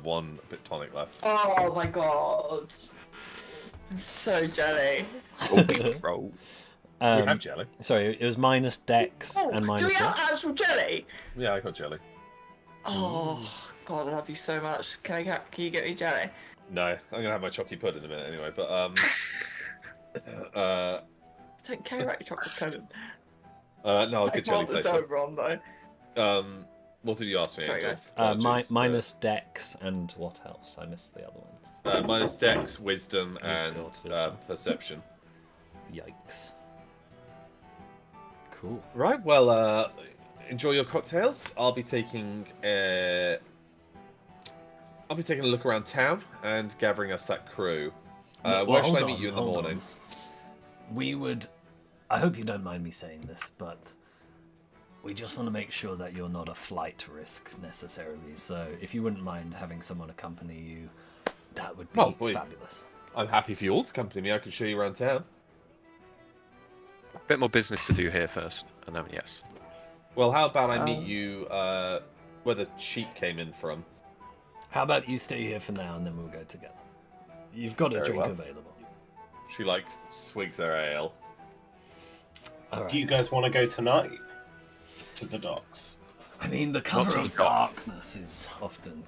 one bit tonic left. Oh my god. I'm so jelly. Roll. We have jelly. Sorry, it was minus dex and Do we minus have what? actual jelly? Yeah, I got jelly. Oh god, I love you so much. Can you get me jelly? No, I'm gonna have my chocolate pudding in a minute anyway. But I don't care about your chocolate pudding. no, I'll I get jelly can't later. over on though. What did you ask me? Sorry, Angel? guys. Apologies. Minus dex and what else? I missed the other ones. Minus dex, wisdom, Oh, and God, wisdom. perception. Yikes. Cool. Right. Well, enjoy your cocktails. I'll be taking a look around town and gathering us that crew. Where should I meet you in the morning? I hope you don't mind me saying this, but we just want to make sure that you're not a flight risk necessarily. So if you wouldn't mind having someone accompany you, that would be fabulous. I'm happy for you all to accompany me. I can show you around town. A bit more business to do here first, and then yes. Well, how about I meet you where the sheep came in from? How about you stay here for now, and then we'll go together. You've got a drink available. She swigs her ale. All right. Do you guys want to go tonight to the docks? I mean, the cover of darkness is often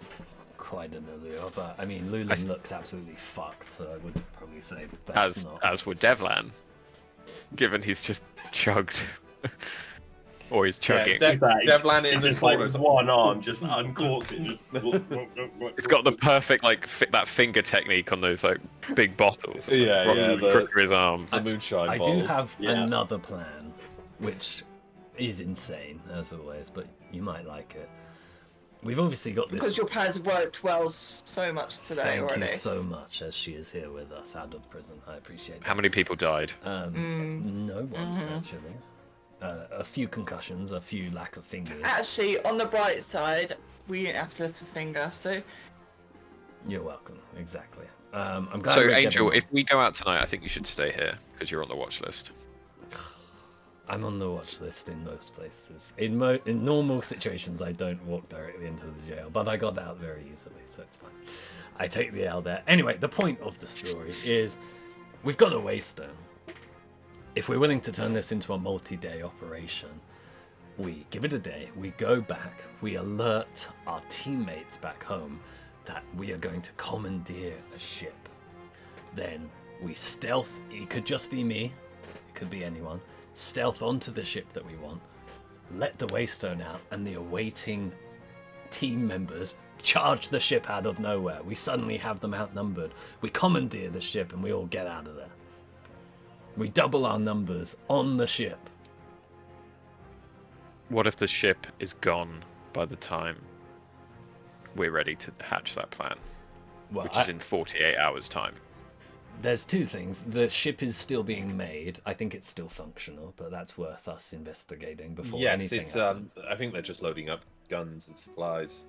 quite an allure, but I mean, Lulin looks absolutely fucked, so I would probably say best not. As would Devlan, given he's just chugged. Or he's chugging. Devlan in the corner. Like one arm just uncorked it. It's got the perfect that finger technique on those big bottles. The crook of his arm. The moonshine I bottles. do have another plan, which is insane as always, but you might like it. We've obviously got this. Because your plans have worked well so much today already. Thank you so much, as she is here with us out of prison. I appreciate that. How many people died? No one, actually. A few concussions, a few lack of fingers. Actually, on the bright side, we didn't have to lift a finger, so... You're welcome, exactly. I'm glad. So, Angel, if we go out tonight, I think you should stay here, because you're on the watch list. I'm on the watch list in most places. In normal situations, I don't walk directly into the jail, but I got out very easily, so it's fine. I take the L there. Anyway, the point of the story is we've got a waystone. If we're willing to turn this into a multi-day operation, we give it a day, we go back, we alert our teammates back home that we are going to commandeer a ship. Then we stealth, it could just be me, it could be anyone, stealth onto the ship that we want, let the waystone out, and the awaiting team members charge the ship out of nowhere. We suddenly have them outnumbered. We commandeer the ship and we all get out of there. We double our numbers on the ship. What if the ship is gone by the time we're ready to hatch that plan? Well, which is in 48 hours' time. There's two things. The ship is still being made. I think it's still functional, but that's worth us investigating before anything happens. I think they're just loading up guns and supplies.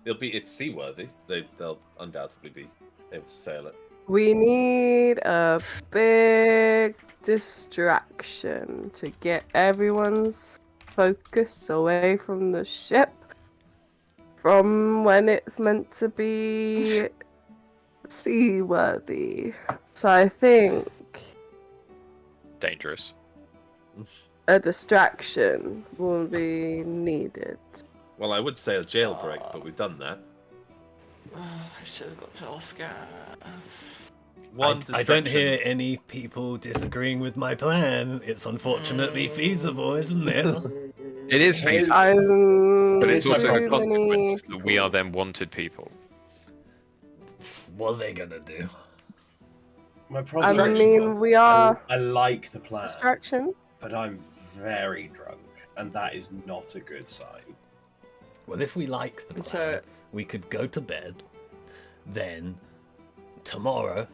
It's seaworthy. They'll undoubtedly be able to sail it. We need a big distraction to get everyone's focus away from the ship from when it's meant to be seaworthy. So I think dangerous. A distraction will be needed. Well, I would say a jailbreak, but we've done that. I should have got to Oscar. I don't hear any people disagreeing with my plan. It's unfortunately feasible, isn't it? It is feasible, but it's also a consequence that we are then wanted people. What are they gonna do? My problem I mean, we are. I like the plan. Distraction. But I'm very drunk, and that is not a good sign. Well, if we like the plan, we could go to bed, then tomorrow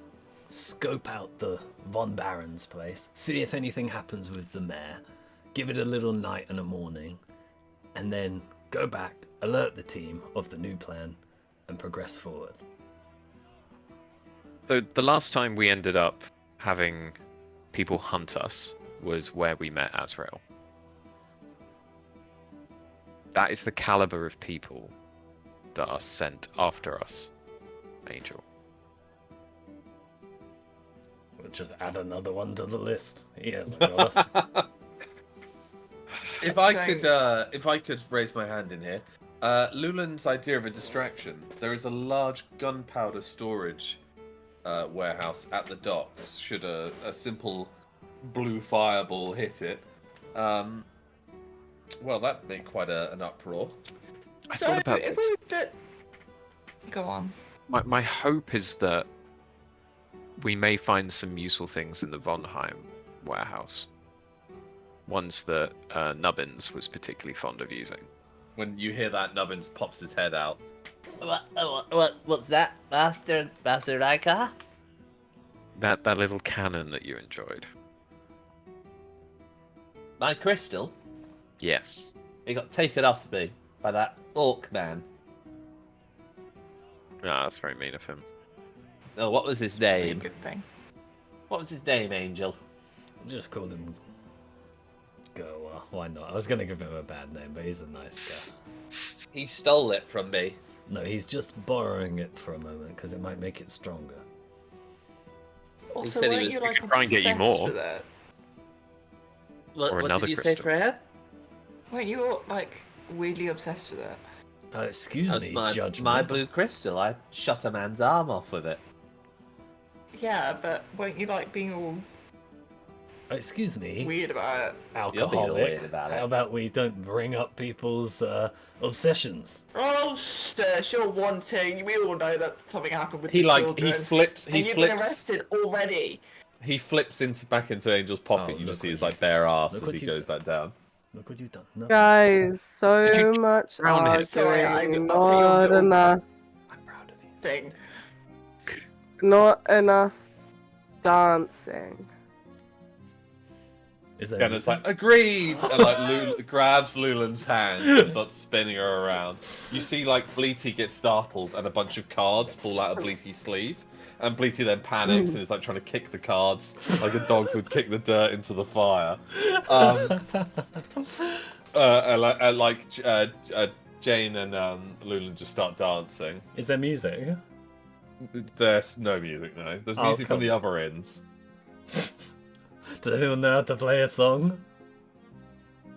scope out the Von Baron's place, see if anything happens with the mayor, give it a little night and a morning, and then go back, alert the team of the new plan, and progress forward. So the last time we ended up having people hunt us was where we met Azrael. That is the caliber of people that are sent after us, Angel. We'll just add another one to the list. He hasn't got us. If I could raise my hand in here, Lulan's idea of a distraction. There is a large gunpowder storage warehouse at the docks. Should a simple blue fireball hit it, well, that'd make quite an uproar. I So thought about if this. we did... Go on. My hope is that we may find some useful things in the Vonheim warehouse. Ones that Nubbins was particularly fond of using. When you hear that, Nubbins pops his head out. What's that, Master Riker? That little cannon that you enjoyed. My crystal? Yes. It got taken off me by that orc man. Ah, that's very mean of him. Oh, what was his Be a name? good thing. What was his name, Angel? Just call him Goa. Why not? I was gonna give him a bad name, but he's a nice guy. He stole it from me. No, he's just borrowing it for a moment because it might make it stronger. Also, said he weren't was- you he like could try and get you obsessed more. with it? Or What another did you say, crystal. Freya? Weren't you like weirdly obsessed with it? Excuse That's me, my judgment. blue crystal. I shot a man's arm off with it. Yeah, but weren't you like being all Excuse me, weird about it? alcoholic. weird about it. How about we don't bring up people's obsessions? Oh, shush! You're wanting. We all know that something happened with He the like children. he flips and you've been arrested already. he flips back into Angel's pocket. Oh, you look just see what his you- like bare ass look as what he you've goes back down. Look what you've done. No. Guys, so Did you much drown him? Sorry, I arguing, got upset your not little- enough, I'm proud of you. Thing. not enough dancing. Is there And it's anything? like agreed, and like grabs Lulan's hand and starts spinning her around. You see like Bleaty get startled, and a bunch of cards fall out of Bleaty's sleeve, and Bleaty then panics and is like trying to kick the cards like a dog would kick the dirt into the fire. Jane and Lulan just start dancing. Is there music? There's no music now. There's Oh, music cool. from the other ends. Does anyone know how to play a song?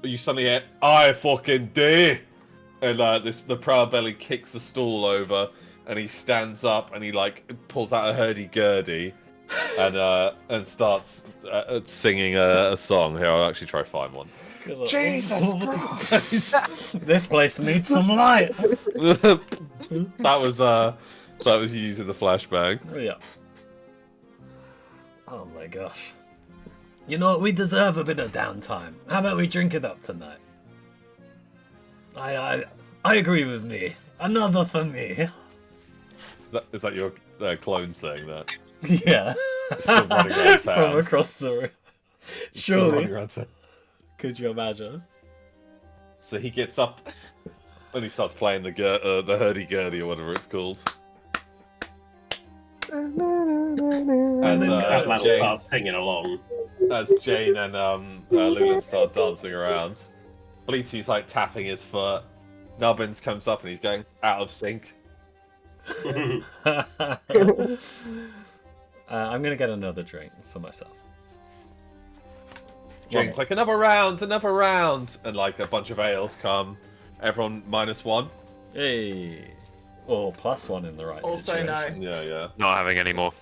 You suddenly hear, I fucking do! And the proud belly kicks the stool over, and he stands up, and he like pulls out a hurdy-gurdy, and starts singing a song. Here, I'll actually try to find one. Jesus Christ! This place needs some light. that was you using the flashbang. Yeah. Oh my gosh. You know what? We deserve a bit of downtime. How about we drink it up tonight? I agree with me. Another for me. Is that your clone saying that? Yeah. Still running around From town. across the room. Still running Surely. around town. Could you imagine? So he gets up and he starts playing the hurdy-gurdy or whatever it's called. As, And then Atlanta James- starts singing along. as Jane and Lulan start dancing around. Bleaty's like tapping his foot. Nubbins comes up and he's going out of sync. I'm gonna get another drink for myself. Jane's like, another round, and like a bunch of ales come. Everyone -1. Hey. Or +1 in the right Also, situation. no. Yeah. Not having any more.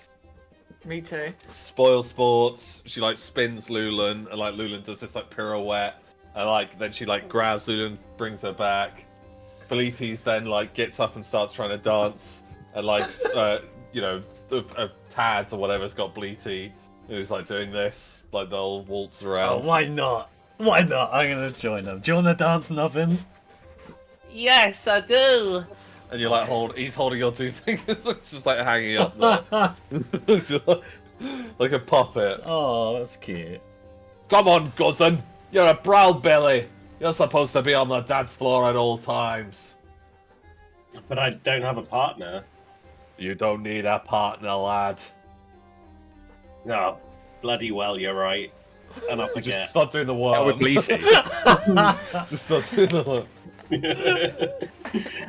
Me too. Spoil sports. She like spins Lulan, and like Lulan does this like pirouette, and like then she like grabs Lulan, brings her back. Bleaty's then like gets up and starts trying to dance, and like Tads or whatever's got Bleaty, and he's like doing this, like they'll waltz Oh, around. why not? Why not? I'm gonna join them. Do you want to dance, Nubbins? Yes, I do. And you're like, he's holding your two fingers, it's just like hanging up there. It's just like a puppet. Oh, that's cute. Come on, cousin, you're a proud belly. You're supposed to be on the dance floor at all times. But I don't have a partner. You don't need a partner, lad. No, bloody well, you're right. And I Just forget. start doing the That would worm. Bleaty. Just start doing the worm.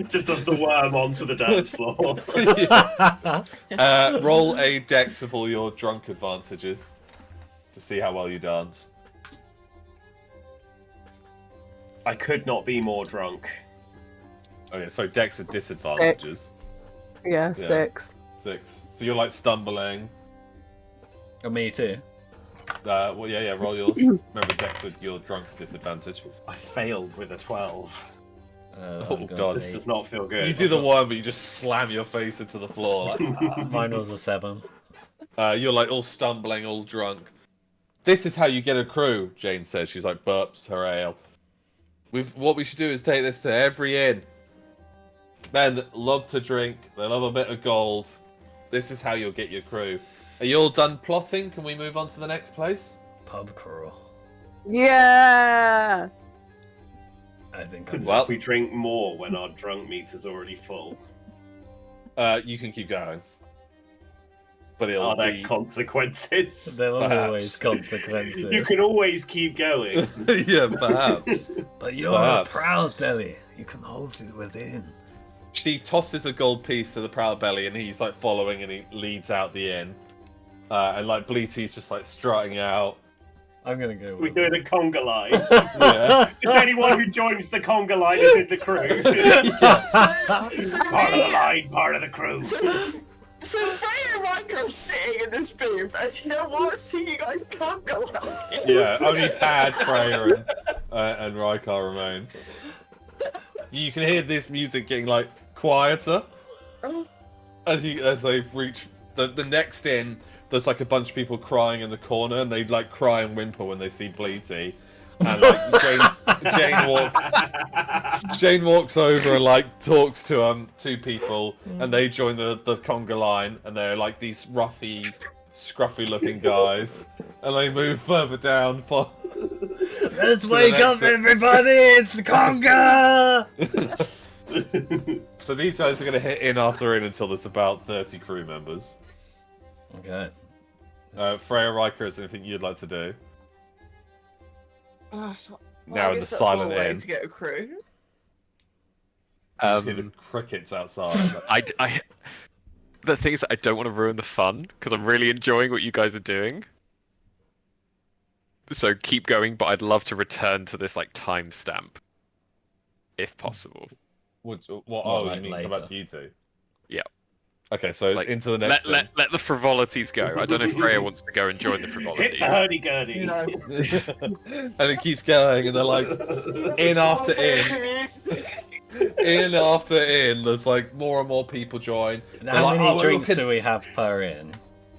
Just does the worm onto the dance floor. Roll a dex with all your drunk advantages to see how well you dance. I could not be more drunk. Oh yeah, sorry, dex with disadvantages. Yeah, Yeah. 6. 6. So you're like stumbling. Oh, me too. Well, yeah, roll yours. Remember dex with your drunk disadvantage. I failed with a 12. Oh, I've got God. This eight. does not feel good. You do the one, but you just slam your face into the floor. Like, Mine was a 7. you're like all stumbling, all drunk. This is how you get a crew, Jane says. She's like, burps her ale. What we should do is take this to every inn. Men love to drink. They love a bit of gold. This is how you'll get your crew. Are you all done plotting? Can we move on to the next place? Pub crawl. Yeah! I think I'm... Well- If we drink more when our drunk meter's already full. You can keep going. But it'll Are there be... consequences? There are Perhaps. always consequences. You can always keep going. yeah, perhaps. But you're Perhaps. a proud belly. You can hold it within. She tosses a gold piece to the proud belly, and he's like following, and he leads out the inn. And like Bleaty's just like strutting out. I'm gonna go We're with doing a conga line. Yeah. Just anyone who joins the conga line is in the crew. Part of the line, part of the crew. So Freya and Riker are sitting in this booth, and you know what? See, you guys can't go out. Yeah, only Tad, Freya, and Rykar remain. You can hear this music getting like quieter as they reach the next inn. There's like a bunch of people crying in the corner, and they like cry and whimper when they see Bleaty. And like Jane walks over and like talks to two people, and they join the conga line, and they're like these roughy, scruffy looking guys, and they move further down. Let's the wake next up, bit. everybody! It's the conga! So these guys are going to hit in after in until there's about 30 crew members. Okay. Freya, Riker, is there anything you'd like to do? Well, Now I in the guess that's silent one way inn. to get a crew. You see the crickets outside. The thing is, I don't want to ruin the fun because I'm really enjoying what you guys are doing. So keep going, but I'd love to return to this like timestamp, if possible. What? More Oh, like you mean later. come back to you two? Yeah. Okay, so Like, into the next. Let the frivolities go. I don't know if Freya wants to go and join the Hit frivolities. the hurdy-gurdy. You know. and it keeps going, and they're like in after in, in after in. There's like more and more people join. They're How like, many "Oh, drinks look at-" do we have per inn?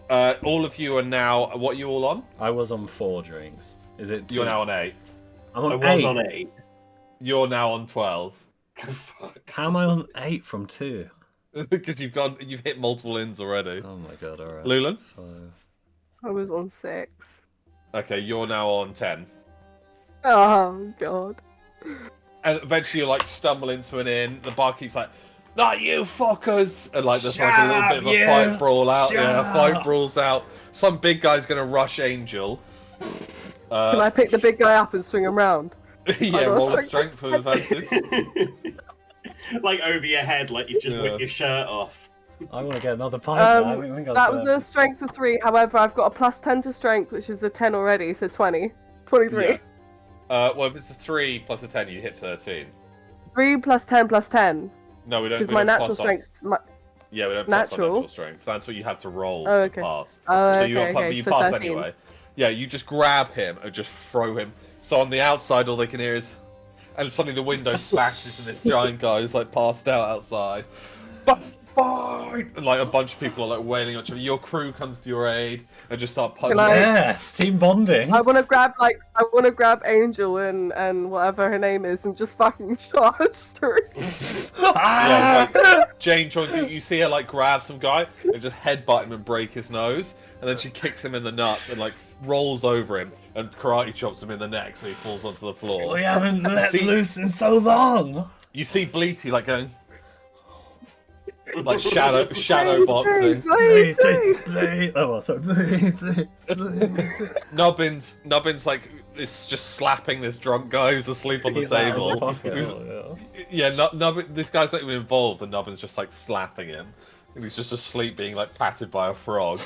All of you are now. What are you all on? I was on 4 drinks. Is it 2? You're now on 8. I'm I on was 8. on 8. You're now on 12 Fuck. How am I on 8 from 2? because you've hit multiple ins already. Oh my god, alright. Lulan? 5. I was on 6. Okay, you're now on 10. Oh, God. And eventually you like stumble into an inn. The barkeep's like, "Not you fuckers!" And like there's like a little bit of a fight brawl out. Yeah, fight brawls out. Some big guy's gonna rush Angel. Can I pick the big guy up and swing him round? Yeah, got roll a strength. strength with advantage. Like over your head, like you've just Yeah. whipped your shirt off. I want to get another pint. I don't think That was a strength of 3. However, I've got a plus 10 to strength, which is a 10 already, so 20. 23. Yeah. Well, if it's a 3 plus a 10, you hit 13. 3 plus 10 plus 10. No, we don't. Because we my don't natural plus our- strength. Yeah, we don't plus our Natural? natural strength. That's what you have to roll Oh, to okay. pass. Oh, So you okay, got okay, you so pass 13. anyway. Yeah, you just grab him and just throw him. So on the outside, all they can hear is, and suddenly the window smashes and this giant guy is like passed out outside. Fine! And like a bunch of people are like wailing on each other. Your crew comes to your aid and just start punching. I- Yes, team bonding. I want to grab Angel and whatever her name is and just fucking charge through. Yeah, like, Jane joins you. You see her like grab some guy and just headbutt him and break his nose, and then she kicks him in the nuts and like rolls over him and karate chops him in the neck so he falls onto the floor. We haven't let See- loose in so long. You see Bleaty like going, like shadow boxing. Blade. Oh, sorry. Blade. Nubbins like is just slapping this drunk guy who's asleep on the He's out of table. the pocket, Who's- oh, Yeah, Nubbin, this guy's not even involved, and Nubbin's just like slapping him. And he's just asleep being like patted by a frog.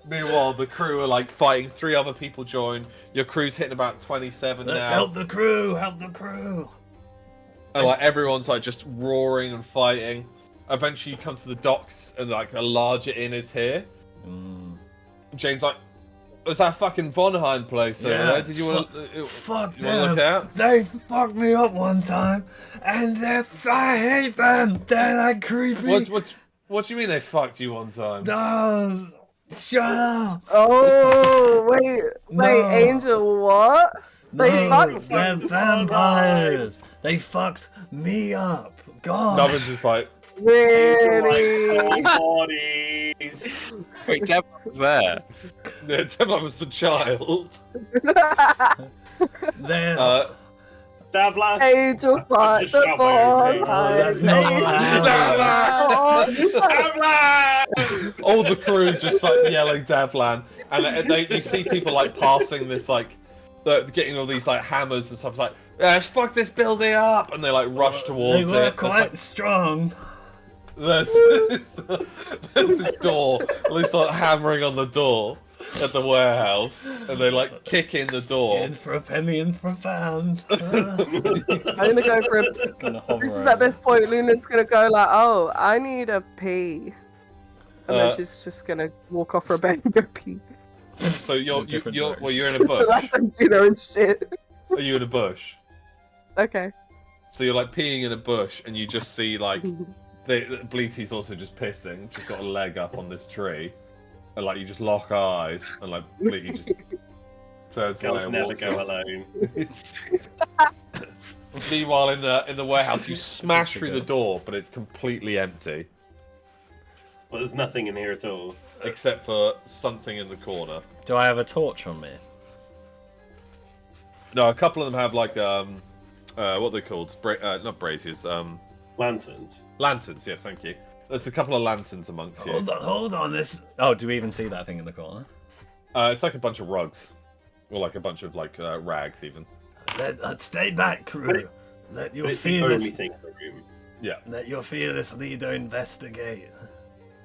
Meanwhile, the crew are like fighting. 3 other people join. Your crew's hitting about 27 Let's now. help the crew! Help the crew! And like everyone's like just roaring and fighting. Eventually, you come to the docks, and like a larger inn is here. Jane's like, "Was that fucking Vonheim place over there? Did you want to? Fuck you want to look out?" They fucked me up one time, and I hate them. They're like creepy. What do you mean they fucked you one time? No, shut up. Oh, wait, No. Angel, what? They No, fucked they're you. vampires. They fucked me up. God. Nubbin's just like, Really? Bodies. Wait, Devlin was there. yeah, Devlin was the child. They're. Davlan. Angel fought just the shot my own ball. that's not what Davlan. All the crew just like yelling Devlan, and you see people like passing this like, getting all these like hammers and stuff. It's like, let's fuck this building up, and they like rush They towards were it. quite strong. There's this door. They start hammering on the door at the warehouse, and they like kick in the door. In for a penny, in for a pound. I'm gonna go for a. Gonna hover This is over. at this point, Luna's gonna go like, "Oh, I need a pee," and then she's just gonna walk off her bed and go pee. So you're Different in a So let bush. them do their own shit. Are you in a bush? Okay. So you're like peeing in a bush, and you just see like Bleaty's also just pissing. Just got a leg up on this tree, and like you just lock eyes, and like Bleaty just turns away Girls and never walks go off. alone. Meanwhile, in the warehouse, you smash through the door, but it's completely empty, But there's nothing in here at all. except for something in the corner. Do I have a torch on me? No, a couple of them have like what are they called? Not braziers. Lanterns. Lanterns. Yes, thank you. There's a couple of lanterns amongst you. Hold on. This. Oh, do we even see that thing in the corner? It's like a bunch of rugs, or like a bunch of like rags even. Stay back, crew. Let your But it's the only fearless. thing in the room. Yeah. Let your fearless leader investigate.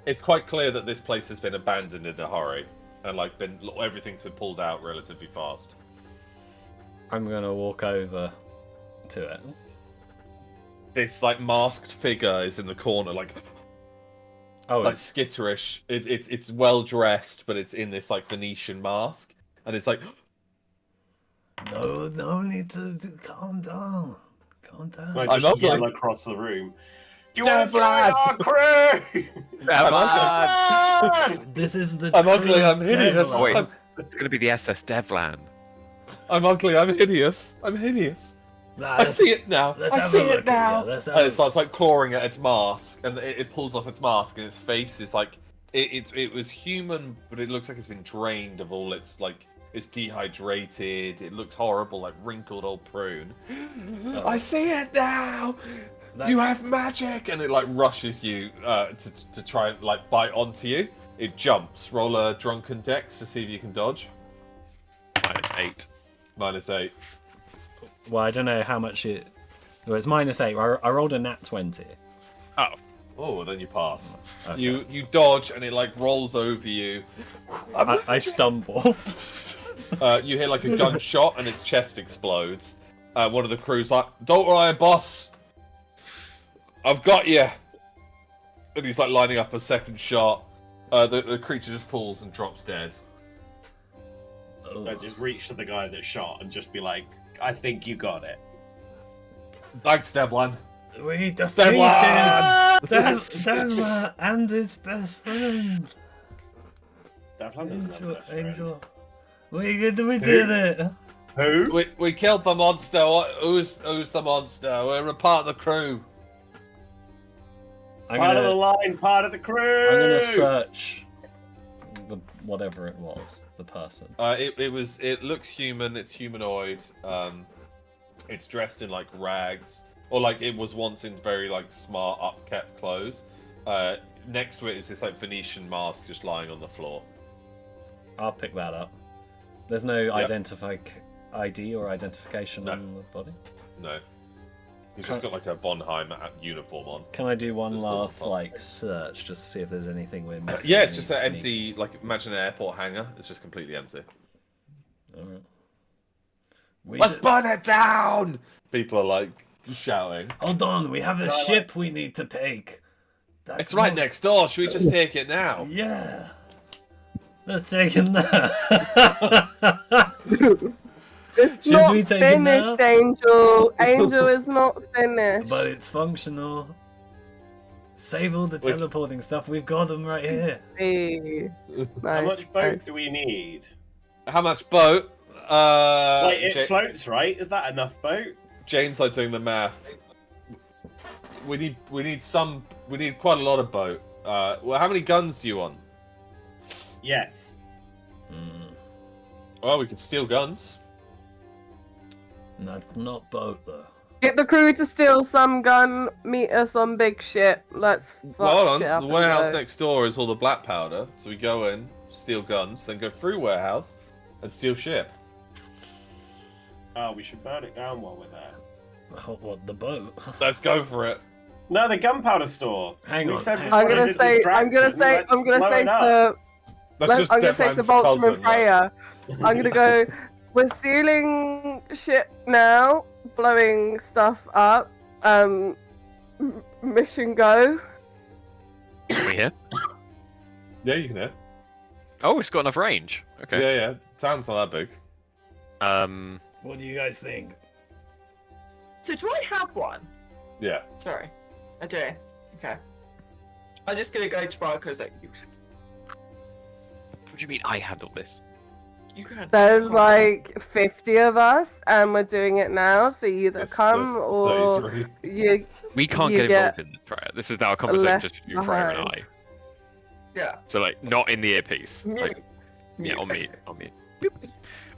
It's quite clear that this place has been abandoned in a hurry, and like everything's been pulled out relatively fast. I'm gonna walk over to it. This like masked figure is in the corner, like Oh, like it's skitterish. It's well dressed, but it's in this like Venetian mask, and it's like, no need to calm down. Calm down. I I'm just not yell going- across the room. Do you want to join Devlan! our crew? This is the. I'm ugly, crew I'm of hideous. Devlin. Oh, wait, it's gonna be the SS Devlan. I'm ugly, I'm hideous, I'm hideous. Nah, I see it now. Let's I have see a look it now. at you. Let's have And a- it starts like clawing at its mask, and it pulls off its mask, and its face is like it was human, but it looks like it's been drained of all its like it's dehydrated. It looks horrible, like wrinkled old prune. I see it now. You have magic, and it like rushes you to try and like bite onto you. It jumps. Roll a drunken dex to see if you can dodge. -8. -8. Well, I don't know how much it. Well, it's -8. I rolled a nat 20. Oh, then you pass. Okay. You dodge, and it like rolls over you. I stumble. You hear like a gunshot, and its chest explodes. One of the crew's like, "Don't worry, boss. I've got you." And he's like lining up a second shot. The creature just falls and drops dead. I just reach to the guy that shot and just be like, I think you got it. Thanks, Devlan. We defeated Devlin and his best friend. Devlan doesn't have a best friend. Angel. We did it. Who? We killed the monster. Who's the monster? We're a part of the crew. Part of the line, part of the crew! I'm gonna search the whatever it was, the person. It looks human. It's humanoid. It's dressed in like rags, or like it was once in very like smart, upkept clothes. Next to it is this like Venetian mask just lying on the floor. I'll pick that up. There's no ID or identification No. on the body. No. He's just got like a Vonheim uniform on. Can I do one Just last full- like search just to see if there's anything we're missing? Yeah, it's just Any an sneak- empty, like imagine an airport hangar. It's just completely empty. Alright. Let's burn it down! People are like shouting. Hold on, we have a Can I, ship we need to take. That's It's right not- next door. Should we just take it now? Yeah. Let's take it now. It's Should not we take it now? finished, Angel. Angel is not finished. But it's functional. Save all the Wait. teleporting stuff. We've got them right here. Hey. How Nice, much boat nice. do we need? How much boat? Like, it floats, right? Is that enough boat? Jane's like doing the math. We need quite a lot of boat. Well, how many guns do you want? Yes. Well, we could steal guns. Not boat though. Get the crew to steal some gun, meet us on big ship. Let's fuck Well, hold shit up on. The and warehouse go. next door is all the black powder. So we go in, steal guns, then go through warehouse and steal ship. Oh, we should burn it down while we're there. Oh, what, the boat? Let's go for it. No, the gunpowder store. Hang We on, said hang we on. I'm wanted gonna a say, I'm gonna distraction, say, let's I'm gonna blow say it up. to, That's just I'm gonna say to Devlan's Vulture cousin, and Freya. I'm gonna go. We're stealing shit now, blowing stuff up. Mission go. Are we here? Yeah, you can hear. Oh, it's got enough range. Okay. Yeah. Town's not that big. What do you guys think? So do I have one? Yeah. Sorry, I do. Okay. I'm just gonna go to Rocco's like What do you mean I handle this? you can. There's like 50 of us, and we're doing it now. So you either come There's or 33. you. We can't You get get involved in this, Freya. This is now a conversation left just between Freya and I. behind. Yeah. So, like, not in the earpiece. Like, yeah, on me. On me.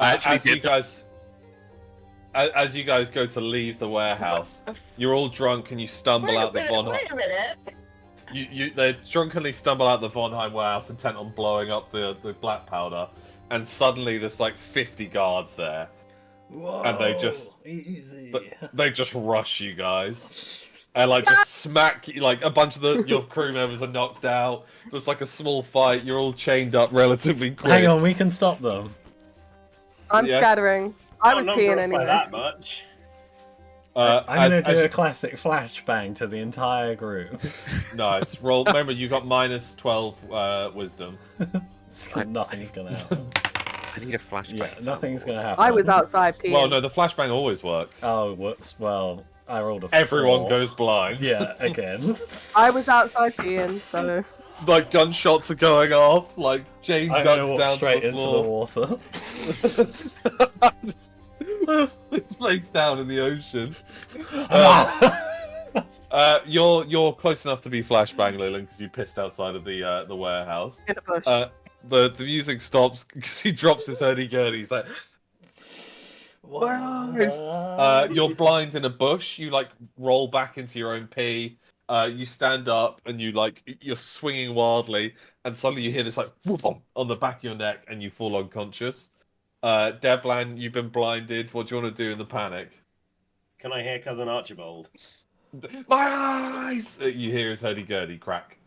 I actually As you did. guys, as you guys go to leave the warehouse, you're all drunk and you stumble out the Vonheim. Wait a minute. They drunkenly stumble out the Vonheim warehouse, intent on blowing up the black powder, and suddenly there's like 50 guards there. Whoa, And they just- easy. They just rush you guys. And like just smack you, like a bunch of your crew members are knocked out. There's like a small fight. You're all chained up relatively quick. Hang on, we can stop them. I'm Yeah. scattering. I Oh, was not peeing grossed by anyway. that much. I'm gonna As do you- a classic flashbang to the entire group. Nice. Roll. Remember, you got minus 12 wisdom. Nothing's gonna happen. I need a flashback. Yeah, nothing's gonna happen. I was outside peeing. Well, no, the flashbang always works. Oh, whoops. Well, I rolled a Everyone 4. goes blind. Yeah, again. I was outside peeing, so Like gunshots are going off. Like Jane I'm gonna ducks walk down straight to the into floor. the water. Flakes down in the ocean. Ah! You're close enough to be flashbang, Leland, because you pissed outside of the warehouse. in a bush. The music stops because he drops his hurdy-gurdy. He's like, you're blind in a bush. You like roll back into your own pee. You stand up and you're swinging wildly, and suddenly you hear this like whoop on the back of your neck, and you fall unconscious. Devlan, you've been blinded. What do you want to do in the panic? Can I hear Cousin Archibald? My eyes! You hear his hurdy-gurdy crack.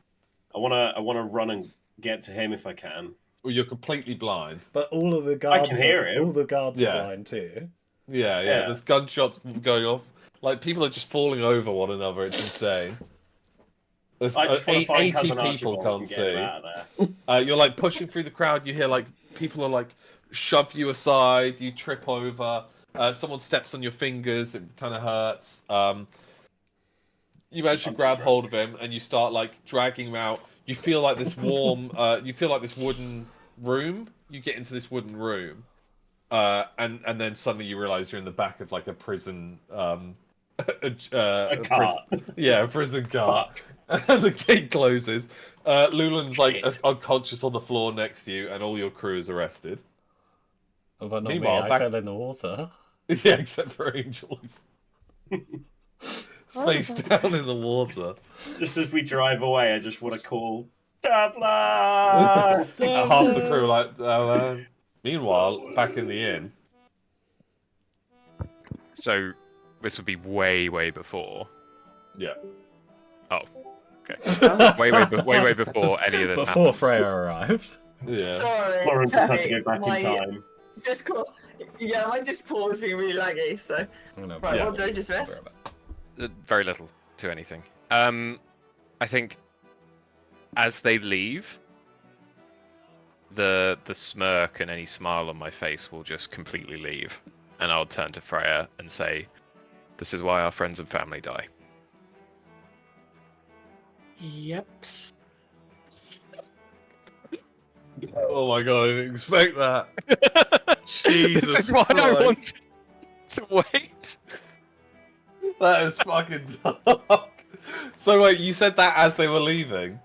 I wanna run and get to him if I can. Well, you're completely blind. But all of the guards, can hear him. all the guards Yeah. are blind too. Yeah. Yeah. There's gunshots going off. Like people are just falling over one another. It's insane. There's I just want to find 80 Cousin people Archibald can't and get see. him out of there. You're like pushing through the crowd. You hear like people are like shove you aside. You trip over. Someone steps on your fingers. It kind of hurts. You manage to I'm too grab drunk. hold of him and you start like dragging him out. You feel like this warm. You feel like this wooden room. You get into this wooden room, and then suddenly you realize you're in the back of like a prison. A cart. Yeah, a prison cart. And the gate closes. Lulan's like Shit. unconscious on the floor next to you, and all your crew is arrested. Oh, but not Meanwhile, me. I back- fell in the water. Yeah, except for Angel's. Face down in the water. Just as we drive away, I just want to call Devla. Half the crew are like, oh, meanwhile, back in the inn. So, This would be way before. Yeah. Oh, okay. way before any of this Before happened. Freya arrived. Yeah. Sorry. Lawrence has had to okay, go back in my time. Discord. Yeah, my Discord has been really laggy, so. I'm gonna- Right, Yeah. what did I just I'll be miss? right back. Very little to anything. I think as they leave, the smirk and any smile on my face will just completely leave, and I'll turn to Freya and say, "This is why our friends and family die." Yep. Oh my god, I didn't expect that. Jesus That's why I Christ. wanted to wait. That is fucking dark. So wait, you said that as they were leaving?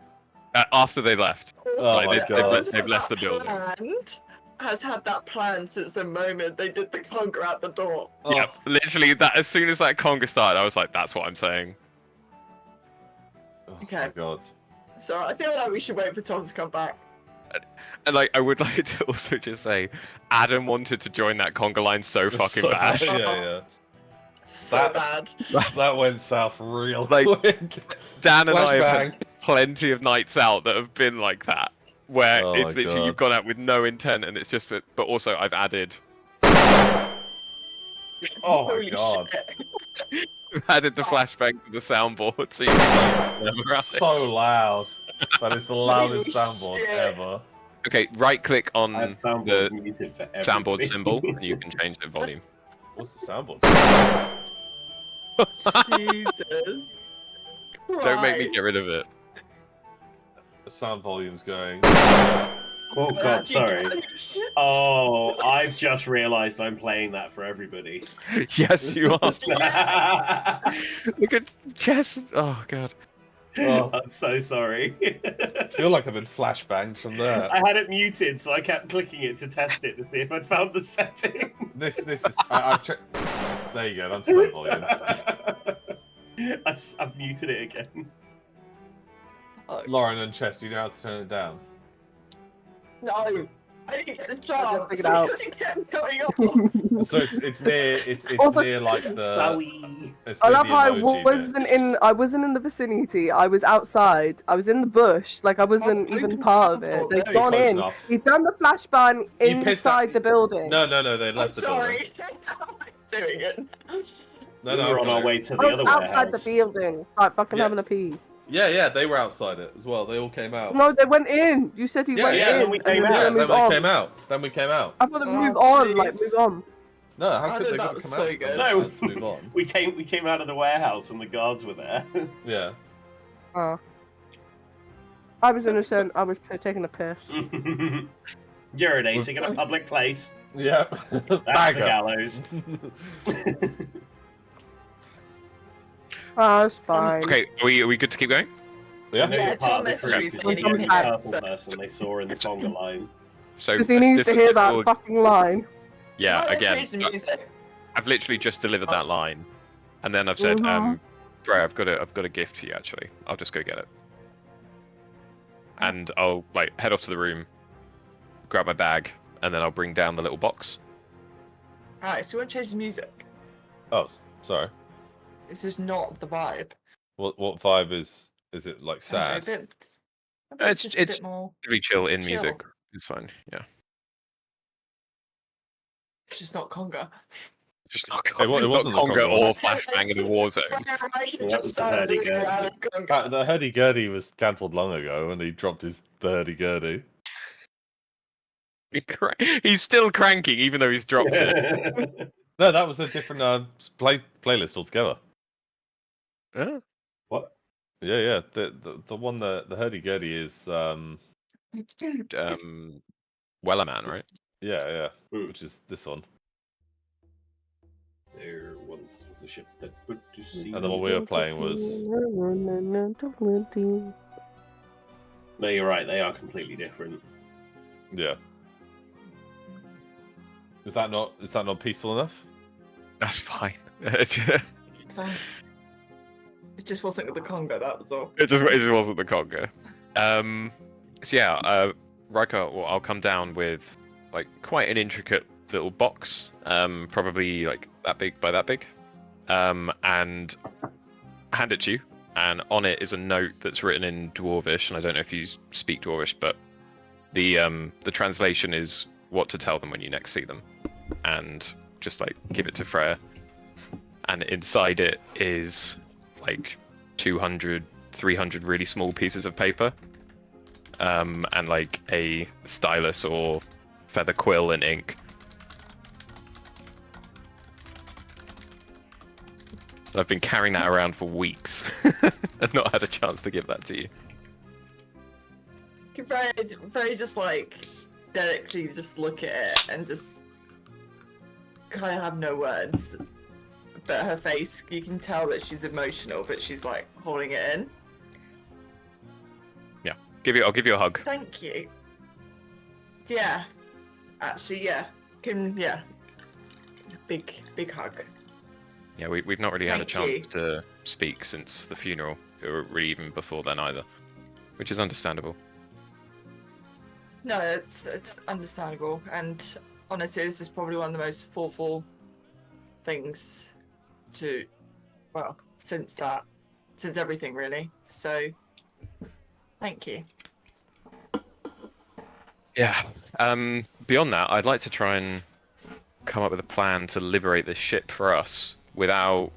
After they left. Oh Like, my they've god. left- they've left the building. Planned, has had that plan since the moment they did the conga out the door. Oh, Yep, literally. That as soon as that conga started, I was like, "That's what I'm saying." oh Okay. my god. So I feel like we should wait for Tom to come back. And like, I would like to also just say, Adam wanted to join that conga line so fucking So- bad. Yeah, So That- bad. yeah. That went south real Like, quick. Dan and I have Flashbang. had plenty of nights out that have been like that, where Oh it's my literally you've God. gone out with no intent, and it's just. But also, I've added Oh my Holy god. shit. the flashbang to the soundboard, so you can never have it. So loud. That is the loudest Holy soundboard shit. ever. Okay, right click on I have soundboards the muted for everybody. soundboard symbol, and you can change the volume. What's the soundboard? Jesus. Don't make me Christ. get rid of it. The sound volume's going. Oh god, Actually, sorry. Oh, I've just realised I'm playing that for everybody. Yes, you are. I'm Look at Jess. Oh god. Oh, so sorry. I feel like I've been flashbanged from there. I had it muted, so I kept clicking it to test it to see if I'd found the setting. This is. I've checked. There you go. That's my volume. I've muted it again. Lauren and Chess, do you know how to turn it down? No. I didn't get the just chance figured out. because it kept going off. So it's near. It's Also- near like the. Sorry. It's I near love the how I emoji wasn't bit. I wasn't in the vicinity. I was outside. I was in the bush. Like I wasn't Oh, even open part of it. sample. They'd Very gone close in. enough. He'd done the flashbang You pissed inside that- the building. No, they I'm left the building. sorry. I'm doing it. No, we were on our way to I the was other outside the warehouse. building, like fucking Yeah. having a pee. Yeah, they were outside it as well. They all came out. No, they went in. You said he Yeah, went yeah, in. then we and came then out. they Yeah, moved then we on. came out. Then we came out. I thought they Oh, move on, like jeez. move on. No, how I could did they that not come so out? good. No. To move on. We came out of the warehouse and the guards were there. Yeah. Oh. I was innocent. I was taking a piss. Urinating in a public place. Yeah. That's the Bagger. gallows. Oh, it's fine. Okay, are we good to keep going? I Yeah. know Yeah, you're Tom part of the messaged me crew saying because he you're the comes only back, purple so- person they saw in the conga line. So Because he needs to hear that fucking line. Yeah, Why don't I again, change the music? I've literally just delivered that Us. line, and then I've said, Mhm. Freya, I've got a gift for you. Actually, I'll just go get it, and I'll like head off to the room, grab my bag, and then I'll bring down the little box. Alright, so we won't change the music. Oh, sorry. This is not the vibe. What vibe is it like I don't know, sad? a bit It's- just it's- a bit more. Really chill in Chill. music. It's fine. Yeah, It's just not conga. just not, It wa- it not wasn't the conga conga. or flashbang in the war zones. That was the hurdy-gurdy. The hurdy-gurdy was cancelled long ago when he dropped the hurdy-gurdy. He's still cranking even though he's dropped it. No, that was a different playlist altogether. Oh. Yeah. The one the hurdy-gurdy is Wellerman, right? yeah, Hmm. which is this one. There once was a ship that put to sea. And then what we were playing was No, you're right. They are completely different. yeah. Is that not peaceful enough? That's fine. Fine. It just wasn't the conga, that was all. It just wasn't the conga. So yeah, Riker, well, I'll come down with like quite an intricate little box, probably like that big by that big, and hand it to you. And on it is a note that's written in Dwarvish, and I don't know if you speak Dwarvish, but the translation is what to tell them when you next see them, and just like give it to Freya. And inside it is like 200, 300 really small pieces of paper, and like a stylus or feather quill and ink. I've been carrying that around for weeks and not had a chance to give that to you. Can very just like delicately just look at it and just kind of have no words. But her face, you can tell that she's emotional, but she's like holding it in. Yeah, I'll give you a hug. Thank you. Yeah, actually, yeah. Big hug. Yeah, we've not really had a Thank you. chance to speak since the funeral, or really even before then either, which is understandable. No, it's understandable, and honestly, this is probably one of the most thoughtful things since everything really. So, thank you. Yeah. Beyond that, I'd like to try and come up with a plan to liberate this ship for us without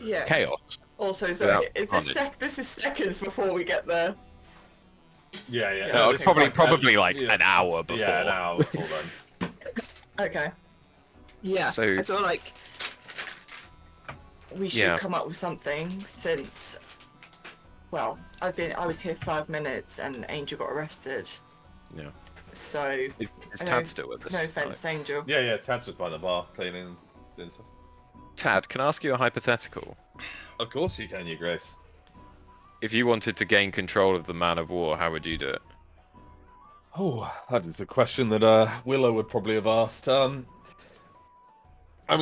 Yeah. chaos. Also, sorry, Without this is seconds before we get there. Yeah, yeah. No, it's it's probably like an hour before. Yeah, an hour before then. Okay. Yeah. So- I feel like we should Yeah. come up with something since. Well, I was here 5 minutes and Angel got arrested. Yeah. So Is I know- Tad still with us? no offense, Angel. Yeah, yeah. Tad's just by the bar cleaning and stuff. Tad, can I ask you a hypothetical? Of course you can, Your Grace. If you wanted to gain control of the man of war, how would you do it? Oh, that is a question that Willow would probably have asked. I mean,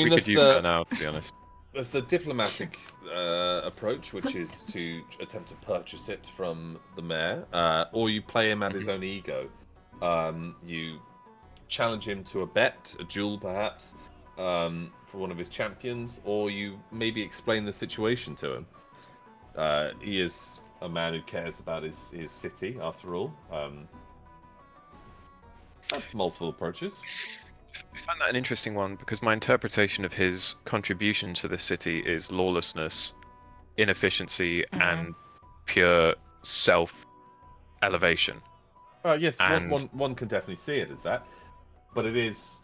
We there's could use that now, to be honest. there's the diplomatic approach, which is to attempt to purchase it from the mayor, or you play him at his own ego. You challenge him to a bet, a duel perhaps, for one of his champions, or you maybe explain the situation to him. He is a man who cares about his city, after all. That's multiple approaches. I find that an interesting one because my interpretation of his contribution to the city is lawlessness, inefficiency, and pure self-elevation. Yes, And- one can definitely see it as that, but it is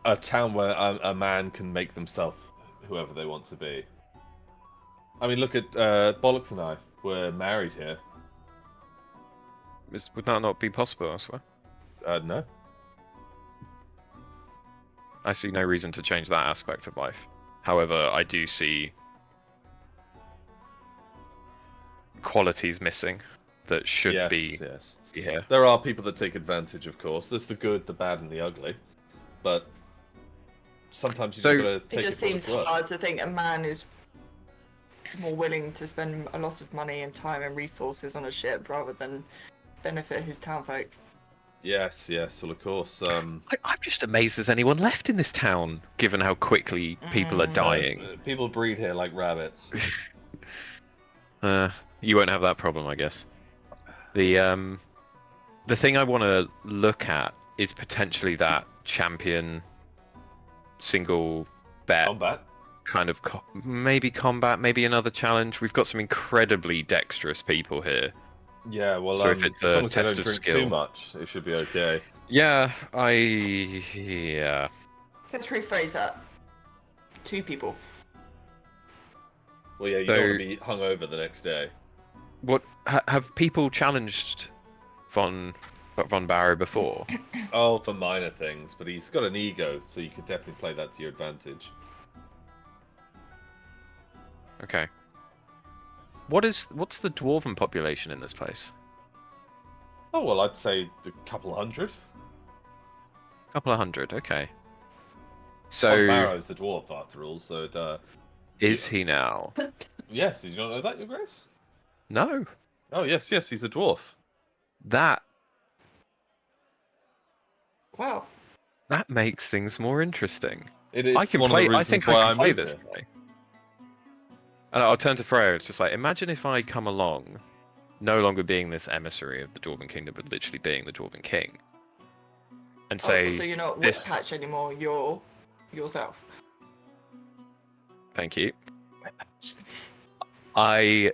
a town where a man can make themselves whoever they want to be. I mean, look at Bollocks and I. We're married here. Would that not be possible elsewhere? No. I see no reason to change that aspect of life. However, I do see qualities missing that should Yes, be yes. here. There are people that take advantage, of course. There's the good, the bad, and the ugly. But sometimes you just So- gotta It take just it for what seems it's worth. hard to think a man is more willing to spend a lot of money and time and resources on a ship rather than benefit his townfolk. Yes, yes. Well, of course. I'm just amazed there's anyone left in this town, given how quickly people are dying. People breed here like rabbits. You won't have that problem, I guess. The thing I want to look at is potentially that champion single bet Combat. kind of maybe combat, maybe another challenge. We've got some incredibly dexterous people here. Yeah, well, So if it's as a long as they test don't of drink skill. too much, it should be okay. Yeah, Let's rephrase that. 2 people. Well, yeah, you So- don't want to be hungover the next day. What have people challenged von Barrow before? Oh, for minor things, but he's got an ego, so you could definitely play that to your advantage. Okay. What's the dwarven population in this place? Oh, well, I'd say a couple hundred. A couple of hundred. Okay. Von So Barrow's a dwarf, after all, so is he now? yes, did you not know that, Your Grace? No. Oh, yes, yes, he's a dwarf. That Wow. makes things more interesting. It is I can one play. of the I reasons think why I can play moved this here. guy. And I'll turn to Freya. It's just like, imagine if I come along, no longer being this emissary of the Dwarven Kingdom, but literally being the Dwarven King, and say, so you're not this. Whipcatch anymore. You're yourself. Thank you. I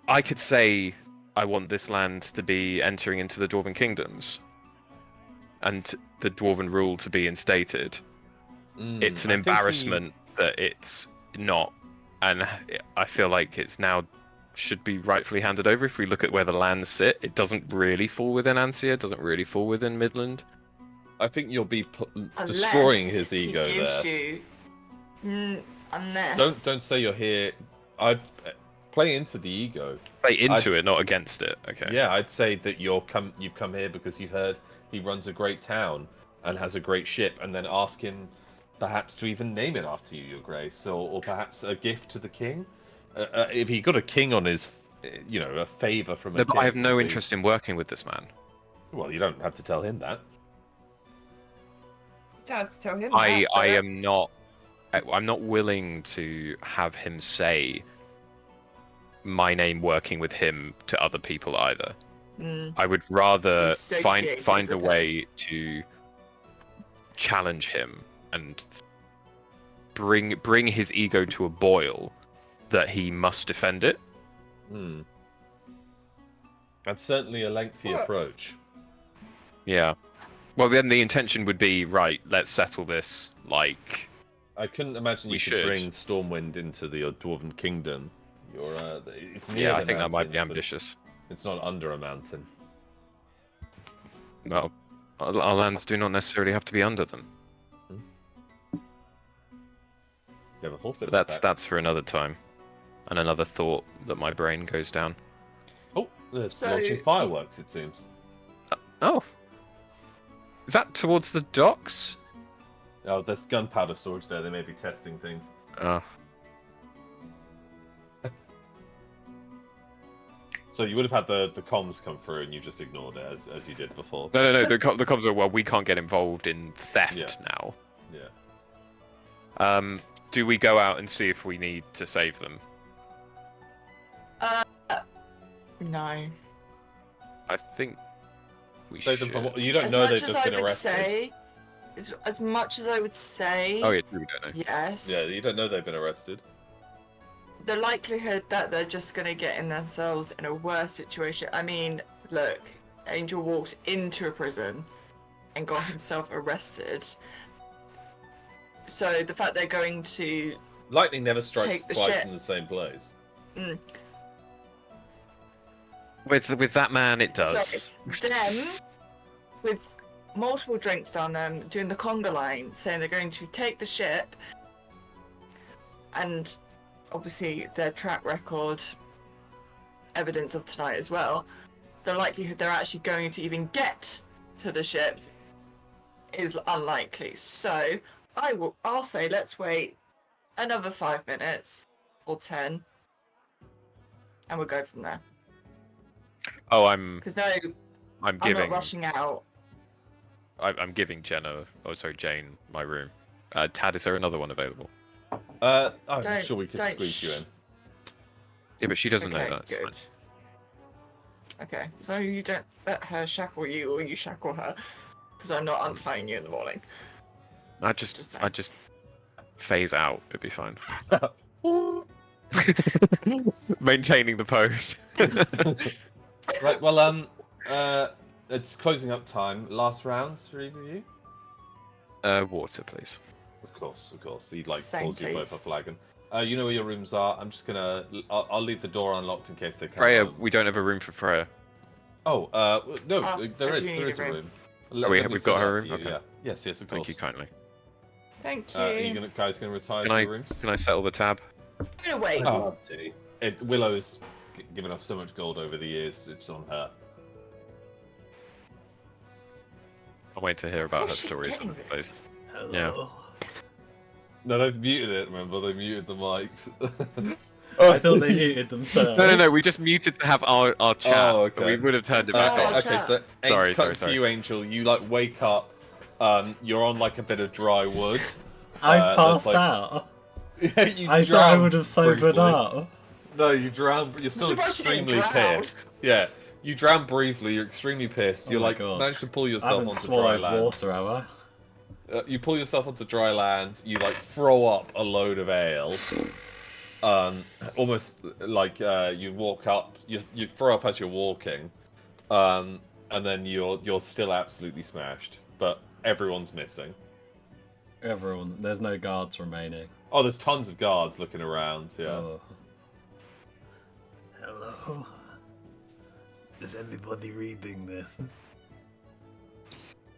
could say I want this land to be entering into the Dwarven Kingdoms, and the Dwarven rule to be instated. It's an embarrassment that it's not, and I feel like it's now should be rightfully handed over. If we look at where the lands sit, it doesn't really fall within Ansia, it doesn't really fall within Midland. I think you'll be destroying Unless his ego he gives there. Unless. Don't say you're here. I'd play into the ego. Play into it, not against it. Okay. Yeah, I'd say that you've come here because you've heard he runs a great town and has a great ship, and then ask him perhaps to even name it after you, Your Grace, or perhaps a gift to the king. If he got a king on his, a favor from a No, king. but I have no interest in working with this man. Well, you don't have to tell him that. You don't have to tell him. I am not. I'm not willing to have him say my name working with him to other people either. I would rather find a way to challenge him and bring his ego to a boil that he must defend it. That's certainly a lengthy approach. Yeah. Well, then the intention would be, right, let's settle this, like... I couldn't imagine you could bring Stormwind into the Dwarven Kingdom. It's near I think that might be ambitious. It's not under a mountain. Well, our lands do not necessarily have to be under them. Never thought of it. But that's for another time. And another thought that my brain goes down. Oh, they're launching fireworks, it seems. Oh. Is that towards the docks? Oh, there's gunpowder storage there. They may be testing things. Oh. So you would have had the comms come through and you just ignored it as you did before. No. The comms are, well, we can't get involved in theft now. Yeah. Do we go out and see if we need to save them? No. I think we save should. them from what? You don't know they've just been arrested. As much as I would say. Oh yeah, we don't know. Yes. Yeah, you don't know they've been arrested. The likelihood that they're just going to get in themselves in a worse situation. I mean, look, Angel walked into a prison and got himself arrested. So the fact they're going to lightning never strikes twice shit in the same place. With that man, it does. So them, with multiple drinks on them, doing the conga line, saying they're going to take the ship, and obviously their track record, evidence of tonight as well, the likelihood they're actually going to even get to the ship is unlikely. So I'll say let's wait another 5 minutes or 10, and we'll go from there. Oh, because I'm giving. I'm not rushing out. I'm giving Jane my room. Tad, is there another one available? I'm sure we could squeeze you in. Yeah, but she doesn't know that. Good. Fine. Okay, so you don't let her shackle you, or you shackle her, because I'm not untying you in the morning. I just phase out. It'd be fine. Maintaining the pose. Right. Well, it's closing up time. Last rounds for either of you. Water, please. Of course. He'd Same, pulls you both please. a flagon. You know where your rooms are. I'm just gonna. I'll leave the door unlocked in case they come. Freya, we don't have a room for Freya. Oh, no, there I is. do There need is a a room. room. We've got her room. Okay. Yeah. Yes, of course. Thank you kindly. Thank you. Are you guys gonna retire Can to I your rooms? can I settle the tab? I'm gonna wait. I'd love to. Willow's given us so much gold over the years. It's on her. I'll wait to hear about her How's she stories getting in this? place. Hello. Yeah. No, they've muted it. Remember, they muted the mics. I thought they muted themselves. No. We just muted to have our chat. Oh, okay. We would have turned it back Oh, on. okay, so Sorry, cut sorry. to you, Angel. You wake up. You're on a bit of dry wood. I've there's, passed out. Yeah, you I thought I drowned would have sobered briefly. up. No, you drowned, but you're still Surprised you didn't extremely drown. pissed. Yeah, you drowned briefly, you're extremely pissed. Oh You my like God. managed to pull I yourself haven't onto dry swallowed land. water, have I? You pull yourself onto dry land, you like throw up a load of ale. Almost like you walk up, you throw up as you're walking. And then you're still absolutely smashed. But everyone's missing. Everyone, there's no guards remaining. Oh, there's tons of guards looking around, yeah. Oh. Hello? Is anybody reading this?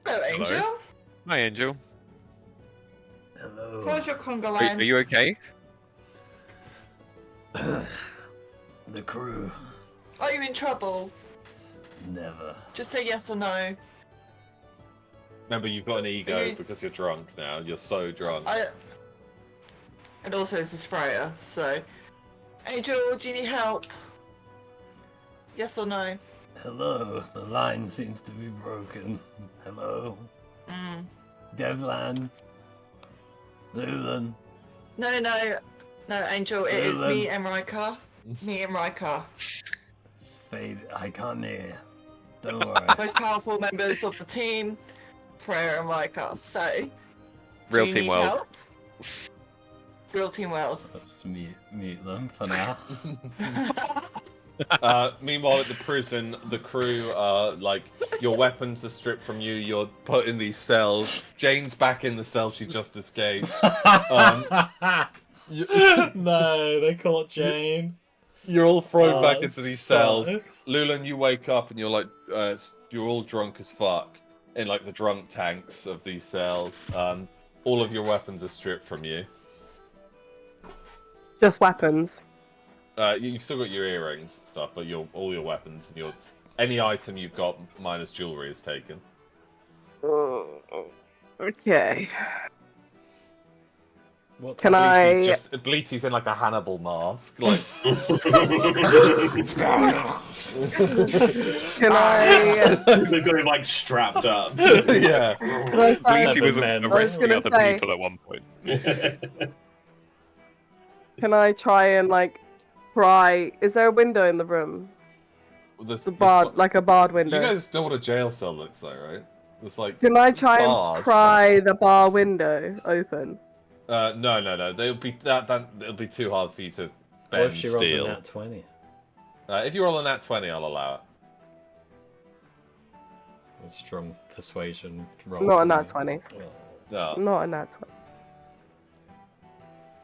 Hello, Angel. Hi, Angel. Hello. How's your conga Are line? you okay? The crew. Are you in trouble? Never. Just say yes or no. Remember, you've got an ego Okay. because you're drunk now. You're so drunk. And also, this is Freya, so. Angel, do you need help? Yes or no? Hello. The line seems to be broken. Hello. Devlan. Lulan. No, Angel, it is me and Rika. Me and Rika. Fade. I can't hear. Don't worry. Most powerful members of the team, Freya and Rika. So, Real do you team need world. help? Real team world. I'll just mute them for now. Meanwhile, at the prison, the crew are like, your weapons are stripped from you. You're put in these cells. Jane's back in the cell she just escaped. No, they caught Jane. You're all thrown Oh, back that into these cells. sucks. Lulan, you wake up and you're like, you're all drunk as fuck in like the drunk tanks of these cells. All of your weapons are stripped from you. Just weapons. You've still got your earrings and stuff, but all your weapons and any item you've got minus jewelry is taken. Okay. What Can I? Bleaty's in like a Hannibal mask. Like, Can I? They've got him like strapped up. yeah. Can I try- Luigi was men. arresting gonna other say- people at one point. Can I try and like pry? Is there a window in the room? This, The barred, like a barred window. You guys know what a jail cell looks like, right? It's like Can I try bars. and pry the bar window open? No. They'll be it'll be too hard for you to What bend if she rolls steel. a nat 20? If you roll a nat 20, I'll allow it. A strong persuasion roll. Not a from nat me. 20. No. Not a nat 20.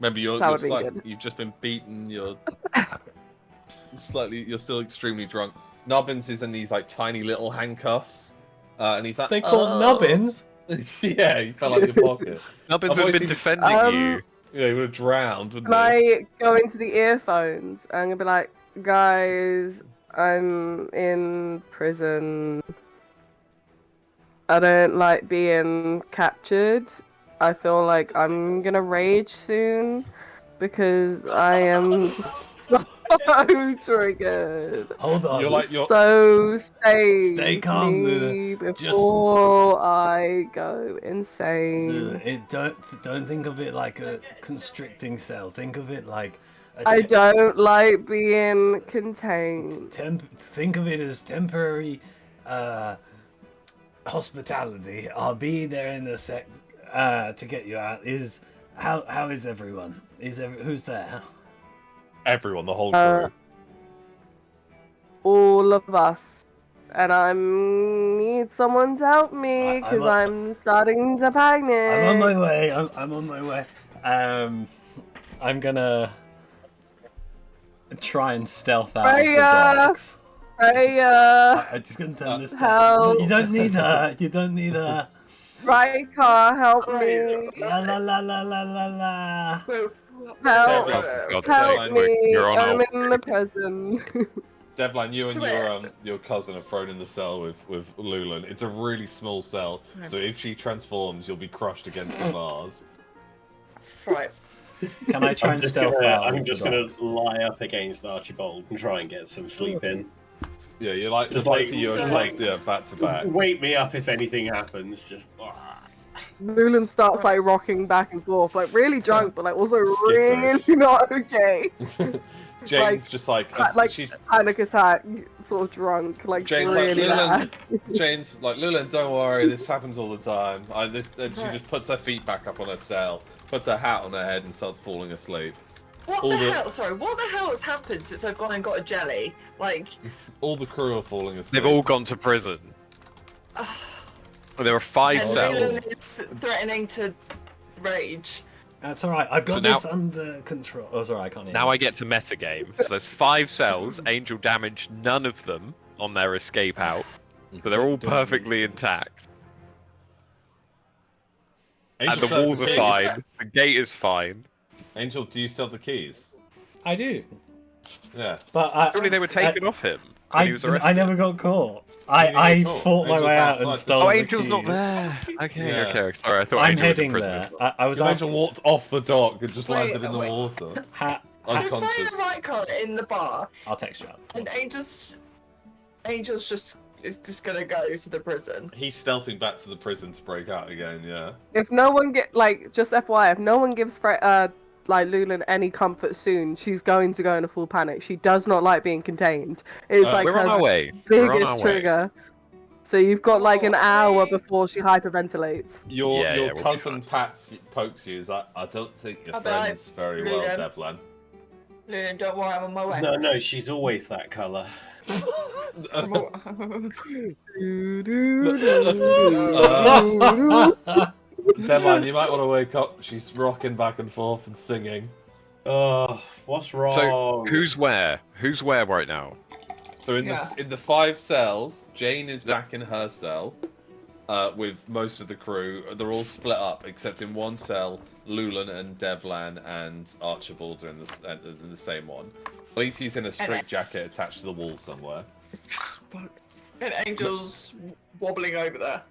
Remember, That would be good. you've just been beaten. You're still extremely drunk. Nubbins is in these like tiny little handcuffs, and he's like, They caught "Oh." Nubbins? Yeah, he fell out your pocket. Nubbins I've would always have been seen- defending you. Yeah, he would have drowned, wouldn't Can he? I go into the earphones and I'm gonna be like, guys, I'm in prison. I don't like being captured. I feel like I'm gonna rage soon because I am just so triggered. Hold on. You're So Stay calm, me Luna. before I go insane. Don't think of it like a constricting cell. Think of it like I don't like being contained. think of it as temporary hospitality. I'll be there in a sec to get you out. How is everyone? Who's there? everyone, the whole crew. All of us. And I need someone to help me because I'm starting to panic. I'm on my way. I'm on my way. I'm gonna try and stealth out of the Freya! dogs. Freya! I'm just gonna turn this down. Help. You don't need her. You don't need her. Rika, help me! La la la la la la la. Help! God's Help sake, me! you're on I'm our in the prison. Devline, you and So your cousin are thrown in the cell with Lulan. It's a really small cell, so if she transforms, you'll be crushed against the bars. Right. Can I try and stealth out? I'm with just the gonna dogs? lie up against Archibald and try and get some sleep in. Yeah, you're like Just both like- of you are so- like back to back. Wake me up if anything happens. Just. Lulan starts like rocking back and forth, like really drunk, but like also Skitterish. really not okay. Jane's just like, she's Panic attack, sort of drunk, like Jane's really like, bad. Jane's like, Lulan, don't worry, this happens all the time. And she just puts her feet back up on her cell, puts her hat on her head, and starts falling asleep. What the hell? Sorry, what the hell has happened since I've gone and got a jelly? Like, all the crew are falling asleep. They've all gone to prison. There are 5 and cells. Leland is threatening to rage. That's alright, I've got So now- this under control. Oh, sorry, I can't hear Now you. I get to metagame. So there's 5 cells. Angel damaged none of them on their escape out. So they're all perfectly intact. And Angel the still walls has are the keys. fine. The gate is fine. Angel, do you still have the keys? I do. Yeah. But Surely they were taken off him when he was arrested. I never got caught. You didn't I get caught. fought my Angel's way out and outside. stole Oh, the Angel's not keys. there. Okay, Yeah. okay. Sorry, I thought I'm Angel was in heading prison. there. I was Angel walked off the dock and just Wait, landed in the wait. water. ha- So find Unconscious. the right card in the bar, I'll text you up. and Angel's just gonna go to the prison. He's stealthing back to the prison to break out again, yeah. If no one just FYI, if no one gives Lulan any comfort soon, she's going to go in a full panic. She does not like being contained. It's like We're on her our way. We're on our biggest way. trigger. So you've got like an hour Okay. before she hyperventilates. Your Yeah, we'll be cousin fine. pokes you. Is like, I don't think you're I'll be like, friends very well, Lulan. Devlin. Leland, don't worry, I'm on my way. No, she's always that colour. I'm all- Devlin, you might want to wake up. She's rocking back and forth and singing. Oh, what's wrong? So who's where? Who's where right now? So in Yeah. the 5 cells, Jane is back in her cell with most of the crew. They're all split up, except in one cell, Lulan and Devlan and Archibald are in the same one. Bleaty's in a straight jacket attached to the wall somewhere. Fuck. And Angel's wobbling over there.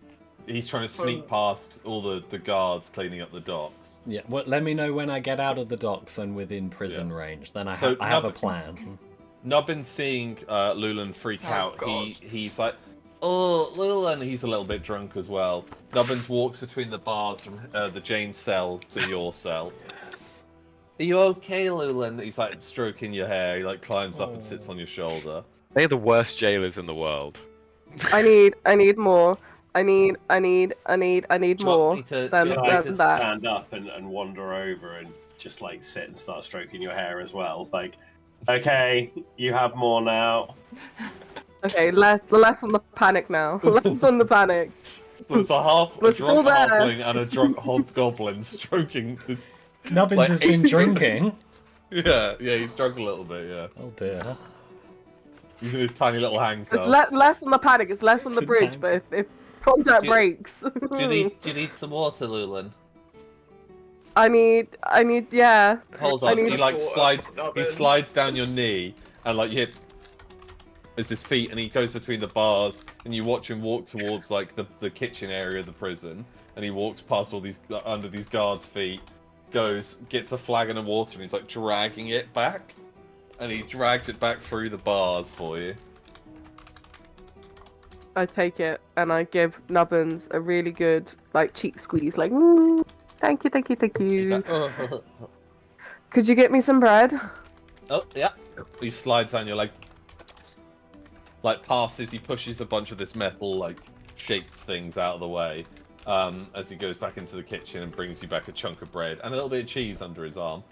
He's trying to sneak past all the guards cleaning up the docks. Yeah, well, let me know when I get out of the docks and within prison range. Then I So have a Nub- plan. Nubbin's seeing Lulan freak Oh, out. God. He's like, oh, Lulan. He's a little bit drunk as well. Nubbins walks between the bars from the Jane cell to your cell. Are you okay, Lulan? He's like stroking your hair. He like climbs up and sits on your shoulder. They're the worst jailers in the world. I need more. I need Do you want more me to- than, do you Can want I me than just that. stand up and wander over and just like sit and start stroking your hair as well? Like, okay, you have more now. Okay, less on the panic now. Less on the panic. There's a We're still drunk there. halfling and a drunk hobgoblin stroking. Nubbins Like has been 8 drinking. Yeah, he's drunk a little bit. Yeah, Oh dear. using his tiny little It's handcuffs. less on the panic. It's less on the Sit bridge. down. But if contact Do you- breaks, Do you need some water, Lulan? I need yeah. Hold I on. need He like water slides. from He Nubbins. slides down your knee and like you hit. Is his feet and he goes between the bars and you watch him walk towards like the kitchen area of the prison and he walks past all these under these guards' feet, gets a flagon of water and he's like dragging it back, and he drags it back through the bars for you. I take it and I give Nubbins a really good like cheek squeeze, like thank you. He's like, Oh, Could you get me some bread? yeah. he slides down your leg, like passes. He pushes a bunch of this metal like shaped things out of the way as he goes back into the kitchen and brings you back a chunk of bread and a little bit of cheese under his arm.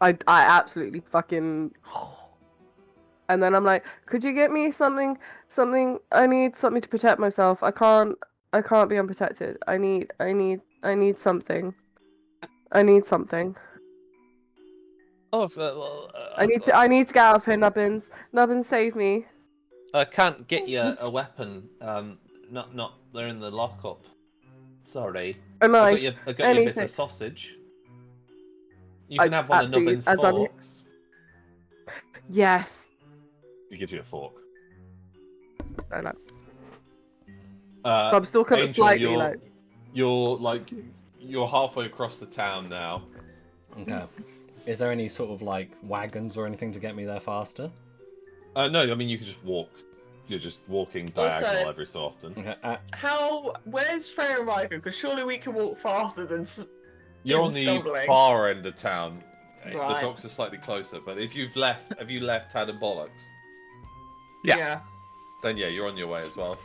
I absolutely fucking. And then I'm like, could you get me something? I need something to protect myself. I can't be unprotected. I need something. I need something. Oh, well, I need to get out of here, Nubbins. Nubbins, save me. I can't get you a weapon. Not. They're in the lockup. Sorry. And I I got you a bit anything. of sausage. You can I have one of absolutely- Nubbin's as I'm- forks. yes. He gives you a fork. So, like, Uh, I'm still kind of Angel, slightly like. you're halfway across the town now. Okay. Is there any sort of like wagons or anything to get me there faster? No, I mean you could just walk. You're just walking Also- diagonal every so often. Okay, Where's Freya and Riker? Because surely we can walk faster than. You're on the stumbling. far end of town. The Right. docks are slightly closer, but if you've left, have you left Tad and Bollocks? Yeah. Then yeah, you're on your way as well.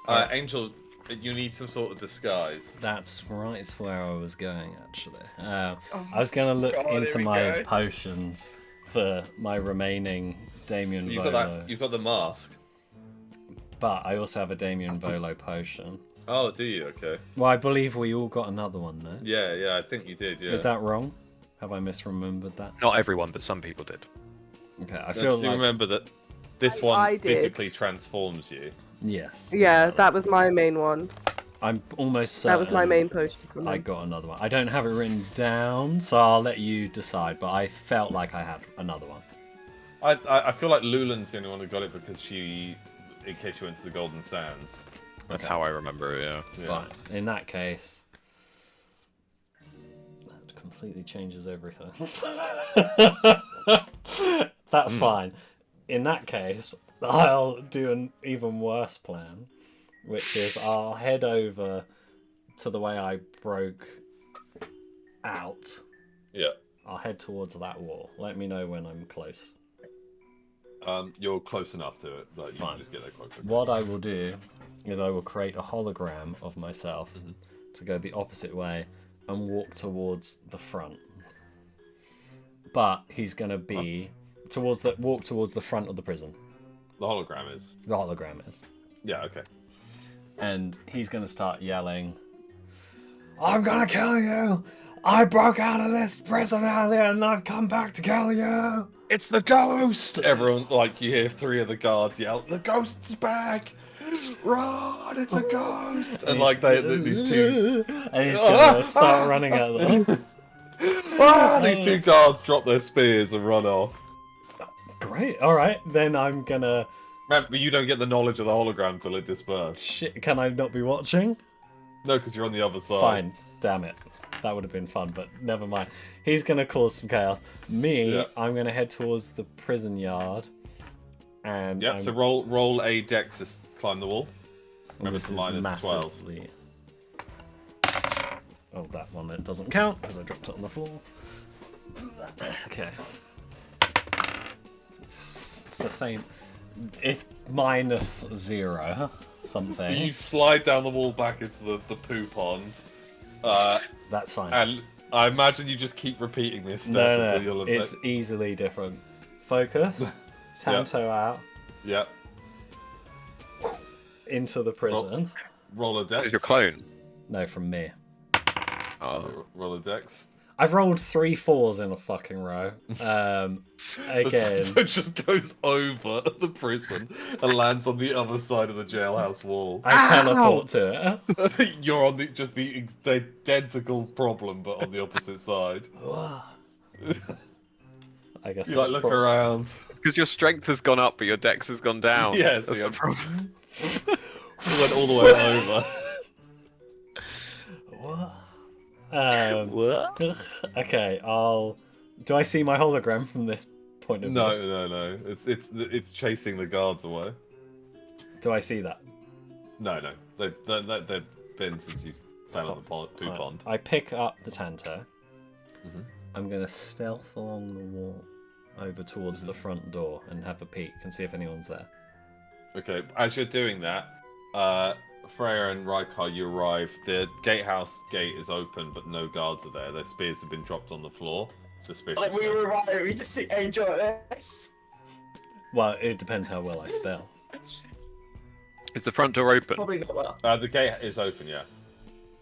Alright. Angel, you need some sort of disguise. that's right where I was going, actually. I was going to look God, here into we my go. potions for my remaining Damien You've Volo. got that. You've got the mask. But I also have a Damien Volo potion. Oh, do you? Okay. Well, I believe we all got another one, no? Yeah, I think you did. Yeah. Is that wrong? Have I misremembered that? Not everyone, but some people did. Okay, I Do feel you like... remember that this I one did. physically transforms you? Yes. Yeah, that was my main one. I'm almost certain That was my main potion. From I them. got another one. I don't have it written down, so I'll let you decide, but I felt like I had another one. I feel like Lulan's the only one who got it because she, in case you went to the Golden Sands. That's how I remember it, yeah. Yeah. Fine. In that case... That completely changes everything. That's fine. In that case, I'll do an even worse plan, which is I'll head over to the way I broke out. Yeah. I'll head towards that wall. Let me know when I'm close. You're close enough to it. Like, you Fine. can just get there quite quickly. What I will do is I will create a hologram of myself to go the opposite way and walk towards the front. But he's gonna be walk towards the front of the prison. The hologram is. The hologram is. Yeah, okay. And he's gonna start yelling, "I'm gonna kill you! I broke out of this prison earlier and I've come back to kill you!" It's the ghost! Everyone, like, you hear three of the guards yell, "The ghost's back! Run! It's a ghost!" And, like, these two... And he's gonna start running at them. These two guards drop their spears and run off. Great, alright, then I'm gonna... Remember, you don't get the knowledge of the hologram till it disperses. Shit, can I not be watching? No, because you're on the other side. Fine, damn it. That would have been fun, but never mind. He's gonna cause some chaos. Me, Yeah. I'm gonna head towards the prison yard. And Yep, so roll a dex to climb the wall. Remember this the is line is 12. massively... Oh, that one, it doesn't count, because I dropped it on the floor. Okay. It's the same. It's -0 something. So you slide down the wall back into the poo pond. That's fine. And I imagine you just keep repeating this step until you'll have it's easily different. Focus, Tanto out, Yep. into the prison. Roll a This is dex. your clone. No, from me. Oh. Roll a dex. I've rolled 3 4s in a fucking row. Again. So it just goes over the prison and lands on the other side of the jailhouse wall. I teleport to it. You're on the identical problem, but on the opposite side. I guess You that's like look around. Because your strength has gone up, but your dex has gone down. Yeah, so That's you're- the problem. You went all the way over. What? Okay, do I see my hologram from this point of view? No. It's chasing the guards away. Do I see that? No. They've been since you fell on the poo Right. pond. I pick up the Tanto. Mhm. I'm gonna stealth along the wall over towards the front door and have a peek and see if anyone's there. Okay, as you're doing that, Freya and Rykar, you arrive. The gatehouse gate is open, but no guards are there. Their spears have been dropped on the floor. Suspicious. Like we were right, we just see Angel at this. Well, it depends how well I stealth. Is the front door open? Probably not well. The gate is open, yeah.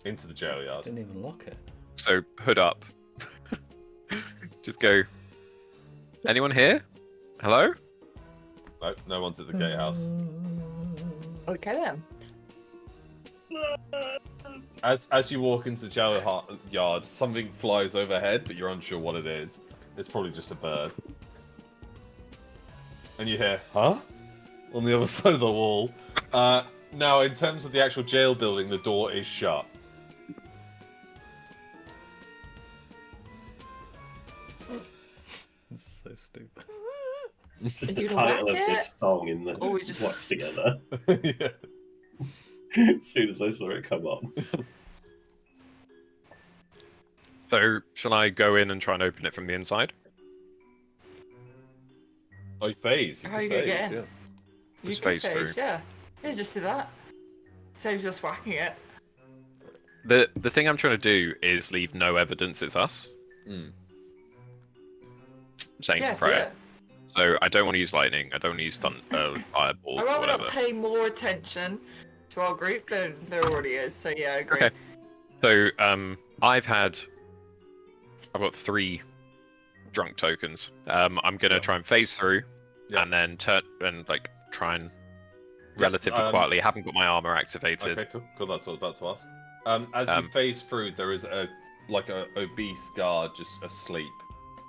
Into the jail yard. Didn't even lock it. So, hood up. Just go. Anyone here? Hello? No, no one's at the gatehouse. Okay then. As you walk into the jail yard, something flies overhead, but you're unsure what it is. It's probably just a bird. And you hear, huh? On the other side of the wall. Now, in terms of the actual jail building, the door is shut. It's so stupid. Just Are the you gonna title of whack this it? song in the Or we just- watch together. Yeah. As soon as I saw it come on. So, shall I go in and try and open it from the inside? Oh, you phase. You How can are you gonna phase, get in? yeah. You Just can phase phase, through. yeah. Yeah, just do that. Saves us whacking it. The thing I'm trying to do is leave no evidence it's us. Mm. Saying Yeah, to do Freya. it. So I don't want to use lightning. I don't want to use fireball I'd or rather whatever. not pay more attention to our group than there already is, so yeah, I agree. Okay. So I've got 3 drunk tokens. I'm gonna Yeah. try and phase through, Yeah. and then turn and like try and Yeah, relatively quietly. I haven't got my armor activated. Okay, cool. That's what I was about to ask. As you Um, phase through, there is a obese guard just asleep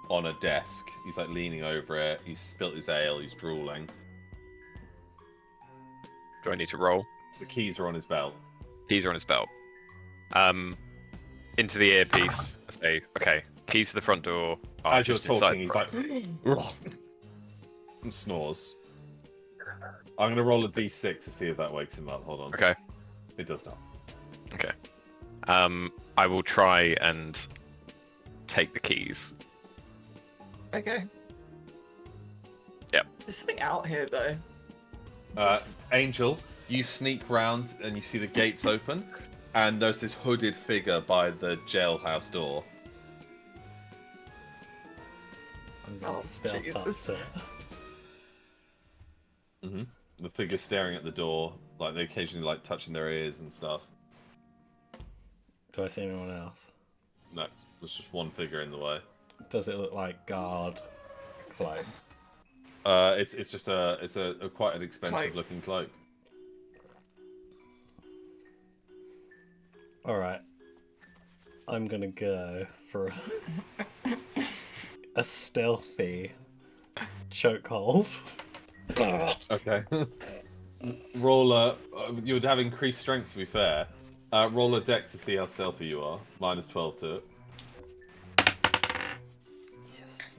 on a desk. He's like leaning over it. He's spilt his ale. He's drooling. Do I need to roll? The keys are on his belt. Keys are on his belt. Into the earpiece. I say, okay. Keys to the front door. Are As you're just inside talking, he's like and snores. I'm gonna roll a d6 to see if that wakes him up. Hold on. Okay. It does not. Okay. I will try and take the keys. Okay. Yep. There's something out here though. Angel, you sneak round and you see the gates open, and there's this hooded figure by the jailhouse door. I'm gonna Oh, stealth Jesus. up to... Mm-hmm. The figure staring at the door, like they occasionally like touching their ears and stuff. Do I see anyone else? No, there's just one figure in the way. Does it look like guard cloak? It's just a quite an expensive Cloak. looking cloak. Alright. I'm gonna go for a stealthy chokehold. Okay. Roll a. You would have increased strength to be fair. Roll a dex to see how stealthy you are. -12 to it.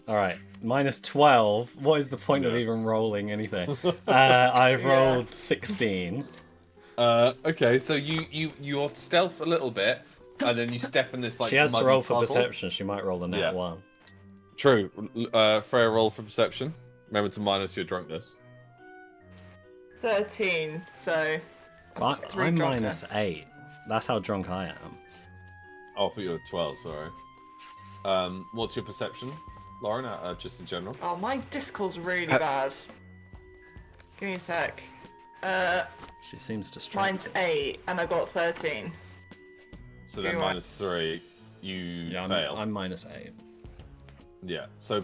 Alright, -12. What is the point of Yeah. even rolling anything? I've rolled 16. Okay, so you're stealth a little bit, and then you step in this like. She has to muddy roll for puddle. perception. She might roll a nat Yeah. 1. True. Freya, roll for perception. Remember to minus your drunkenness. 13, so Three I'm drunkenness. -8. That's how drunk I am. Oh, I thought you were 12. Sorry. What's your perception, Lauren? Just in general. oh my Discord's really bad. Give me a sec. She seems distracted. Mine's 8 and I got 13. So then Give me one. -3, you Yeah, fail. I'm -8. Yeah. So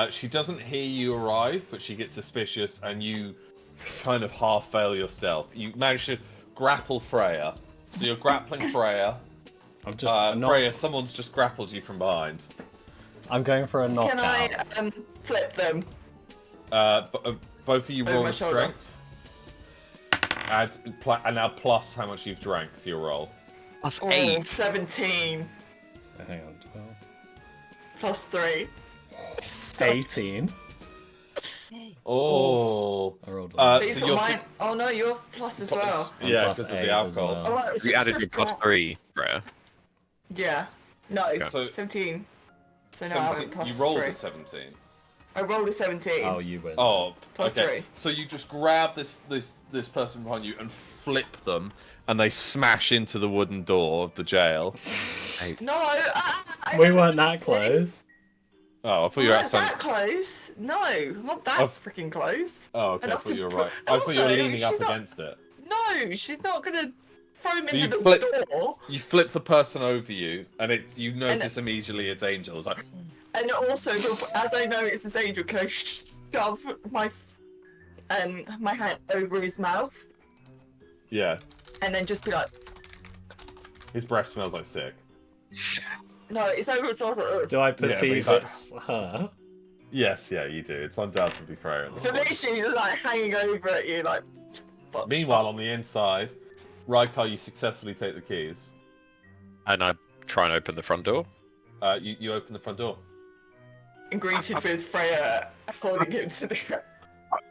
she doesn't hear you arrive, but she gets suspicious, and you kind of half fail your stealth. You manage to grapple Freya. So you're grappling Freya. I'm just not... Freya, someone's just grappled you from behind. I'm going for a knockout. Can I flip them? Both of you Over roll my a shoulder. strength. And now plus how much you've drank to your roll. Plus Oh, 8. 17 Hang on, 12. plus 3. 18. Oh. I rolled Uh, But he's so got you're mine. Oh no, you're plus as well. And Yeah, plus because of 8 the as alcohol. well. Oh, right, You added your +3, Freya. Yeah. No, So 17. So now I have 17, plus you rolled 3. a 17. I rolled a 17. Oh, you win. Oh, Plus okay. 3. So you just grab this person behind you and flip them, and they smash into the wooden door of the jail. No, We weren't that close. Oh, I thought you were Not outside. that close. No, not that I've- freaking close. Oh, okay. I Enough thought to you were put- right. I thought you were Also, leaning up she's not- against it. No, she's not gonna throw him So you into the flip- door. You flip the person over you, and you notice immediately it's Angel. It's like, And also, as I know it's this angel, can I shove my hand over his mouth yeah, and then just be like, his breath smells like sick. no, it's over his mouth. Do I but perceive he's like- it's her? Yes, yeah, you do. It's undoubtedly Freya. So literally, just like hanging over at you, like. fuck. Meanwhile, on the inside, Raikar, you successfully take the keys. And I try and open the front door. You open the front door. and greeted with Freya holding him to the ground.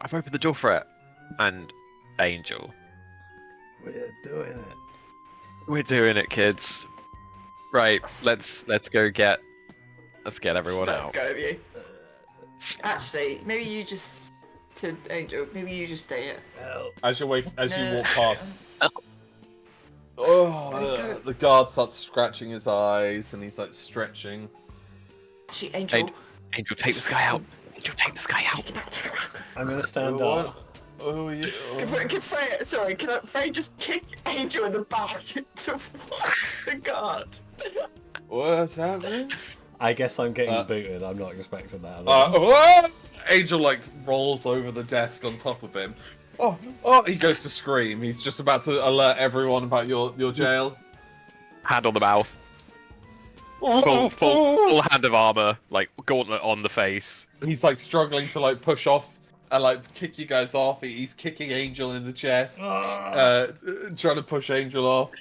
I've opened the door for it. And Angel. We're doing it. We're doing it, kids. Right, let's go get everyone Let's out. go with you. Actually, maybe you just to Angel. Maybe you just stay here. As you walk past, Go. the guard starts scratching his eyes and he's like stretching. Actually, Angel. Angel, take this guy out. Angel, take this guy out. Take it back, take it back. I'm gonna stand What? up. Oh, yeah. Can Freya, sorry, can Freya just kick Angel in the back to watch the guard? What's happening? I guess I'm getting Uh, booted. I'm not expecting that. Angel like rolls over the desk on top of him. Oh! He goes to scream. He's just about to alert everyone about your jail. Hand on the mouth. Full hand of armor, like gauntlet on the face. He's like struggling to like push off and like kick you guys off. He's kicking Angel in the chest, trying to push Angel off.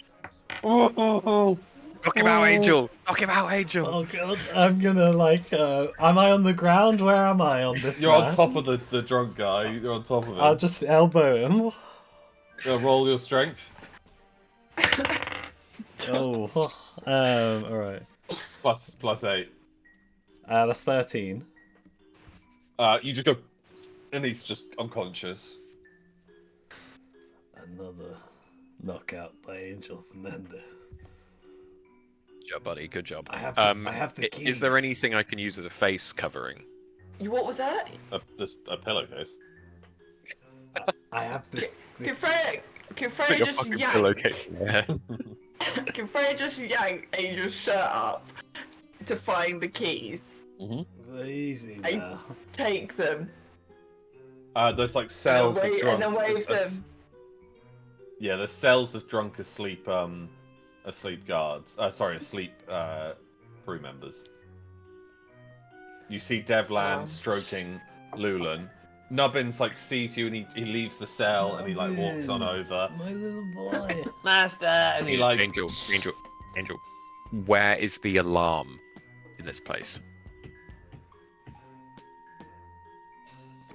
Knock him out, Angel! Knock him out, Angel! Oh god, I'm gonna like. Am I on the ground? Where am I on this? You're on map? top of the drunk guy. You're on top of him. I'll just elbow him. Roll your strength. Oh, all right. Plus 8. That's 13. You just go, and he's just unconscious. Another knockout by Angel Fernandez. Good job, buddy. Good job. I have the keys. Is there anything I can use as a face covering? What was that? A pillowcase. I have the. Can Freya Put your just fucking yank? pillowcase in there. Can Freya just yank Angel's shirt up to find the keys? Easy I- now. Take them. There's like cells of drunk. And then wave them. Yeah, there's cells of drunk asleep guards. Asleep crew members. You see Devland stroking Lulan. Nubbins like sees you and he leaves the cell and he like walks on over. My little boy. Master! And he like Angel. Where is the alarm in this place?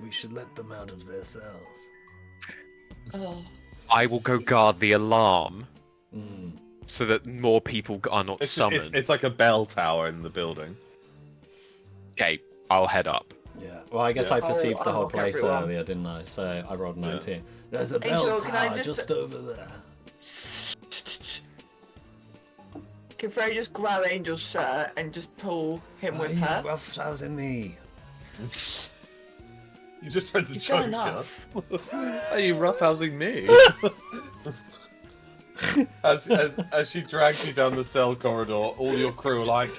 We should let them out of their cells. Oh. I will go guard the alarm so that more people are not summoned. it's like a bell tower in the building. Okay, I'll head up. Yeah. Well, I guess Yeah. I perceived the whole unlock place everyone. earlier, didn't I? So I rolled 19. Yeah. There's a bell Angel, can I tower just- over there. Can Freya just grab Angel's shirt and just pull him with her? rough housing me. You just tried to You've choke done us. enough. Are you roughhousing me? as she drags you down the cell corridor, all your crew are like,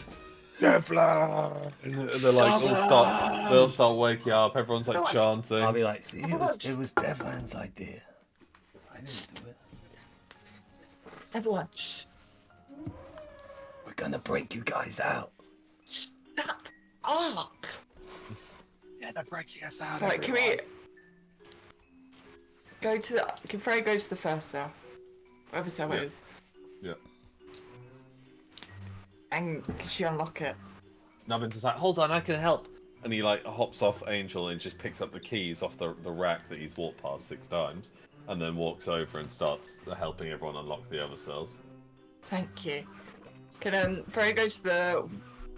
Devla! And they're like, they'll start waking up. Everyone's like chanting. I'll be like, see, it was Devland's idea. I didn't do it. Everyone, shh. We're gonna break you guys out. Shut up. Yeah, they're breaking us out. Right, can we go to the... Can Freya go to the first cell? Whatever cell it is. Yeah. And can she unlock it? Nubbins is like, hold on, I can help. And he like hops off Angel and just picks up the keys off the rack that he's walked past 6 times. And then walks over and starts helping everyone unlock the other cells. Thank you. Can Freya go to the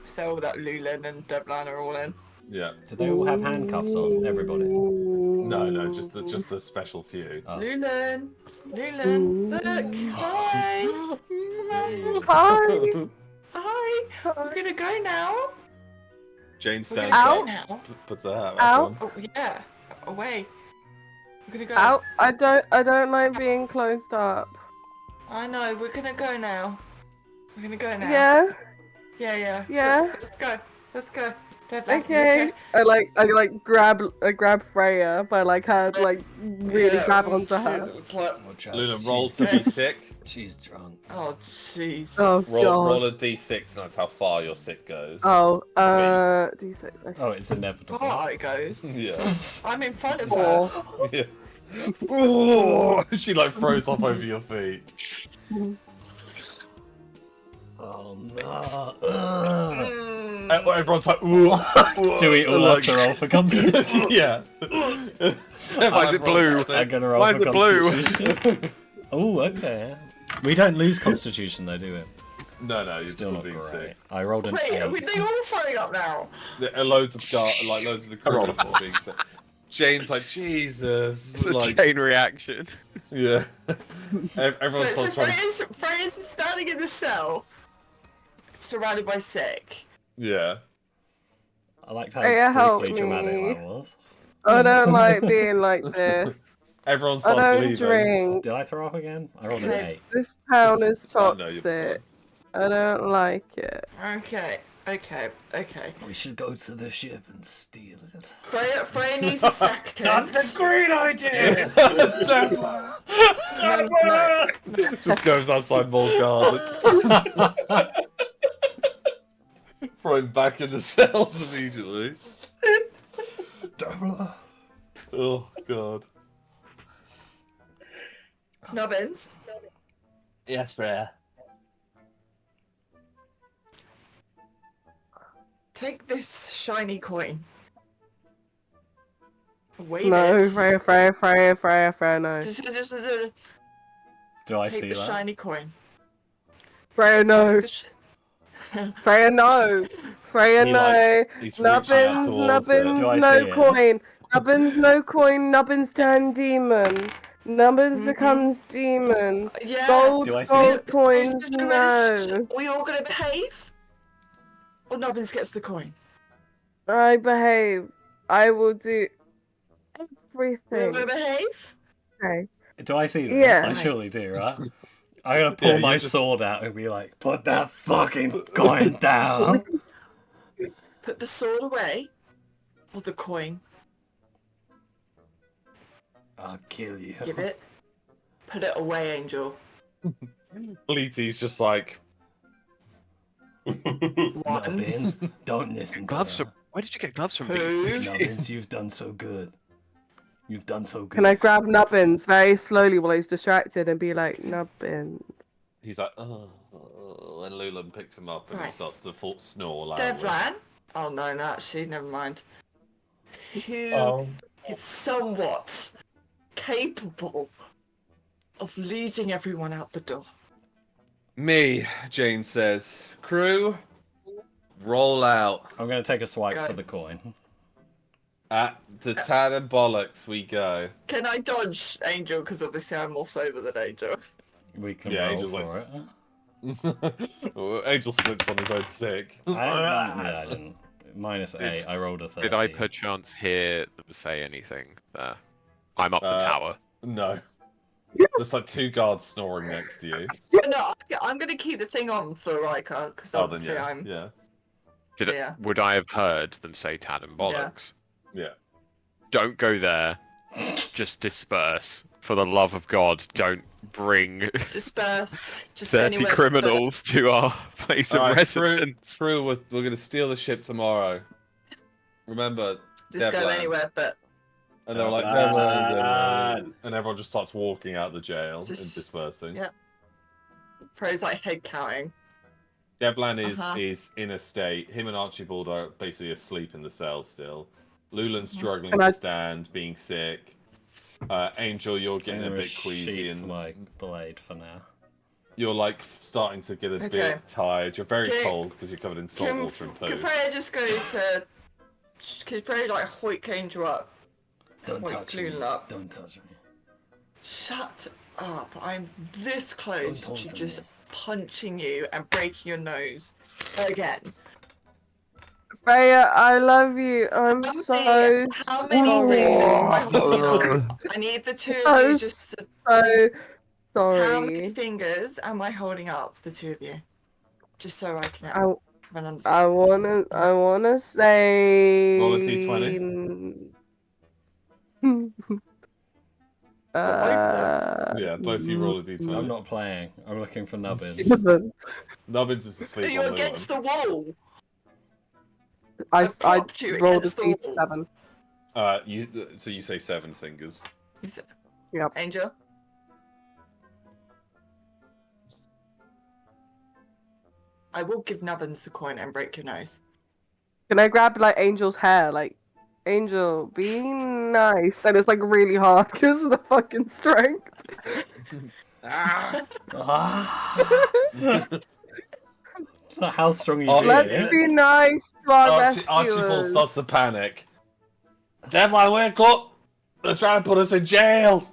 cell that Lulan and Devlan are all in? Yeah. Do they all have handcuffs on? Everybody? No, just the special few. Oh. Lulan! Look! Hi! Hi. Hi! We're gonna go now! Jane We're stands gonna up, go now! puts her hat back Ow. on. Oh, yeah! Away! We're gonna go. Out. I don't like being closed up. I know, we're gonna go now. We're gonna go now. Yeah. Yeah. Yeah. Let's go. Let's go. Devlan, you Okay. I grab Freya by like her really Yeah, grab onto her. it's like- Watch out. Luna she's rolls to drunk. be sick. She's drunk. Oh Jesus. Oh Roll god. a d6, and that's how far your sick goes. Oh, D6. Okay. Oh, it's inevitable. Oh, it goes. Yeah. I'm in front of Four. her. Yeah. Oh, she like throws up over your feet. Oh no. Everyone's like, ooh. Do we all have to roll for constitution? Yeah. Why is it blue? I'm gonna roll Why for is it blue? constitution. Oh, okay. We don't lose constitution though, do we? No, you're Still not being great. sick. I rolled an Wait, are 8. they all throwing up now? Loads of the crew are being sick. Jane's like, Jesus. It's a Like, chain reaction. yeah. Everyone's So trying to... Freya's standing in the cell, surrounded by sick. Yeah. I liked how Freya, help briefly dramatic me. that was. I don't like being like this. Everyone I starts don't leaving. drink. Did I throw up again? I rolled an Okay. 8. This town is Oh, no, you're toxic. I don't like it. Okay. We should go to the ship and steal it. Freya needs a second. That's a great idea! No. Just goes outside more guards. Throw him back in the cells immediately. Oh, God. Nubbins. Yes, Freya. Take this shiny coin. Wave No, it. Freya, no. Just Do I take see the that? shiny coin. Freya, no. Freya, no. Freya, He, no. He's reaching out Nubbins, towards Nubbins, Do I no see it? coin. Nubbins, no coin. Nubbins turn demon. Nubbins Mhm. becomes demon. Yeah. Gold, Do I see gold it? coins, no. We all gonna behave? Or Nubbins gets the coin? I behave. I will do We all everything. gonna behave? Okay. Do I see this? Yeah. I surely do, right? I'm gonna pull Yeah, my you just- sword out and be like, put that fucking coin down. Put the sword away. Or the coin. I'll kill you. Give it. Put it away, Angel. Bleety's just like, One. Nubbins, don't listen to Gloves her. from... Why did you get gloves from me? Who? Nubbins, you've done so good. You've done so good. Can I grab Nubbins very slowly while he's distracted and be like, Nubbins? he's like, oh. And Lulan picks him up and he Right. starts to snore loudly. Devlan? Oh no, actually, never mind. Who Oh. is somewhat capable of leading everyone out the door? Me, Jane says. Crew, roll out. I'm gonna take a swipe Go. for the coin. At the Tad and Bollocks we go. Can I dodge Angel? Because obviously I'm more sober than Angel. We can Yeah, roll Angel's for it. Angel slips on his own sick. I didn't. -8. Did- I rolled a 30. Did I perchance hear them say anything there? I'm up the tower. No. There's like 2 guards snoring next to you. No, I'm going to keep the thing on for Riker because Oh, then obviously yeah. I'm. Yeah. Yeah. Would I have heard them say Tad and bollocks? Yeah. Don't go there. Just disperse. For the love of God, don't bring Disperse. Just 30 anywhere criminals to our place of Alright, crew, residence. we're going to steal the ship tomorrow. Remember, Just go Devlan. anywhere, but And they're like, Devlan. Devlan. And everyone just starts walking out the jail and Just- dispersing. yeah. Fro's like head counting. Devlan is Uh-huh. is in a state. Him and Archibald are basically asleep in the cell still. Lulan's Mm-hmm. struggling And to I- stand, being sick. Angel, you're getting a I'm gonna bit queasy sheath and my blade for now. you're like starting to get a Okay. bit tired. You're very Can- cold because you're covered in salt Can, water and can poo. Freya just go to? Can Freya like hoik Angel up? Don't Wait, touch me. clean up. Don't touch me. Shut up! I'm this close Don't to talk to just me. punching you and breaking your nose again. Freya, I love you. I'm How so many fingers am I holding sorry. up? I need the two I'm of you just. So How many sorry. fingers am I holding up? The two of you, just so I can I, have an understanding. I wanna say. Roll a d20. Yeah, both you roll a d20. I'm not playing. I'm looking for nubbins. Nubbins is asleep You're on against Lulan. the wall. I I've propped you rolled a against the wall. d7. So you say 7 fingers. Yep. Angel. I will give Nubbins the coin and break your nose. Can I grab like Angel's hair? Like, Angel, be nice. And it's like really hard because of the fucking strength. Ah! How strong are you? Oh, feeling? Let's be nice to our Archibald rescuers. starts to panic. Devlin, wake up! They're trying to put us in jail!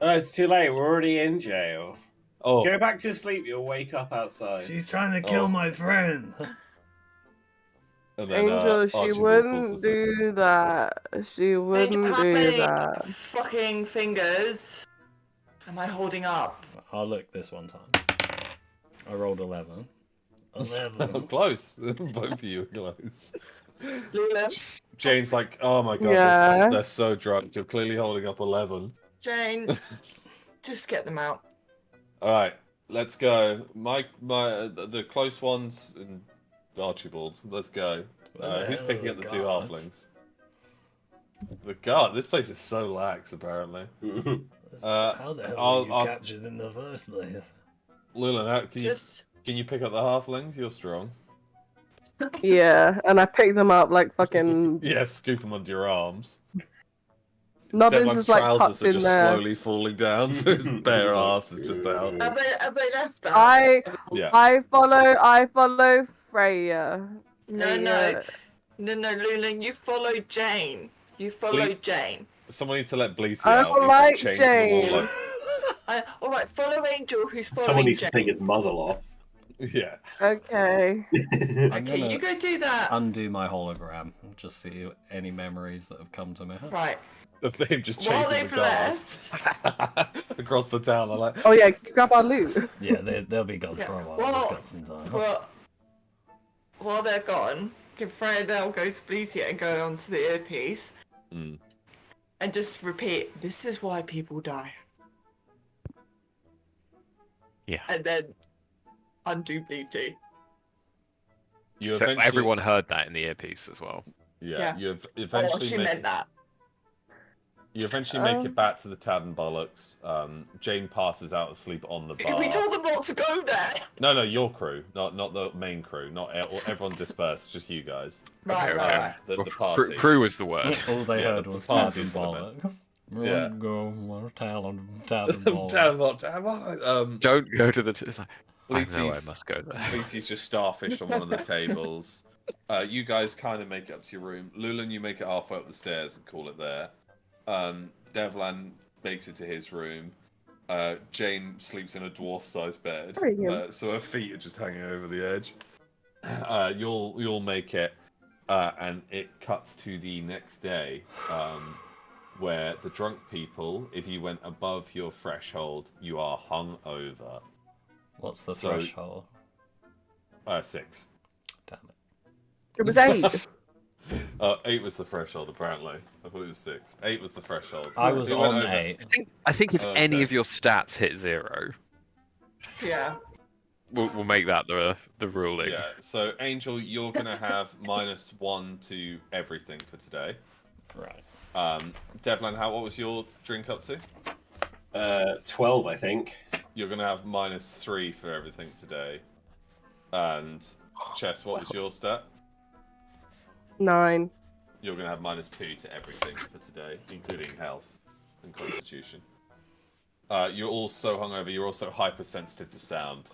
Oh, it's too late. We're already in jail. Oh, Go back to sleep. You'll wake up outside. She's trying to kill Oh. my friend. and then, Angel, she Archibald wouldn't falls asleep. do that. She wouldn't How do many that. fucking fingers am I holding up? I'll look this one time. I rolled 11. 11. Close. Both of you are close. Lula, Jane's like, oh my god, Yeah. they're so drunk. You're clearly holding up 11. Jane, just get them out. Alright, let's go. The close ones and Archibald. Let's go. Who's picking up the two halflings? The guard. This place is so lax, apparently. How the hell I'll- were you I'll- captured in the first place? Lulan, Just can you pick up the halflings? You're strong. Yeah, and I picked them up like fucking. Yeah, scoop them under your arms. Nubbins Devlin's is like trousers tucked are in just there. slowly falling down, so his bare ass is just out. have they left that? Yeah. I follow Freya. No, Freya. no, Lulan, you follow Jane. You follow Ble- Jane. Someone needs to let Bleaty I out. don't He's like chained to the wall, Jane. All right, follow Angel, who's following Someone needs Jane. to take his muzzle off. Yeah. Okay. I'm Okay, gonna you go do that. undo my hologram. Just see any memories that have come to me. Right. The thing just While chasing they've the guards across the town. They're like, Oh yeah, grab our loot. Yeah, they'll be gone Yeah, for a while. well- They've got some time. Well, while they're gone, can Freya now go to Bleaty and go onto the earpiece mm. and just repeat, "This is why people die." Yeah. And then undo Bleaty. you So eventually, everyone heard that in the earpiece as well. Yeah, Yeah. you Oh, eventually she make meant that. you eventually make it back to the Tavern Bollocks. Jane passes out asleep on the bar. We told them not to go there. No, your crew, not the main crew. Not everyone dispersed, just you guys. Right, Okay, right, okay. right. The Well, party. crew was the word. All they Yeah, heard the was party Tavern is what I meant. Bollocks. Yeah. Go, Tavern Bollocks. Tavern. Don't go to the. It's like, I know I Bleaty's- must go there. Bleaty's just starfished on one of the tables. You guys kind of make it up to your room. Lulan, you make it halfway up the stairs and call it there. Devlan makes it to his room. Jane sleeps in a dwarf-sized bed, Very good. so her feet are just hanging over the edge. You'll make it, and it cuts to the next day, where the drunk people, if you went above your threshold, you are hung over. What's the So- threshold? 6. Damn it. It was 8. 8 was the threshold, apparently. I thought it was 6. 8 was the threshold. I was It went on over. 8. I think if any Okay. of your stats hit 0, Yeah. we'll make that the ruling. Yeah, so Angel, you're going to have -1 to everything for today. Right. Devlan, what was your drink up to? 12, I think. You're going to have -3 for everything today. And Chess, what was your stat? 9. You're going to have -2 to everything for today, including health and constitution. You're also hungover. You're also hypersensitive to sound.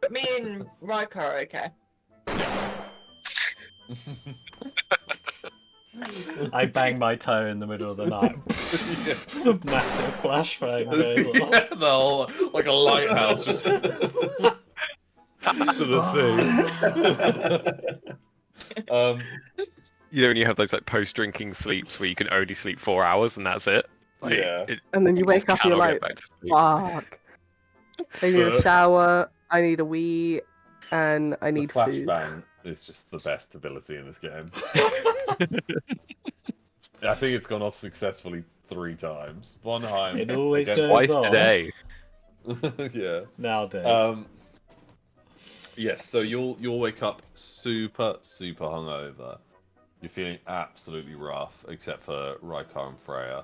But me and Riker are okay. I bang my toe in the middle of the night. Massive flashbang goes on. Yeah, the whole, like a lighthouse just to the sea. You know when you have those like post-drinking sleeps where you can only sleep 4 hours and that's it. Like, Yeah. And then you just wake up and you're cannot like, get back to sleep. fuck. I need a shower, I need a wee, and I The need food. flashbang is just the best ability in this game. I think it's gone off successfully 3 times. One time. It always against- goes Twice on. today. Yeah. Nowadays. Yes, so you'll wake up super hungover. You're feeling absolutely rough, except for Raikar and Freya.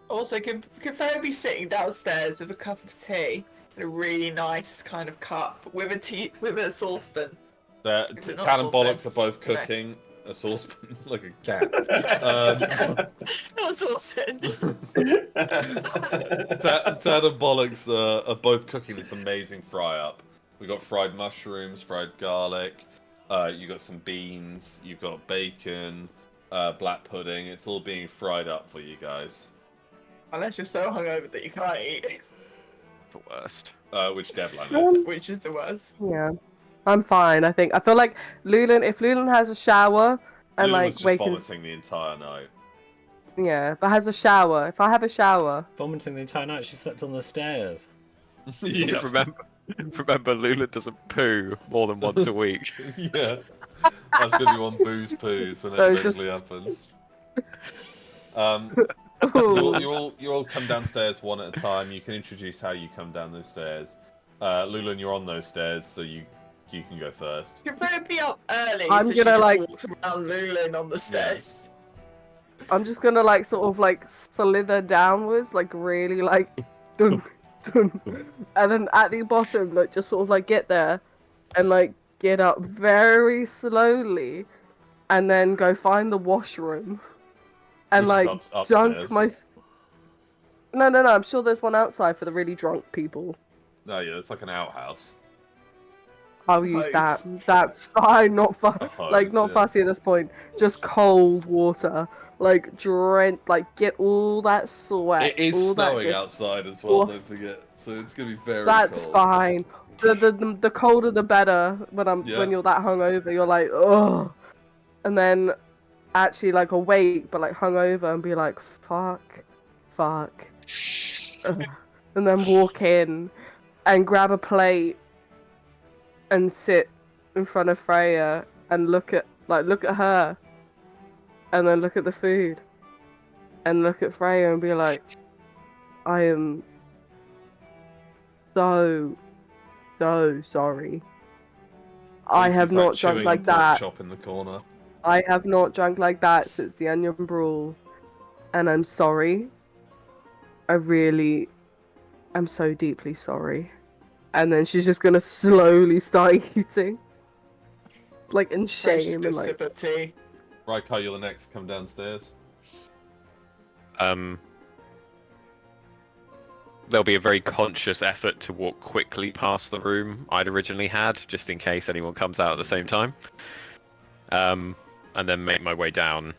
Also, can Freya be sitting downstairs with a cup of tea in a really nice kind of cup with a saucepan. Is it not Tan and saucepan? Bollocks are both No. cooking a saucepan like a cat. Not a saucepan. Tad and Bollocks are both cooking this amazing fry up. We got fried mushrooms, fried garlic. You got some beans. You've got bacon, black pudding. It's all being fried up for you guys. Unless you're so hungover that you can't eat, The worst. Which Devlan is. which is the worst. Yeah. I'm fine, I think. I feel like if Lulan has a shower and Lulu like was just wakens, vomiting the entire night. yeah, but has a shower. If I have a shower, Vomiting the entire night. She slept on the stairs. Yeah. Remember, Lula doesn't poo more than once a week. Yeah. That's gonna be one booze poos when So it it's eventually just- happens. Ooh. You all come downstairs one at a time. You can introduce how you come down those stairs. Lulan, you're on those stairs, so you can go first. You're very be up early. I'm so she gonna, just like- walked around Lulin on the stairs. I'm just gonna like sort of like slither downwards, like really like dun, dun. And then at the bottom, like just sort of like get there and like get up very slowly and then go find the washroom and Which is like upstairs. dunk my No, I'm sure there's one outside for the really drunk people. No, yeah, it's like an outhouse. I'll use Hose. that. That's fine, not A hose, like not yeah. fussy at this point. Just cold water. Like drenched, like get all that sweat. It is all that snowing just- outside as well, Oh. don't forget. So it's gonna be very That's cold. fine. The colder the better. Yeah. When you're that hungover, you're like, ugh. And then actually like awake, but like hungover, and be like, fuck. Ugh. And then walk in and grab a plate and sit in front of Freya and look at her, and then look at the food, and look at Freya and be like, I am so sorry. I He's have like not drunk chewing like a pork that. chop in the corner. I have not drunk like that since the Onion Brawl, and I'm sorry. I really am so deeply sorry. And then she's just gonna slowly start eating, like in shame and like. Sip of tea. Right, Kai, you're the next to come downstairs. There'll be a very conscious effort to walk quickly past the room I'd originally had, just in case anyone comes out at the same time. And then make my way down.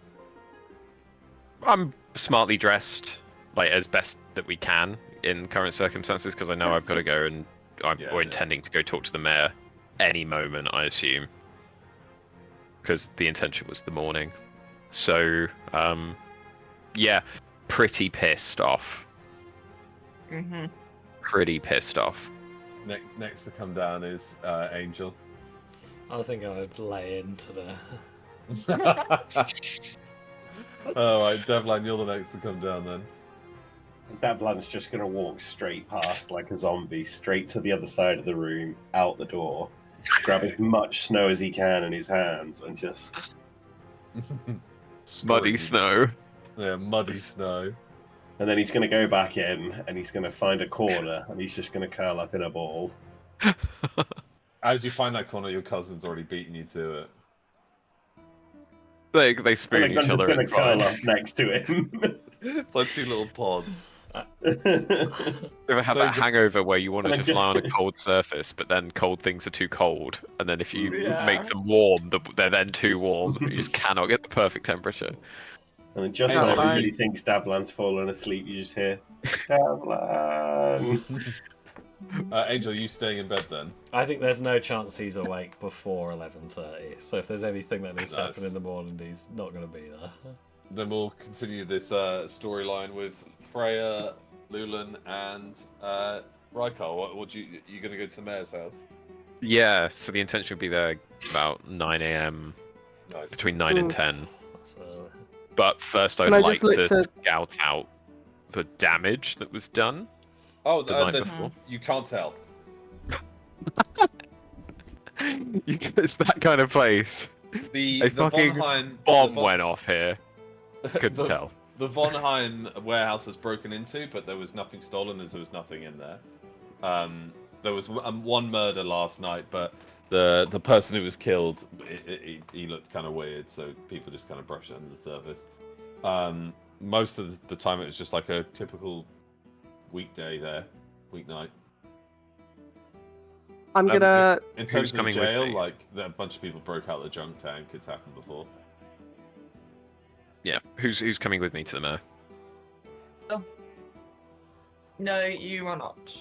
I'm smartly dressed, like as best that we can in current circumstances, because I know I've got to go and we're intending to go talk to the mayor any moment, I assume. Because the intention was the morning. So, yeah, pretty pissed off. Mm-hmm. Pretty pissed off. Next to come down is Angel. I was thinking I'd lay into the. Alright, Devlan, you're the next to come down then. Devlan's just gonna walk straight past like a zombie, straight to the other side of the room, out the door, grab as much snow as he can in his hands, and just Muddy snow. Yeah, muddy snow. and then he's gonna go back in and he's gonna find a corner and he's just gonna curl up in a ball. As you find that corner, your cousin's already beaten you to it. They And spoon I'm each just other gonna in curl fine. up next to him. It's like two little pods. Ever have So that the- hangover where you want to And then just lie on a just- cold surface, but then cold things are too cold, and then if you Yeah. make them warm, they're then too warm. You just cannot get the perfect temperature. And then just Hey, when Devlan. everybody thinks Davlan's fallen asleep, you just hear Davlan. Angel, are you staying in bed then? I think there's no chance he's awake before 11:30. So if there's anything that needs to happen Nice. in the morning, he's not going to be there. Then we'll continue this storyline with Freya, Lulan, and Rykar. What you gonna go to the mayor's house? Yeah, so the intention would be there about 9 a.m. Nice. between 9 and Ooh. 10. So, But first, I'd Can I like just to look to- scout out the damage that was done Oh, the night this- before. you can't tell. It's that kind of place. The A the Von fucking Hein Bomb the went off here. Couldn't the, tell. The Von Hein warehouse was broken into, but there was nothing stolen as there was nothing in there. There was one murder last night, but the person who was killed, he looked kind of weird, so people just kind of brushed it under the surface. Most of the time, it was just like a typical weekday there, weeknight. I'm gonna. In terms of coming with jail, me? like a bunch of people broke out the junk tank. It's happened before. Yeah. Who's coming with me to the mayor? No, you are not.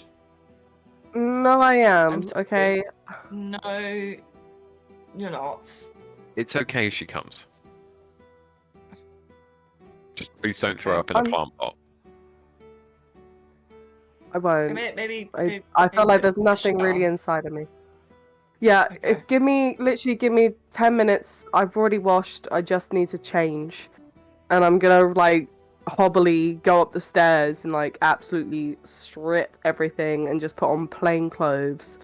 No, I am. I'm sorry. Okay. No, you're not. It's okay if she comes. Just please don't throw up in a I'm- farm pot. I won't. Maybe. I feel like there's nothing really inside of me. Yeah, Okay. give me 10 minutes. I've already washed. I just need to change, and I'm gonna like hobbily go up the stairs and like absolutely strip everything and just put on plain clothes,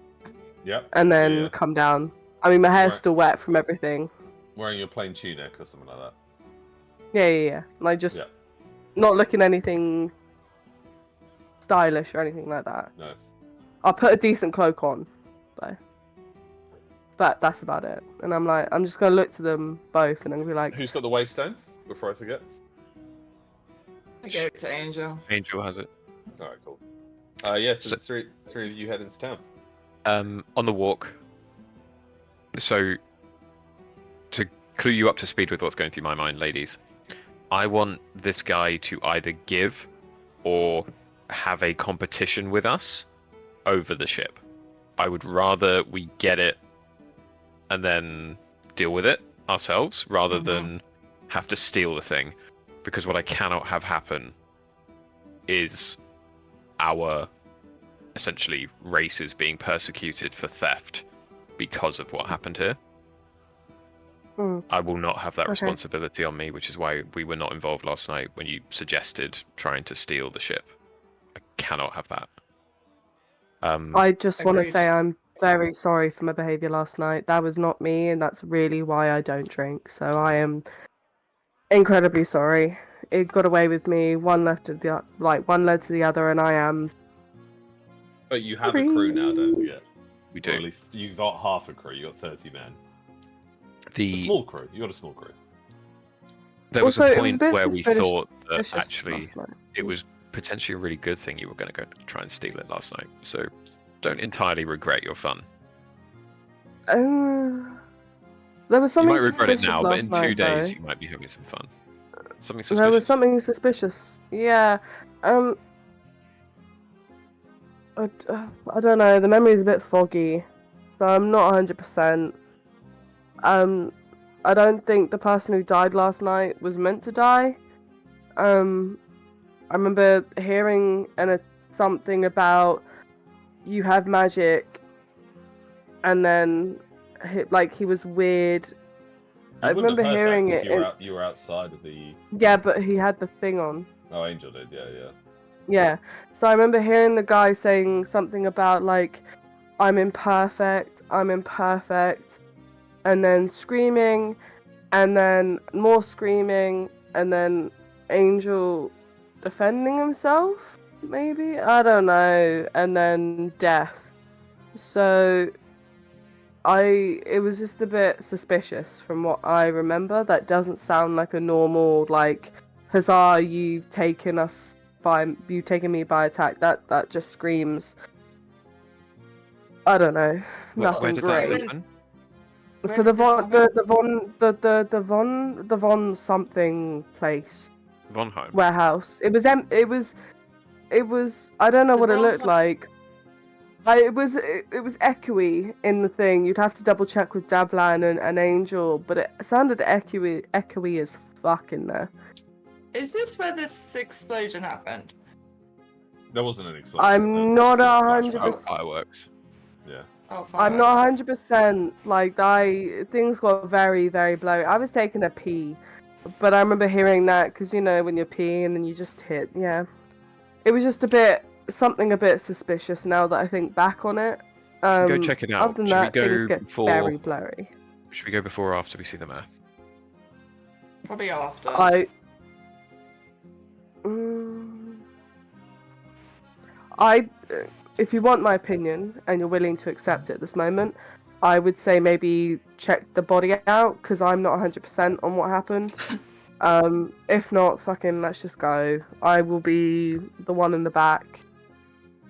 Yep. and then Yeah. come down. I mean, my hair's Right. still wet from everything. Wearing your plain tunic or something like that. Yeah. Like just Yeah. not looking anything stylish or anything like that. Nice. I'll put a decent cloak on, though. But that's about it. And I'm just gonna look to them both and then be like, Who's got the waystone? Before I forget. I gave it to Angel. Angel has it. All right, cool. Yes, So- three of you head into town. On the walk. So, to clue you up to speed with what's going through my mind, ladies, I want this guy to either give or have a competition with us over the ship. I would rather we get it and then deal with it ourselves rather than have to steal the thing. Because what I cannot have happen is our essentially races being persecuted for theft because of what happened here. Mm. I will not have that Okay. responsibility on me, which is why we were not involved last night when you suggested trying to steal the ship. I cannot have that. I just want to Agreed. say I'm very sorry for my behavior last night. That was not me, and that's really why I don't drink. So I am incredibly sorry. It got away with me. One led to the other, and I am. But you have a crew now, don't forget. We Or do. at least you've got half a crew. You got 30 men. A The small crew. You got a small crew. there was Also, a it was a point bit where we suspicious thought that Vicious actually last night. it was potentially a really good thing you were going to go try and steal it last night. So don't entirely regret your fun. There was You something might regret it suspicious now, but last in night, 2 days though. you might be having some fun. Something There suspicious. was something suspicious. Yeah. I don't know. The memory's a bit foggy, so I'm not 100%. I don't think the person who died last night was meant to die. I remember hearing something about you have magic, and then he was weird. I You wouldn't remember have heard hearing that 'cause it. you were outside of the. Yeah, but he had the thing on. Oh, Angel did. Yeah. Yeah. So I remember hearing the guy saying something about like, I'm imperfect, and then screaming, and then more screaming, and then Angel defending himself, maybe? I don't know. And then death. So it was just a bit suspicious from what I remember. That doesn't sound like a normal like, huzzah, you've taken me by attack. That just screams, I don't know, Where nothing did great. that happen? Where For the did this Von the Von something place Vonheim. warehouse. It was I don't know The what it Von looked Type- like. It was echoey in the thing. You'd have to double check with Davlan and Angel, but it sounded echoey as fuck in there. Is this where this explosion happened? There wasn't an explosion. I'm not There was 100%. flashbang. Fireworks. Yeah. Oh, I'm not fireworks. 100%. Like, things got very, very blurry. I was taking a pee, but I remember hearing that because when you're peeing and then you just hit. Yeah, it was just something a bit suspicious now that I think back on it. Go check it out. Other than Should we that, things go get before- very blurry. Should we go before or after we see the mayor? Probably after. I if you want my opinion and you're willing to accept it at this moment, I would say maybe check the body out because I'm not 100% on what happened. If not, fucking let's just go. I will be the one in the back.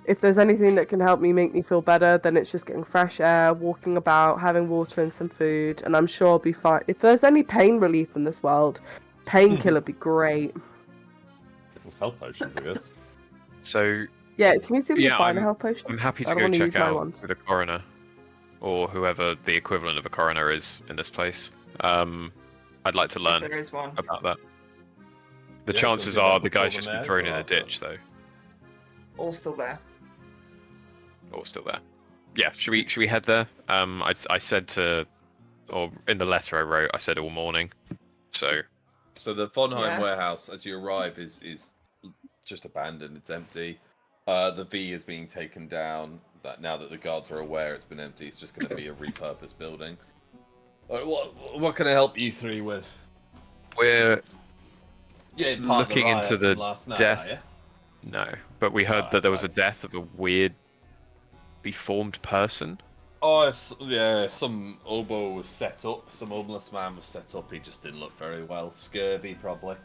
If there's anything that can help me make me feel better, then it's just getting fresh air, walking about, having water and some food, and I'm sure I'll be fine. If there's any pain relief in this world, painkiller would be great. Well, sell potions, I guess. So Yeah, can you see me Yeah, find a health potion? I'm happy I to don't go wanna check use my out ones. with a coroner, or whoever the equivalent of a coroner is in this place. I'd like to learn If there is one. about that. The Yeah, chances they'll do are that the before guy's the just been mares thrown or in a after? ditch, though, All still there. or still there. Yeah, should we head there? I said to, or in the letter I wrote, I said all morning. So So the Vonheim Yeah. warehouse, as you arrive, is just abandoned. It's empty. The V is being taken down. That now that the guards are aware it's been empty, it's just going to be a repurposed building. What can I help you three with? we're Yeah, part of the looking riot into the from last night, death. are you? No, but we heard Oh, that there was a fine. death of a weird, deformed person. Oh, yeah, some oboe was set up. Some homeless man was set up. He just didn't look very well. Scurvy, probably.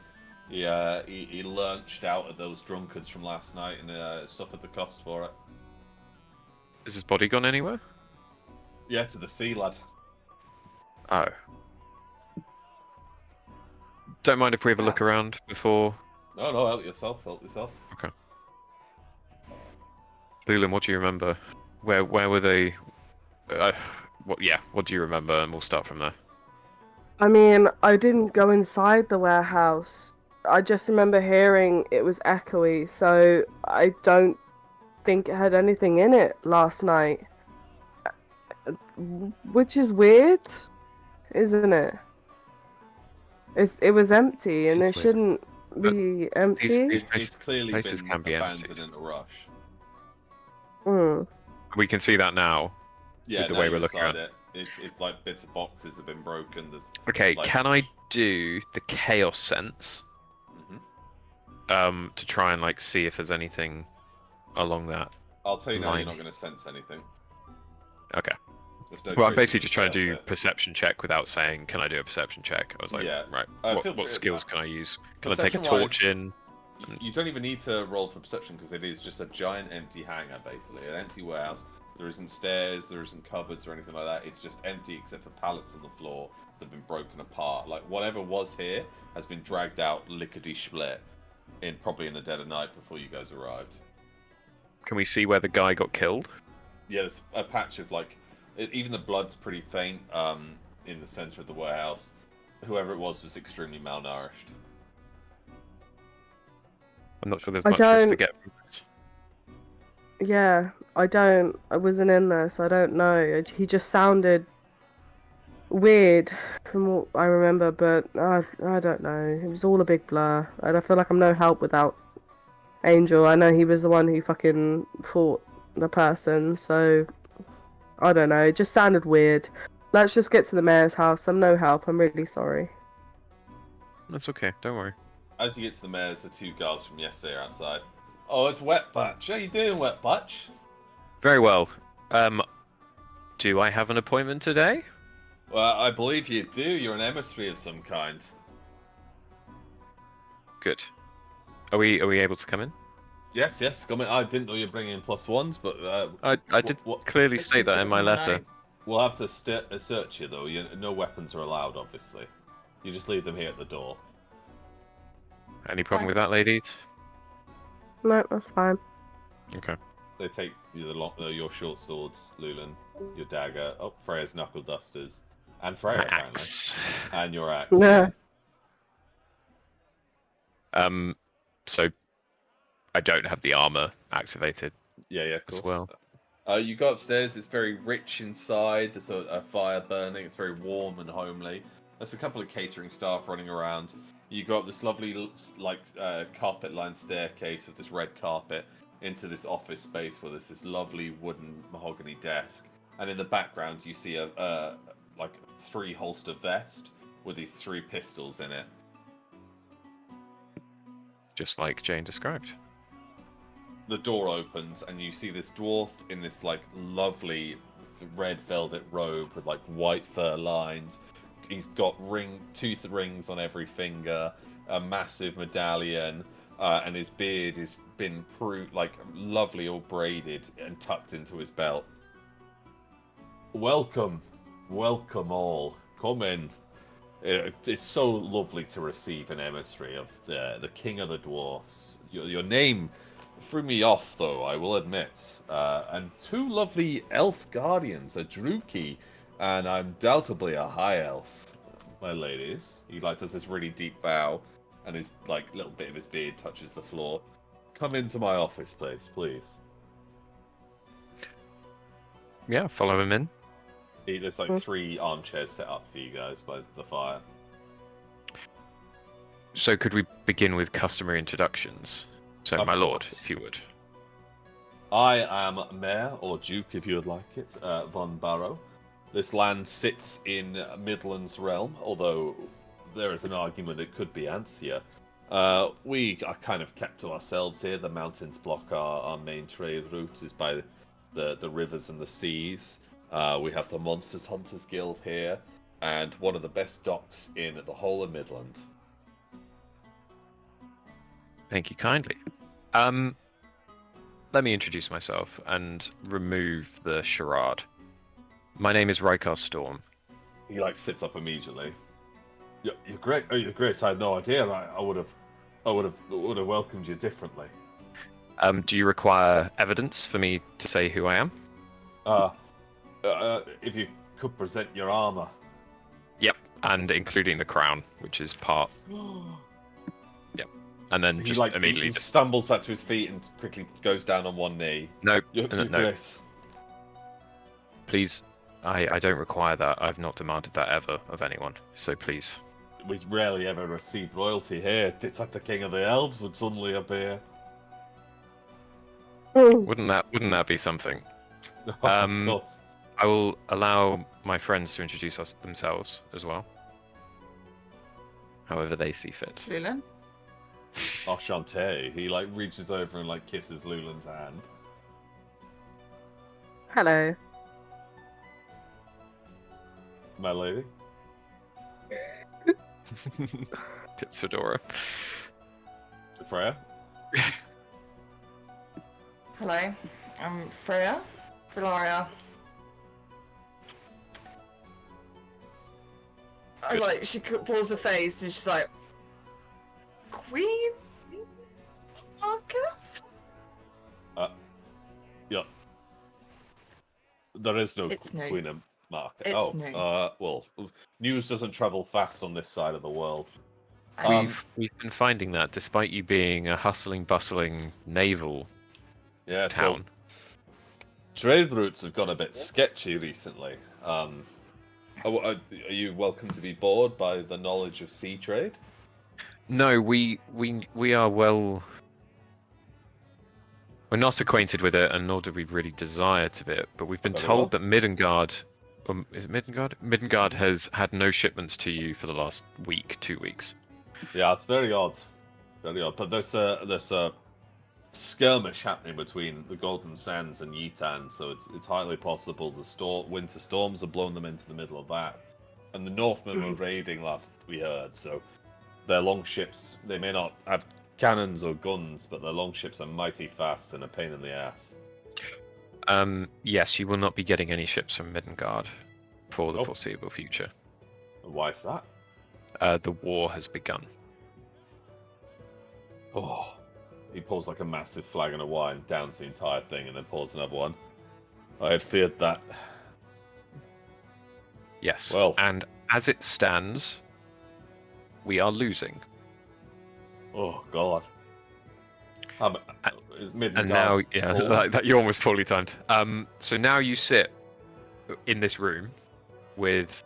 He lurched out at those drunkards from last night and suffered the cost for it. Has his body gone anywhere? Yeah, to the sea, lad. Oh. Don't mind if we have a look around before. No, help yourself, Okay. Leland, what do you remember? Where were they? What do you remember? And we'll start from there. I mean, I didn't go inside the warehouse. I just remember hearing it was echoey, so I don't think it had anything in it last night. Which is weird, isn't it? It was empty, and it It's weird. shouldn't be empty. It's clearly places been can be abandoned emptied. in a rush. Mm. We can see that now. Yeah, the now way you're we're looking inside at it. It's like bits of boxes have been broken. There's Okay, like, can I do the chaos sense Mhm. to try and like see if there's anything along that? I'll tell you now, Line. you're not going to sense anything. Okay. There's no Well, I'm traces basically of just trying to chaos do here. perception check without saying, "Can I do a perception check?" I was like, Yeah. right. Feel What free- skills can I use? Can I take a Perception-wise, torch in? You don't even need to roll for perception because it is just a giant empty hangar, basically. An empty warehouse. There isn't stairs, there isn't cupboards or anything like that. It's just empty except for pallets on the floor that have been broken apart. Like, whatever was here has been dragged out lickety-split probably in the dead of night before you guys arrived. Can we see where the guy got killed? Yeah, there's a patch of, like... even the blood's pretty faint in the center of the warehouse. Whoever it was extremely malnourished. I'm not sure there's I much for us to don't- get from this. Yeah, I wasn't in there, so I don't know. He just sounded weird from what I remember, but I don't know. It was all a big blur. And I feel like I'm no help without Angel. I know he was the one who fucking fought the person, so I don't know. It just sounded weird. Let's just get to the mayor's house. I'm no help. I'm really sorry. That's okay. Don't worry. As you get to the mayor's, the two guards from yesterday are outside. Oh, it's Wet Butch. How you doing, Wet Butch? Very well. Do I have an appointment today? Well, I believe you do. You're an emissary of some kind. Good. Are we able to come in? Yes. Come in. I didn't know you were bringing in +1s, but I did clearly It's state just that in it's my not letter. night. we'll have to search you though. No weapons are allowed, obviously. You just leave them here at the door. Any problem with that, ladies? No, that's fine. Okay. They take you your short swords, Lulan, your dagger, Freya's knuckle dusters, and Freya My apparently, axe. and your axe. Yeah. So I don't have the armor activated. Yeah, of As course. well. You go upstairs. It's very rich inside. There's a fire burning. It's very warm and homely. There's a couple of catering staff running around. You go up this lovely, carpet-lined staircase with this red carpet into this office space where there's this lovely wooden mahogany desk, and in the background you see a 3-holster vest with these 3 pistols in it. Just like Jane described. the door opens and you see this dwarf in this like lovely red velvet robe with like white fur lines. He's got tooth rings on every finger, a massive medallion, and his beard has been like lovely, all braided and tucked into his belt. Welcome all. Come in. It's so lovely to receive an emissary of the King of the Dwarfs. Your name threw me off, though, I will admit. And two lovely elf guardians, a Druki and undoubtedly a high elf, my ladies. He like does this really deep bow, and his like little bit of his beard touches the floor. Come into my office, please. Yeah, follow him in. There's like 3 armchairs set up for you guys by the fire. So could we begin with customary introductions? So, Of my lord, course. if you would. I am Mayor, or Duke if you would like it, Von Barrow. This land sits in Midland's realm, although there is an argument it could be Ansia. We are kind of kept to ourselves here. The mountains block our main trade route is by the rivers and the seas. We have the Monsters Hunters Guild here, and one of the best docks in the whole of Midland. Thank you kindly. Let me introduce myself and remove the charade. My name is Rykar Storm. He like sits up immediately. You're great. Oh, you're great. I had no idea. I would have welcomed you differently. Do you require evidence for me to say who I am? If you could present your armor. Yep, and including the crown, which is part. Yep, and then just immediately he stumbles back to his feet and quickly goes down on one knee. No, You're no. great. Please, I don't require that. I've not demanded that ever of anyone. So please. We rarely ever receive royalty here. It's like the king of the elves would suddenly appear. Wouldn't that be something? Of course. I will allow my friends to introduce themselves as well. However they see fit. Lulan? Enchanté. He like reaches over and like kisses Lulan's hand. Hello. My lady. Tips Fedora. Freya. Hello, I'm Freya. Philaria. I like, she pulls her face and she's like, Queen Market? Yeah. There is no It's new. Queen of Market. It's new. Well, news doesn't travel fast on this side of the world. We've been finding that despite you being a hustling, bustling naval Yeah, town. So, trade routes have got a bit sketchy recently. Are you welcome to be bored by the knowledge of sea trade? No, we are well. We're not acquainted with it, and nor do we really desire to be. But we've been Very told well. that Midgard, is it Midgard? Midgard has had no shipments to you for the last week, 2 weeks. Yeah, it's very odd. Very odd. But there's a skirmish happening between the Golden Sands and Yitan, so it's highly possible the winter storms have blown them into the middle of that. And the Northmen were raiding last we heard, so their longships, they may not have cannons or guns, but their longships are mighty fast and a pain in the ass. Yes, you will not be getting any ships from Midgard for the Oh. foreseeable future. Why is that? The war has begun. Oh, he pulls like a massive flagon of wine, downs the entire thing, and then pours another one. I had feared that. Yes, Well. and as it stands, we are losing. Oh God. Is Midgard And now, yeah, full? like that, you're almost poorly timed. So now you sit in this room with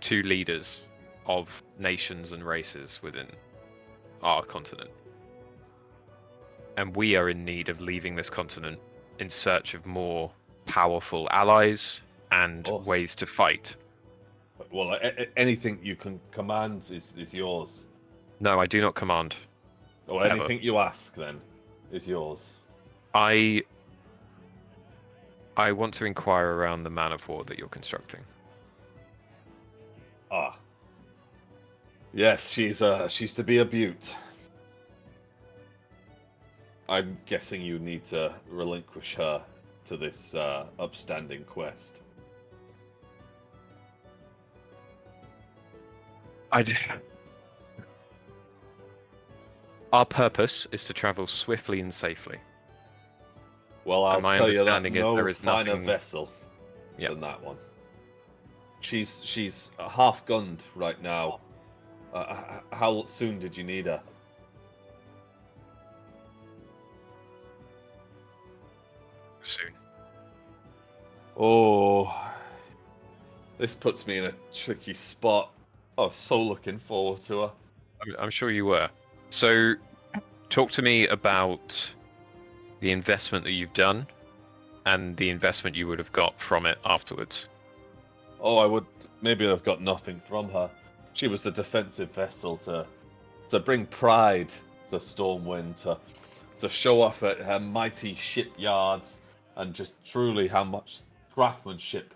2 leaders of nations and races within our continent. And we are in need of leaving this continent in search of more powerful allies and Of course. ways to fight. Well, anything you can command is yours. No, I do not command. Or Ever. anything you ask, then. is yours. I want to inquire around the man of war that you're constructing. Ah. Yes, she's to be a beaut. I'm guessing you need to relinquish her to this upstanding quest. Our purpose is to travel swiftly and safely. Well, I'll And my tell you that understanding is no there is finer nothing- vessel Yep. than that one. She's half gunned right now. How soon did you need her? Soon. Oh, this puts me in a tricky spot. I was so looking forward to her. I'm sure you were. So, talk to me about the investment that you've done and the investment you would have got from it afterwards. Oh, I would maybe have got nothing from her. She was a defensive vessel to bring pride to Stormwind, to show off at her mighty shipyards, and just truly how much craftsmanship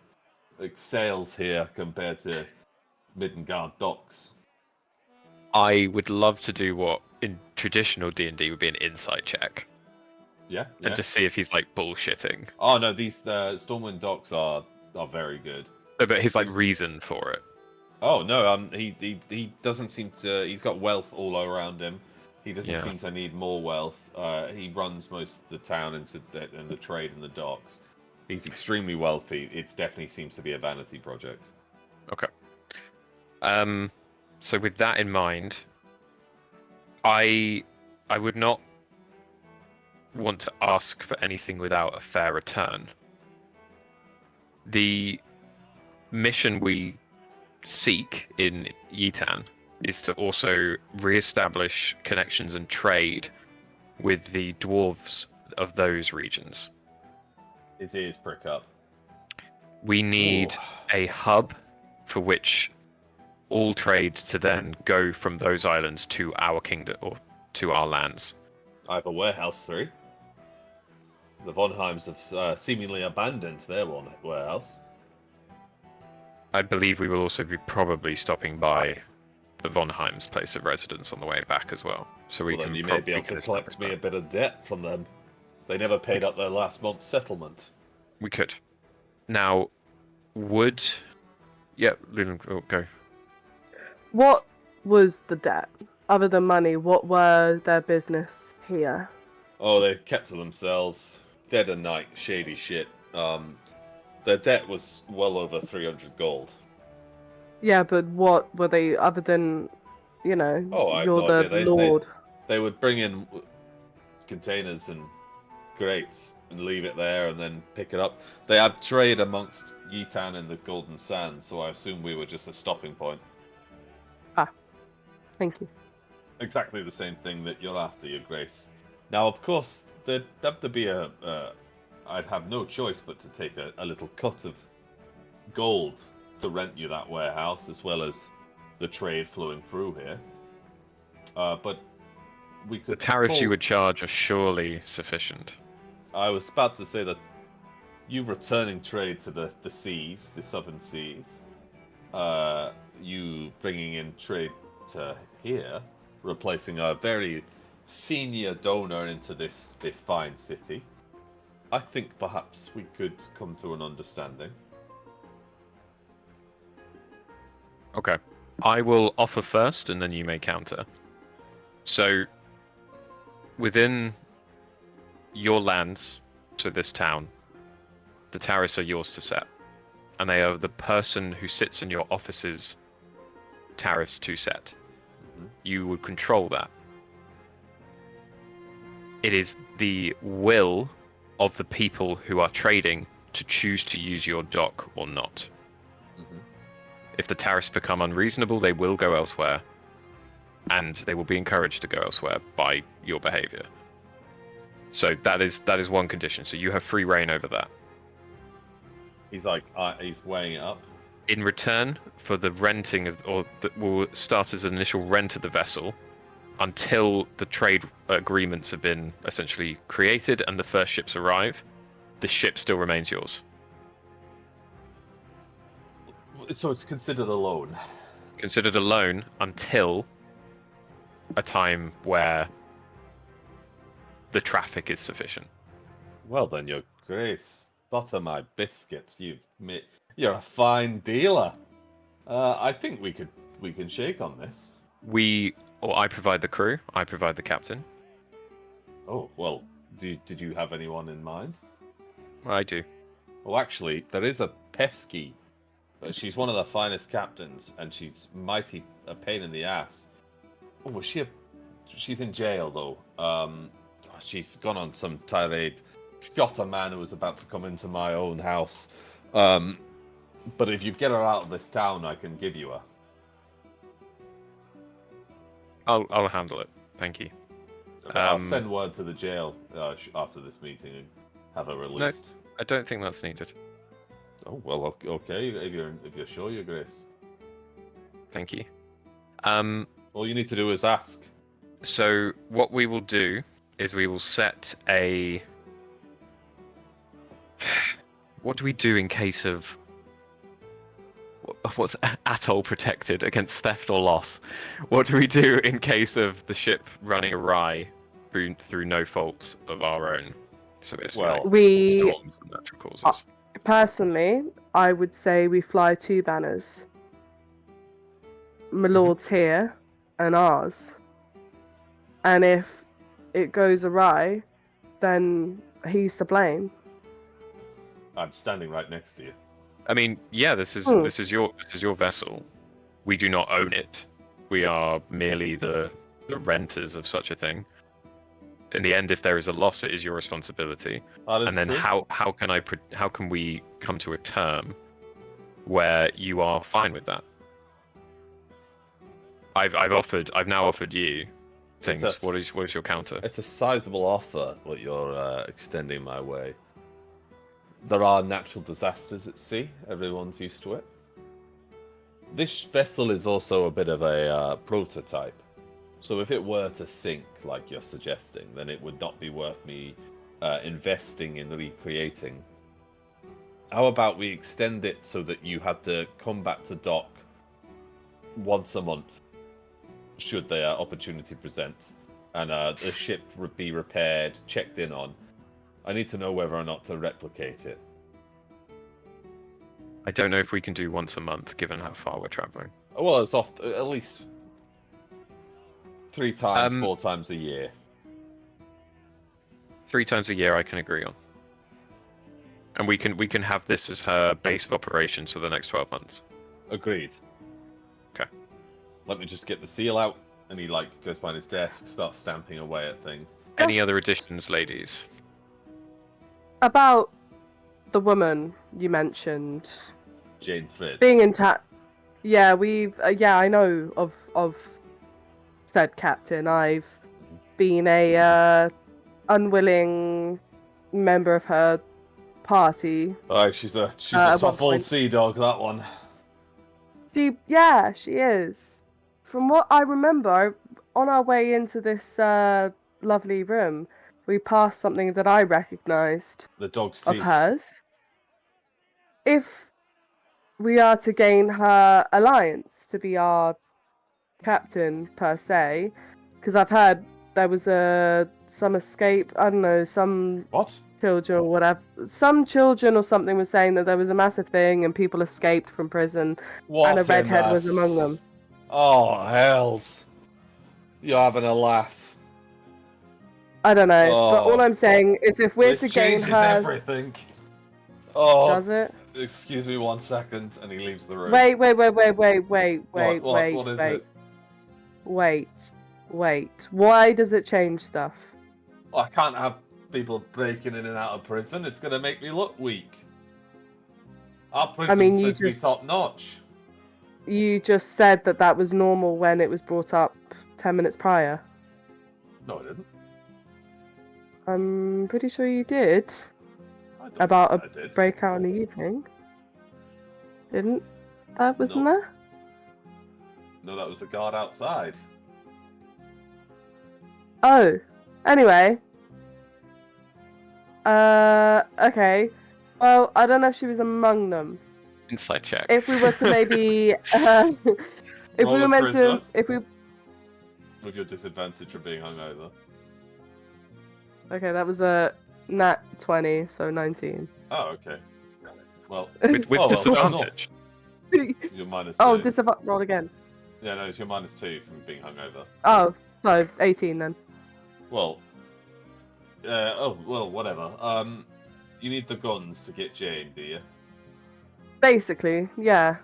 excels here compared to Midgard docks. I would love to do what in traditional D&D would be an insight check Yeah, and just see if he's like bullshitting. Oh no, these Stormwind docks are very good. No, but his like reason for it. Oh no, he doesn't seem to. He's got wealth all around him. He doesn't Yeah. seem to need more wealth. He runs most of the town and the trade and the docks. He's extremely wealthy. It definitely seems to be a vanity project. Okay. So with that in mind, I would not want to ask for anything without a fair return. The mission we seek in Yitan is to also re-establish connections and trade with the dwarves of those regions. His ears prick up. We need a hub for which all trade to then go from those islands to our kingdom or to our lands. I have a warehouse 3. The Vonheims have seemingly abandoned their warehouse. I believe we will also be probably stopping by the Vonheim's place of residence on the way back as well. So we Well, can then you may be probably able to collect establish me a that. bit of debt from them. They never paid up their last month's settlement. We could. Now, would... Yeah, Leland, go. What was the debt? Other than money, what were their business here? Oh, they kept to themselves. Dead and night, shady shit. Their debt was well over 300 gold. Yeah, but what were they other than, you know, Oh, I have you're no the idea. lord? They would bring in containers and crates and leave it there and then pick it up. They had trade amongst Yitan and the Golden Sands, so I assume we were just a stopping point. Thank you. Exactly the same thing that you're after, Your Grace. Now, of course, there'd have to be I'd have no choice but to take a little cut of gold to rent you that warehouse, as well as the trade flowing through here. But we The could... tariffs you would charge are surely sufficient. I was about to say that you returning trade to the seas, the southern seas, you bringing in trade to here, replacing a very senior donor into this fine city. I think perhaps we could come to an understanding. Okay. I will offer first, and then you may counter. So, within your lands, so this town, the tariffs are yours to set. And they are the person who sits in your office's tariffs to set. Mhm. You would control that. It is the will of the people who are trading to choose to use your dock or not. Mhm. If the tariffs become unreasonable, they will go elsewhere, and they will be encouraged to go elsewhere by your behavior. So that is one condition. So you have free reign over that. He's like, he's weighing it up. In return for the renting of, or that will start as an initial rent of the vessel, until the trade agreements have been essentially created and the first ships arrive, the ship still remains yours. So it's considered a loan. Considered a loan until a time where the traffic is sufficient. Well then, Your Grace, butter my biscuits. You're a fine dealer. I think we can shake on this. I provide the crew, I provide the captain. Oh well, did you have anyone in mind? I do. Oh, actually, there is a pesky. She's one of the finest captains, and she's mighty a pain in the ass. Oh, was she? She's in jail though. She's gone on some tirade. Shot a man who was about to come into my own house. But if you get her out of this town, I can give you her. I'll handle it. Thank you. I'll send word to the jail after this meeting and have her released. I don't think that's needed. Oh well, okay. If you're sure, Your Grace. Thank you. All you need to do is ask. So what we will do is we will set a. What do we do in case of what's atoll protected against theft or loss? What do we do in case of the ship running awry through no fault of our own? So it's Well, We storms and natural causes. personally, I would say we fly 2 banners. My lord's here and ours. And if it goes awry, then he's to blame. I'm standing right next to you. I mean, yeah, this is your vessel. We do not own it. We are merely the renters of such a thing. In the end, if there is a loss, it is your responsibility. That is And then true. how can we come to a term where you are fine with that? I've now offered you things. It's a- What is your counter? It's a sizable offer what you're extending my way. There are natural disasters at sea. Everyone's used to it. This vessel is also a bit of a prototype. So if it were to sink, like you're suggesting, then it would not be worth me investing in recreating. How about we extend it so that you have to come back to dock once a month, should the opportunity present, and the ship be repaired, checked in on. I need to know whether or not to replicate it. I don't know if we can do once a month, given how far we're traveling. Well, it's off at least 3 times, 4 times a year. 3 times a year, I can agree on. And we can have this as her base of operations for the next 12 months. Agreed. Okay. Let me just get the seal out, and he goes behind his desk, starts stamping away at things. Any other Just additions, ladies? about the woman you mentioned Jane Fritz. being intact. Yeah, we've. I know of said captain. I've been a unwilling member of her party. Oh, she's a at one tough old point. sea dog, that one. She is. From what I remember, on our way into this lovely room, we passed something that I recognised The dog's of teeth. hers. If we are to gain her alliance to be our captain per se, because I've heard there was some escape. I don't know, some What? children or whatever. Some children or something was saying that there was a massive thing and people escaped from prison, What and a in redhead was the among them. Oh, hells. You're having a laugh. I don't know, but all Oh. I'm saying is if we're This to gain changes her, everything. Oh. does it? Excuse me 1 second, and he leaves the room. Wait. What is it? Wait. Why does it change stuff? I can't have people breaking in and out of prison. It's going to make me look weak. Our prison's you meant to be just- top notch. You just said that was normal when it was brought up 10 minutes prior. No, I didn't. I'm pretty sure you did. I don't About think I did. Breakout in the evening. Didn't? That wasn't No. there? No, that was the guard outside. Oh, anyway. Okay. Well, I don't know if she was among them. Insight check. If we were to maybe, if Roll we were a meant to, charisma. if we, With your disadvantage from being hungover. okay, that was a nat 20, so 19. Oh, okay. Well, With oh, well, disadvantage. you're minus Oh, two. roll again. Yeah, no, it's your minus two from being hungover. Oh, so 18 then. Well, whatever. You need the guns to get Jane, do you? Basically, yeah.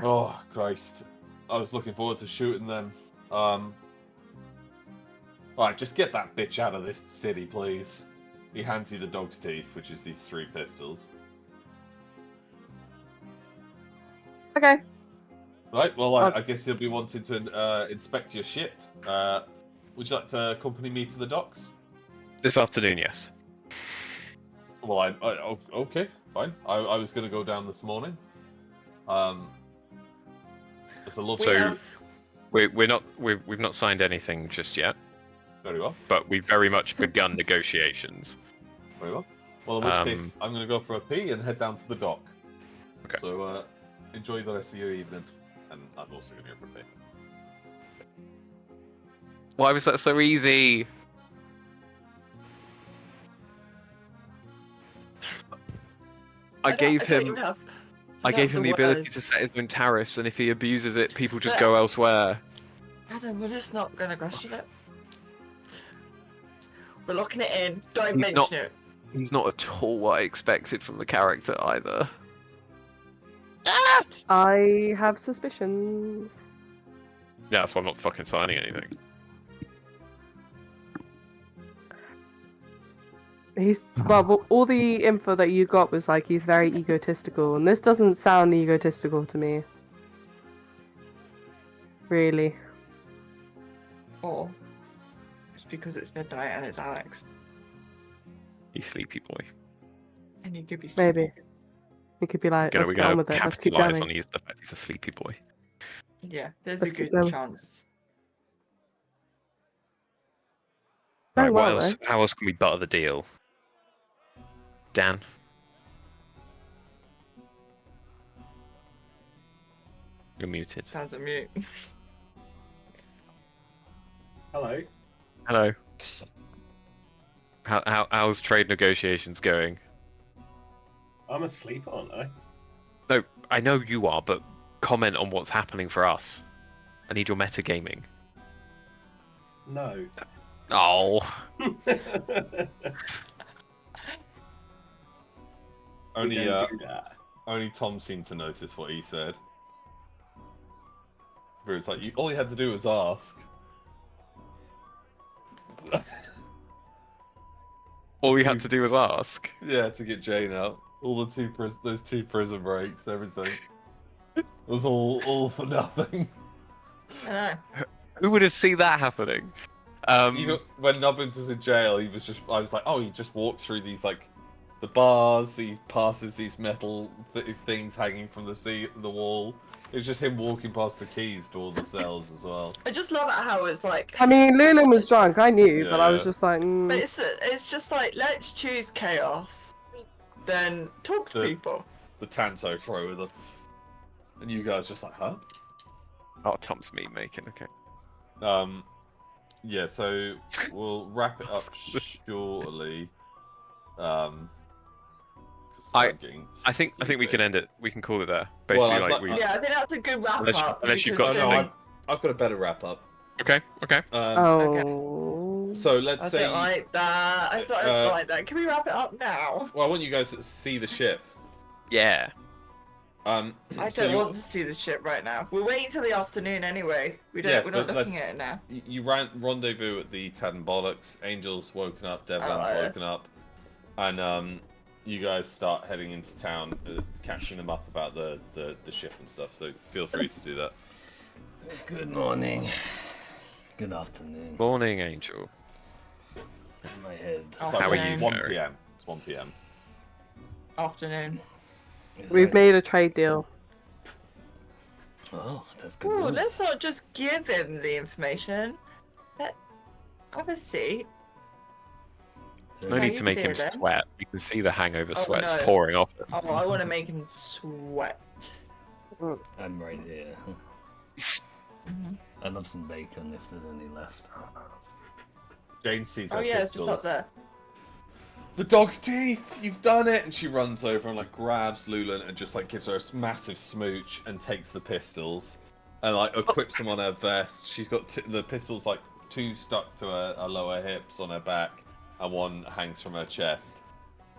Oh, Christ. I was looking forward to shooting them. Alright, just get that bitch out of this city, please. He hands you the dog's teeth, which is these 3 pistols. Okay. Right, well, I guess you'll be wanting to inspect your ship. Would you like to accompany me to the docks? This afternoon, yes. Well, okay, fine. I was going to go down this morning. It's a lovely... So- We've not signed anything just yet, Very well. but we've very much begun negotiations. Very well. Well, in which case, I'm going to go for a pee and head down to the dock. Okay. So, enjoy the rest of your evening. And I'm also going to go for a pee. Why was that so easy? I gave him the ability to set his own tariffs, and if he abuses it, people just go elsewhere. Adam, we're just not going to question it. We're locking it in. Don't He's mention not- it. He's not at all what I expected from the character either. I have suspicions. Yeah, that's why I'm not fucking signing anything. He's well, all the info that you got was like he's very egotistical, and this doesn't sound egotistical to me. Really. Or it's because it's midnight and it's Alex. He's sleepy boy. And you could be Maybe. He could be like, We're let's get on gonna with it. Let's keep capitalize going. on the fact he's a sleepy boy. Yeah, there's Let's a keep good going. chance. Very Right, well, what else? How else can we butter the deal? Dan? You're muted. Sounds on mute. Hello. Hello. How's trade negotiations going? I'm asleep, aren't I? No, I know you are, but comment on what's happening for us. I need your metagaming. No. Oh. Only, We don't do that. only Tom seemed to notice what he said. Where it's like, all you had to do was ask. All we had to do was ask. Yeah, to get Jane out. All the those 2 prison breaks, everything. It was all for nothing. I know. Who would have seen that happening? When Nubbins was in jail, I was like, oh, he just walked through these, like, the bars, he passes these metal things hanging from the wall. It was just him walking past the keys to all the cells as well. I just love it how it's like. I mean, Lulin was drunk, I knew, but I was Yeah. just like, But it's just like, let's choose chaos, then talk to people. The Tanto throw with them. And you guys just like, huh? Oh, Tom's meme making, okay. Yeah, so we'll wrap it up shortly. 'Cause I'm getting I think we sleepy. can end it. We can call it there. Well, Basically, I'd like like- we. Yeah, I think that's a good wrap up. unless you've because got No, then- anything. I've got a better wrap up. Okay. oh. So let's I say. don't like that. I don't like that. Can we wrap it up now? Well, I want you guys to see the ship. Yeah. I so don't you- want to see the ship right now. We're waiting till the afternoon anyway. Yes, We're not but looking let's- at it now. You ran rendezvous at the Tad and Bollocks. Angel's woken up. Devlin's Oh, yes. woken up, and you guys start heading into town, catching them up about the ship and stuff. So feel free to do that. Good morning. Good afternoon. Morning, Angel. In my head. Oh. It's like How are you, 1 Jerry? p.m. It's 1 p.m. Afternoon. We've made a trade deal. Oh, that's good. Ooh, news. let's not just give him the information. Have a seat. No How need you to make him feeling? sweat. You can see the hangover Oh, sweats no. pouring off him. Oh, I want to make him sweat. I'm right here. Mhm. I'd love some bacon if there's any left. Jane sees Oh her yeah, it's just pistols. up there. The dog's teeth! You've done it! And she runs over and like grabs Lulan and just like gives her a massive smooch and takes the pistols and like equips them on her vest. She's got the pistols like 2 stuck to her lower hips on her back and 1 hangs from her chest.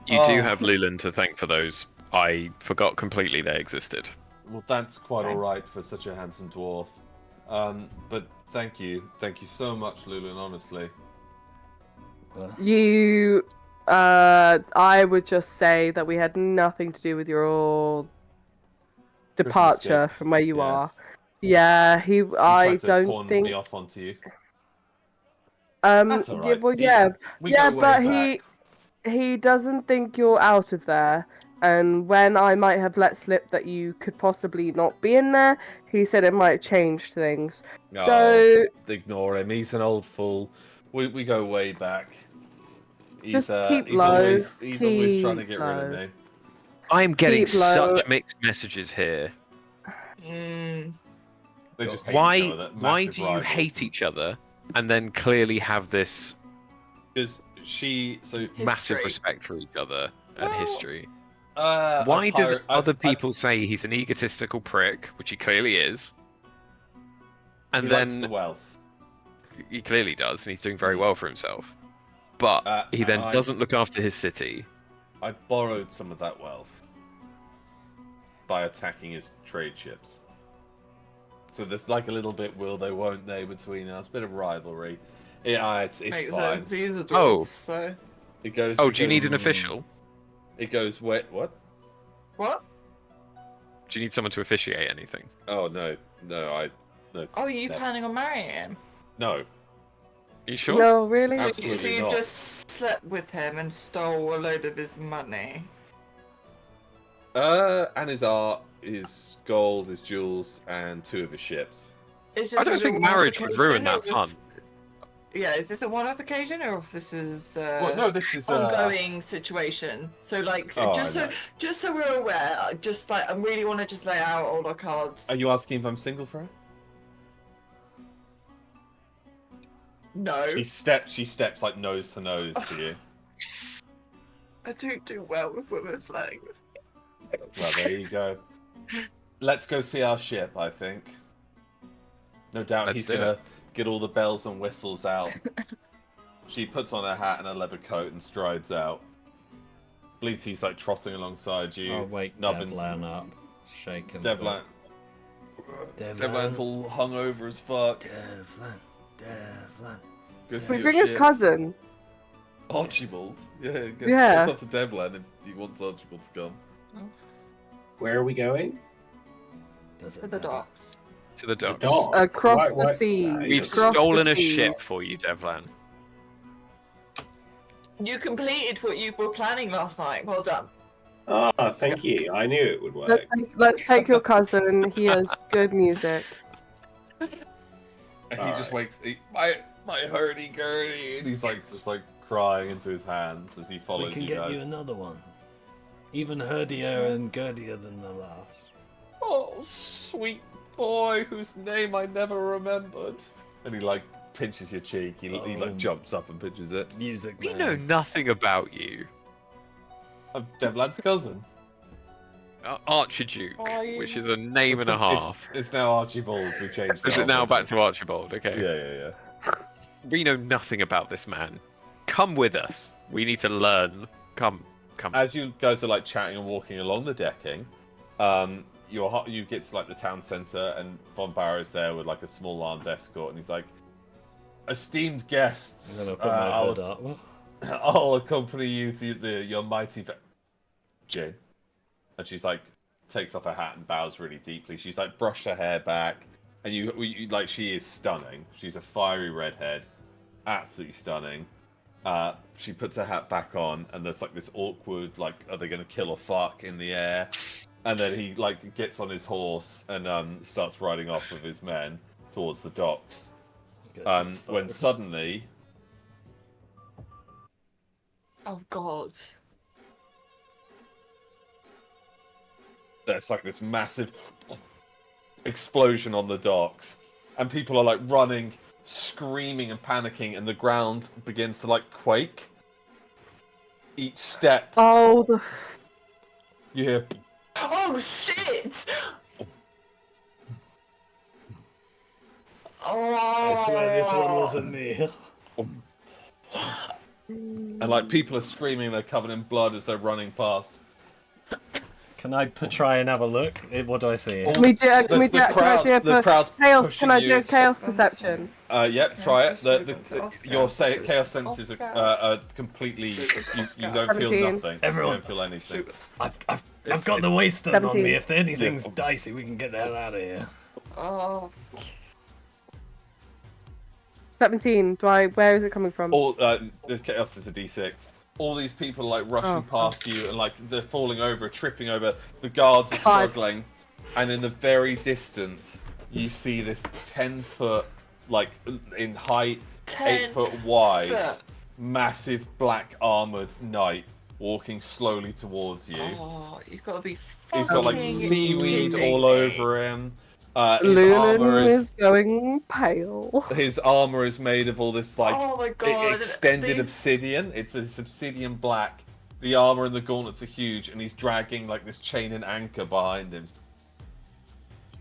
You do Oh. have Lulan to thank for those. I forgot completely they existed. Well, that's quite Same. alright for such a handsome dwarf. But thank you so much, Lulan. Honestly. You, I would just say that we had nothing to do with your departure escape. from where you are. Yes. Yeah, He I tried to don't pawn think. me off onto you. That's all yeah, right. well, yeah, We yeah, go way but back. he doesn't think you're out of there. And when I might have let slip that you could possibly not be in there, he said it might change things. No, So ignore him. He's an old fool. We go way back. He's just keep he's low. always trying to Keep get rid of low. me. I'm getting Keep low. such mixed messages here. Mm. They just hate each other. Why do you hate each other and then clearly have this Because massive History. respect for each other and Well, history? Why does other people say he's an egotistical prick, which he clearly is, and he then likes the wealth. he clearly does, and he's doing very well for himself, but he then doesn't look after his city. I borrowed some of that wealth by attacking his trade ships. So there's like a little bit will they, won't they between us, bit of rivalry. Yeah, it's Makes fine. sense. He's a dwarf, Oh. so It goes. Oh, it do you goes- need an official? It goes. Wait, what? what? Do you need someone to officiate anything? Oh no, no. Oh, you No. planning on marrying him? No. Are you sure? No, really. So, Absolutely so you've not. just slept with him and stole a load of his money. And his art, his gold, his jewels, and 2 of his ships. Is this I don't a think one-off marriage would ruin occasion, that or fun. Yeah, is this a one-off occasion or if this is Well, no, this is ongoing situation? So like, Oh, just so we're aware, just like I really want to just lay out all our cards. Are you asking if I'm single for her? No, She steps like nose to nose to you. I don't do well with women flirting with me. Well, there you go. Let's go see our ship, I think. No doubt Let's he's do gonna get all the bells and whistles out. She puts on her hat and a leather coat and strides out. Bleaty's like trotting alongside you. I'll wake Nubbin's- Devlan up. Shake him. Devlan. Devlan's all hungover as fuck. Devlan. Go see We your bring his ship. cousin. Archibald. Yeah, Yeah. It's up to Devlan if he wants Archibald to come. Where are we going? Does To it the matter? docks. To the docks. Dogs. Across Why- the sea. We've Across stolen the a ship seas. for you, Devlan. You completed what you were planning last night. Well done. Ah, thank you. I knew it would work. Let's take your cousin. He has good music. And he All just right. wakes. My hurdy-gurdy, and he's like just like crying into his hands as he follows We can you get guys. you another one. Even herdier and girdier than the last. Oh, sweet boy, whose name I never remembered. And he like pinches your cheek. He Oh. like jumps up and pinches it. Music We man. know nothing about you. I'm Devlad's cousin. Archiduke, Are you? which is a name and a half. It's now Archibald. We changed. Is the it now whole back thing. to Archibald? Okay. Yeah. We know nothing about this man. Come with us. We need to learn. Come. As you guys are like chatting and walking along the decking, you get to like the town centre, and Von Barrow's there with like a small armed escort, and he's like, "Esteemed guests, I'm gonna put my hood up. I'll accompany you to your mighty Jane." And she's like, takes off her hat and bows really deeply. She's like brushed her hair back, and you like, she is stunning. She's a fiery redhead, absolutely stunning. She puts her hat back on, and there's like this awkward, like, are they gonna kill or fuck in the air? And then he like gets on his horse and starts riding off with his men towards the docks. Guess that's When fine. suddenly Oh God. There's like this massive explosion on the docks, and people are like running, screaming and panicking, and the ground begins to like quake. Each step Oh, you hear. Oh shit! Oh. I swear this one wasn't me. And like people are screaming, they're covered in blood as they're running past. Can I try and have a look? What do I see? All- can we do? the Can we do? Can I do the crowd's chaos? pushing Can I do you. a chaos perception? Yep, try it. Your Oscar. chaos senses are completely. You don't feel 17. nothing. Everyone. You don't feel anything. I've got the waste on 17. me. If anything's dicey, we can get the hell out of here. Oh. 17. Where is it coming from? All the chaos is a d6. All these people like rushing past you and like they're falling over, tripping over. The guards are 5. struggling, and in the very distance, you see this 10-foot, like in height, 8-foot wide, foot. massive black armored knight walking slowly towards you. Oh, you've got to be. He's got like fucking seaweed kidding all me. over him. His armor Lunan is is going pale. His armor is made of all this like Oh my God, extended these- obsidian. It's obsidian black. The armor and the gauntlets are huge, and he's dragging like this chain and anchor behind him.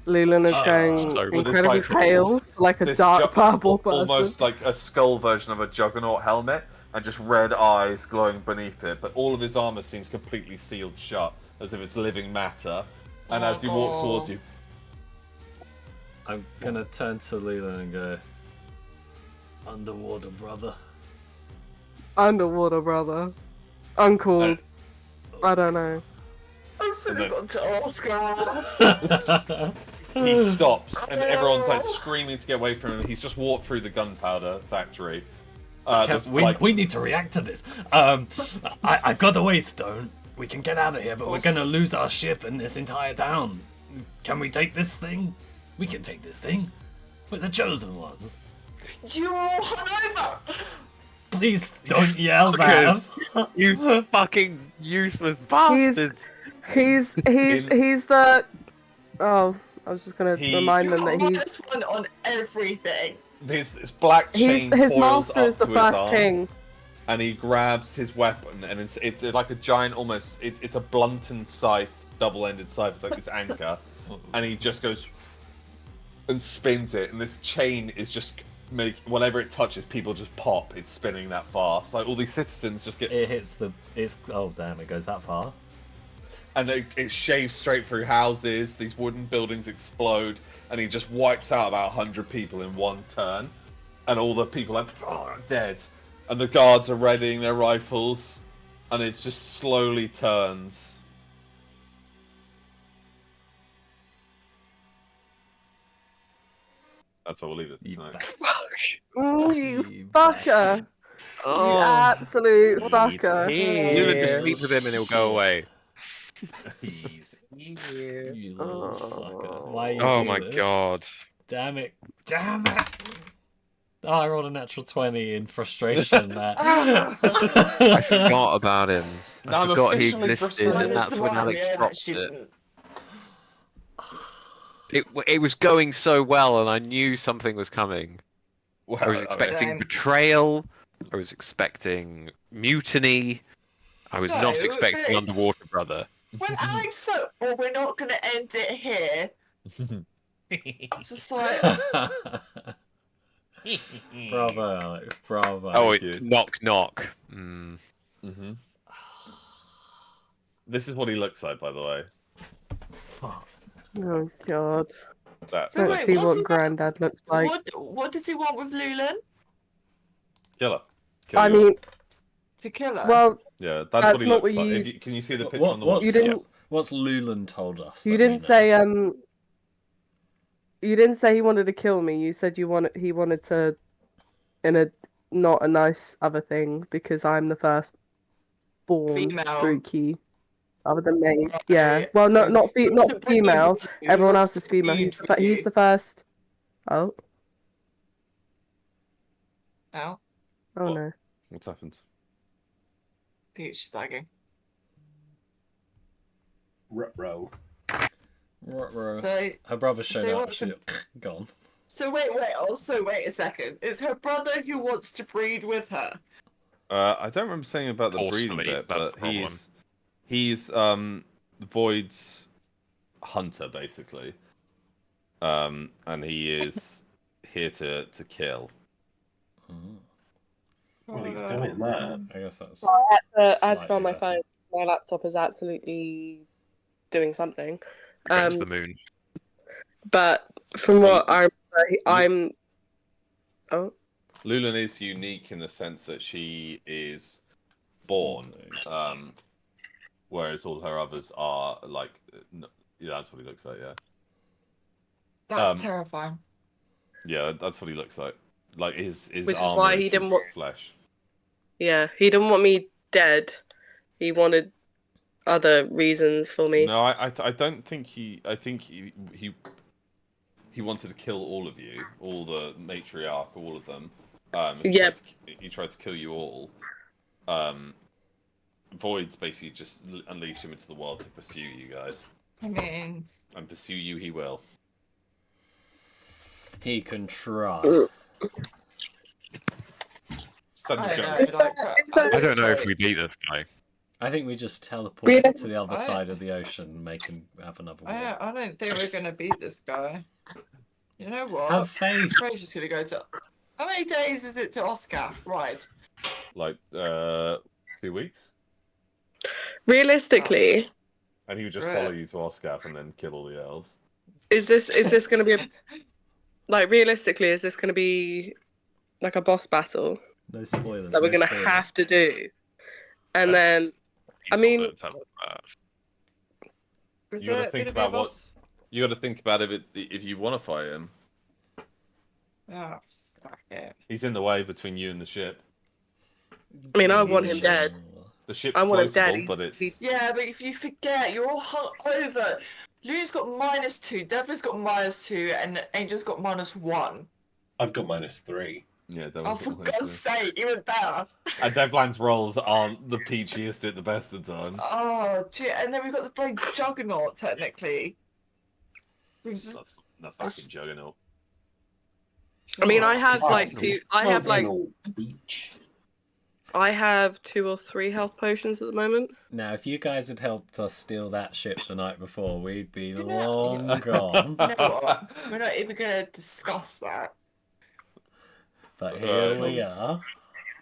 Lulan is going so with this, incredibly like, pale, like a This dark purple person. almost like a skull version of a juggernaut helmet, and just red eyes glowing beneath it. But all of his armor seems completely sealed shut, as if it's living matter. And as he walks towards you, I'm gonna turn to Leland and go, underwater, brother. Underwater brother. Uncle. I don't know. I should have gone to Oscar. he stops, and everyone's like screaming to get away from him. He's just walked through the gunpowder factory. There's, we need to react to this. I've got the waystone. We can get out of here, but we're gonna lose our ship and this entire town. Can we take this thing? We can take this thing. We're the chosen ones. You all hungover. Please don't yell that. You fucking useless bastard! He's the. Oh, I was just gonna remind them that You he's. just one on everything. this black chain His coils master up is the to his first arm, king. and he grabs his weapon, and it's like a giant, almost it's a blunted scythe, double-ended scythe. It's like this anchor, and he just goes and spins it, and this chain is just whenever it touches, people just pop. It's spinning that fast. Like all these citizens just get, It hits the. Oh damn! It goes that far. and it shaves straight through houses. These wooden buildings explode, and he just wipes out about 100 people in one turn, and all the people are dead. And the guards are readying their rifles, and it just slowly turns. That's what we'll leave it You tonight. bastard. You You fucker. You absolute fucker. Lumen just speak with him and he'll go away. He's here. you little Oh. fucker. Why? You Oh do my this? god. Damn it! Damn it! Oh, I rolled a natural 20 in frustration there. I forgot about him. Now I I'm forgot he officially existed, frustrated. and that's when Alex dropped she it. didn't. It was going so well, and I knew something was coming. I was expecting Same. betrayal. I was expecting mutiny. I was No, not but expecting it's- Underwater Brother. When Alex said, "Oh, we're not gonna end it here," it's just like, Bravo, Alex. Bravo. Oh, you. knock knock. Mm. Mm-hmm. This is what he looks like, by the way. Fuck. Oh god. That So Let's wait, see what's what he Grandad looks like. what does he want with Lulan? killer. I mean, To kill her? well, yeah, that's that's what he not looks what like. you- Can you see the picture What, on the what's, You WhatsApp? didn't- what's Lulan told us? you that we didn't know? say you didn't say he wanted to kill me. You said he wanted to, in a not a nice other thing, because I'm the first born Female. Druki, other than me. Right. Yeah. Well, not So female. he Everyone wants else is to female. be He's the first. Oh. Ow. Oh What? no. What's happened? think she's lagging. Ruh-roh. So, Her brother showed up. what's She gone. so wait. Also, wait a second. It's her brother who wants to breed with her. I don't remember saying about the breeding Forcefully, bit, that's but the problem. he's Void's hunter basically, and he is here to kill. Well, he's doing that. I guess that's. I had to go on slightly my better. phone. My laptop is absolutely doing something. Against the moon. But from what I remember, I'm. Oh. Lulan is unique in the sense that she is born, whereas all her others are like. Yeah, that's what he looks like. Yeah. That's terrifying. Yeah, that's what he looks like. Like his Which is armor why is he didn't his want. flesh. Yeah, he didn't want me dead. He wanted other reasons for me. No, I don't think he. I think he wanted to kill all of you, all the matriarch, all of them. Yeah. He tried to kill you all. Void's basically just unleashed him into the world to pursue you guys. I mean, And pursue you he will. He can try. Suddenly I go. know, like, I don't know if we beat this guy. I think we just teleport to the other I- side of the ocean and make him have another war. I don't think we're gonna beat this guy. You know what? Have faith. Ray's just gonna go to. How many days is it to Oscar? Right. Like 2 weeks, Realistically, and he would just Right. follow you to Oscath and then kill all the elves. is this going to be realistically, is this going to be like a boss battle No spoilers. that we're no going to spoilers. have to do? And then, I mean- Is You gotta there think gonna be a about what- boss? You got to think about if you want to fight him. Oh, fuck it. He's in the way between you and the ship. I mean, I want him dead. The ship's I want him floatable, dead. but it's Yeah, but if you forget, you're all hung over. Lou's got -2, Devin's got -2, and Angel's got -1. I've got -3. yeah. Oh, for God's sake, even better. And Devlan's rolls aren't the peachiest at the best of times. Oh, gee, and then we've got the bloody Juggernaut, technically. Who's- The fucking juggernaut. I mean, I have Beach. I have 2 or 3 health potions at the moment. Now, if you guys had helped us steal that ship the night before, we'd be know- long gone. You know what? We're not even going to discuss that. But here we Yes. are.